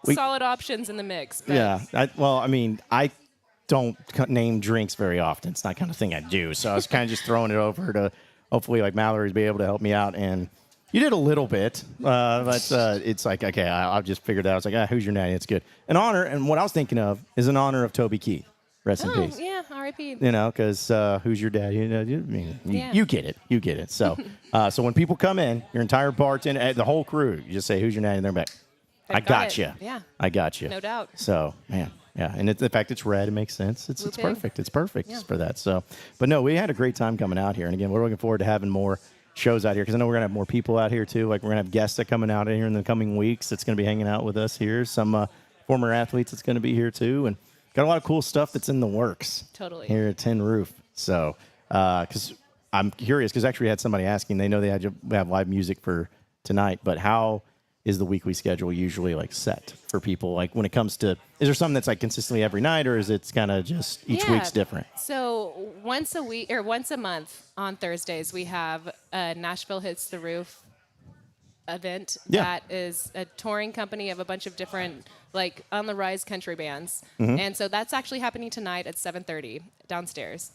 solid options in the mix. But Yeah. I don't name drinks very often. It's not the kind of thing I do. So I was kind of just throwing it over to hopefully like Mallory'd be able to help me out. And you did a little bit, but it's like, okay, I've just figured out. I was like, Who's Your Natty? It's good. An honor, and what I was thinking of is an honor of Toby Keith. Rest in peace. Yeah, R.I.P. You know, because who's your dad? You get it. You get it. So, so when people come in, your entire bartender, the whole crew, you just say, "Who's your natty?" And they're back. I got you. Yeah. I got you. No doubt. So, man, Yeah, and the fact it's red, it makes sense. It's Blue perfect. It's perfect Yeah. for that. So, but no, we had a great time coming out here. And again, we're looking forward to having more shows out here because I know we're going to have more people out here too. Like we're going to have guests that coming out here in the coming weeks that's going to be hanging out with us here. Some former athletes that's going to be here too. And got a lot of cool stuff that's in the works. Totally. Here at Tin Roof. So, because I'm curious because actually we had somebody asking, they know they have live music for tonight, but how is the weekly schedule usually like set for people? Like when it comes to, is there something that's like consistently every night or is it kind of just each week's different? So once a week or once a month on Thursdays, we have a Nashville Hits the Roof event that is a touring company of a bunch of different like on the rise country bands. And so that's actually happening tonight at 7:30 downstairs.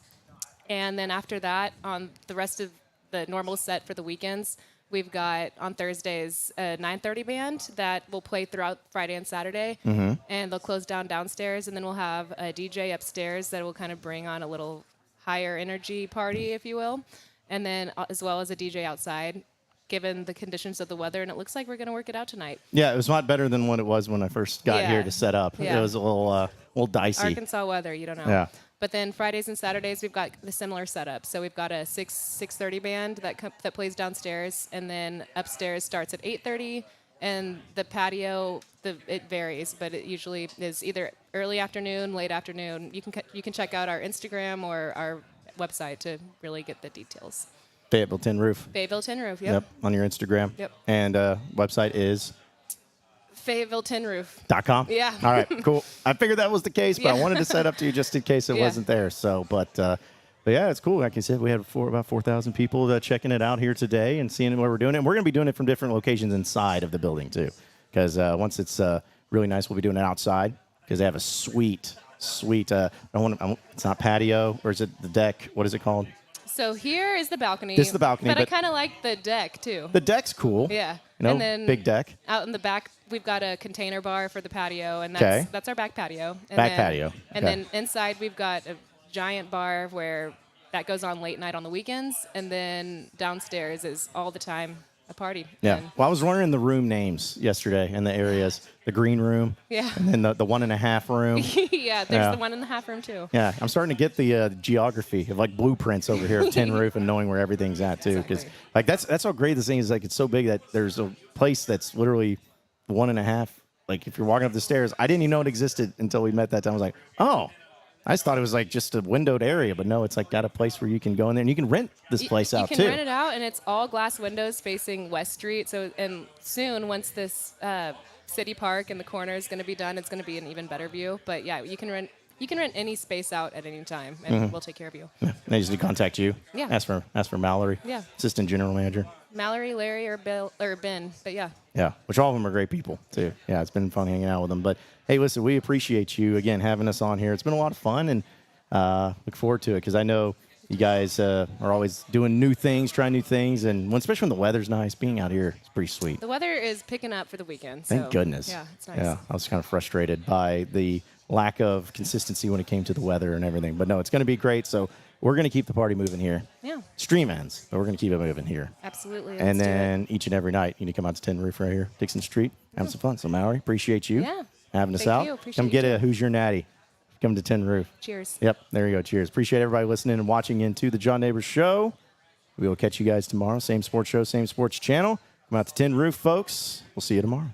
And then after that, on the rest of the normal set for the weekends, we've got on Thursdays a 9:30 band that will play throughout Friday and Saturday, and they'll close down downstairs, and then we'll have a DJ upstairs that will kind of bring on a little higher energy party, if you will, and then as well as a DJ outside, given the conditions of the weather, and it looks like we're going to work it out tonight. Yeah, it was a lot better than what it was when I first got here to set up. Yeah. It was a little dicey. Arkansas weather, you don't know. Yeah. But then Fridays and Saturdays, we've got the similar setup. So we've got a 6:30 band that plays downstairs, and then upstairs starts at 8:30. And the patio, it varies, but it usually is either early afternoon, late afternoon. You can check out our Instagram or our website to really get the details. Fayetteville Tin Roof. Fayetteville Tin Roof, yep. On your Instagram. Yep. And website is? FayettelleTinRoof.com. Yeah. All right, cool. I figured that was the case, but I Yeah. wanted to set up to you just in case it wasn't there. So, but yeah, it's cool. Like I said, we had about 4,000 people checking it out here today and seeing what we're doing. And we're going to be doing it from different locations inside of the building too, because once it's really nice, we'll be doing it outside because they have a sweet. It's not patio, or is it the deck? What is it called? So here is the balcony. This is the balcony, But I but- kind of like the deck too. The deck's cool. Yeah. You know, and then big deck. Out in the back, we've got a container bar for the patio, and Okay. that's our back patio. And Back patio. And Okay. then inside, we've got a giant bar where that goes on late night on the weekends, and then downstairs is all the time a party. Yeah. And Well, I was wondering the room names yesterday in the areas. The green room. Yeah. And then the 1.5 room. yeah, there's the 1.5 room too. Yeah, I'm starting to get the geography of like blueprints over here of Tin Roof and knowing where everything's at too. Because like that's how great this thing is. Like it's so big that there's a place that's literally 1.5. Like if you're walking up the stairs, I didn't even know it existed until we met that time. I was like, oh, I just thought it was like just a windowed area, but no, it's like got a place where you can go in there and you can rent this place out too. You can rent it out, and it's all glass windows facing West Street. So and soon, once this city park in the corner is going to be done, it's going to be an even better view. But yeah, you can rent any space out at any time, and we'll take care of you. Yeah. They just need to contact you. Yeah. Ask for Mallory. Yeah. Assistant General Manager. Mallory, Larry, or Bill or Ben. But yeah. Yeah, which all of them are great people, too. Yeah, it's been fun hanging out with them. But, hey, listen, we appreciate you, again, having us on here. It's been a lot of fun, and look forward to it because I know you guys are always doing new things, trying new things, and especially when the weather's nice, being out here is pretty sweet. The weather is picking up for the weekend. Thank so, goodness. Yeah, it's nice. Yeah, I was kind of frustrated by the lack of consistency when it came to the weather and everything. But, no, it's going to be great, so we're going to keep the party moving here. Yeah. Stream ends, but we're going to keep it moving here. Absolutely. And let's do it. then each and every night, you need to come out to Tin Roof right here, Dixon Street, have some fun. So, Mallory, appreciate you Yeah. having us Thank out. you. Appreciate Come you get too. a Who's Your Natty. Come to Tin Roof. Cheers. Yep, there you go. Cheers. Appreciate everybody listening and watching into the John Neighbors Show. We will catch you guys tomorrow. Same sports show, same sports channel. Come out to Tin Roof, folks. We'll see you tomorrow.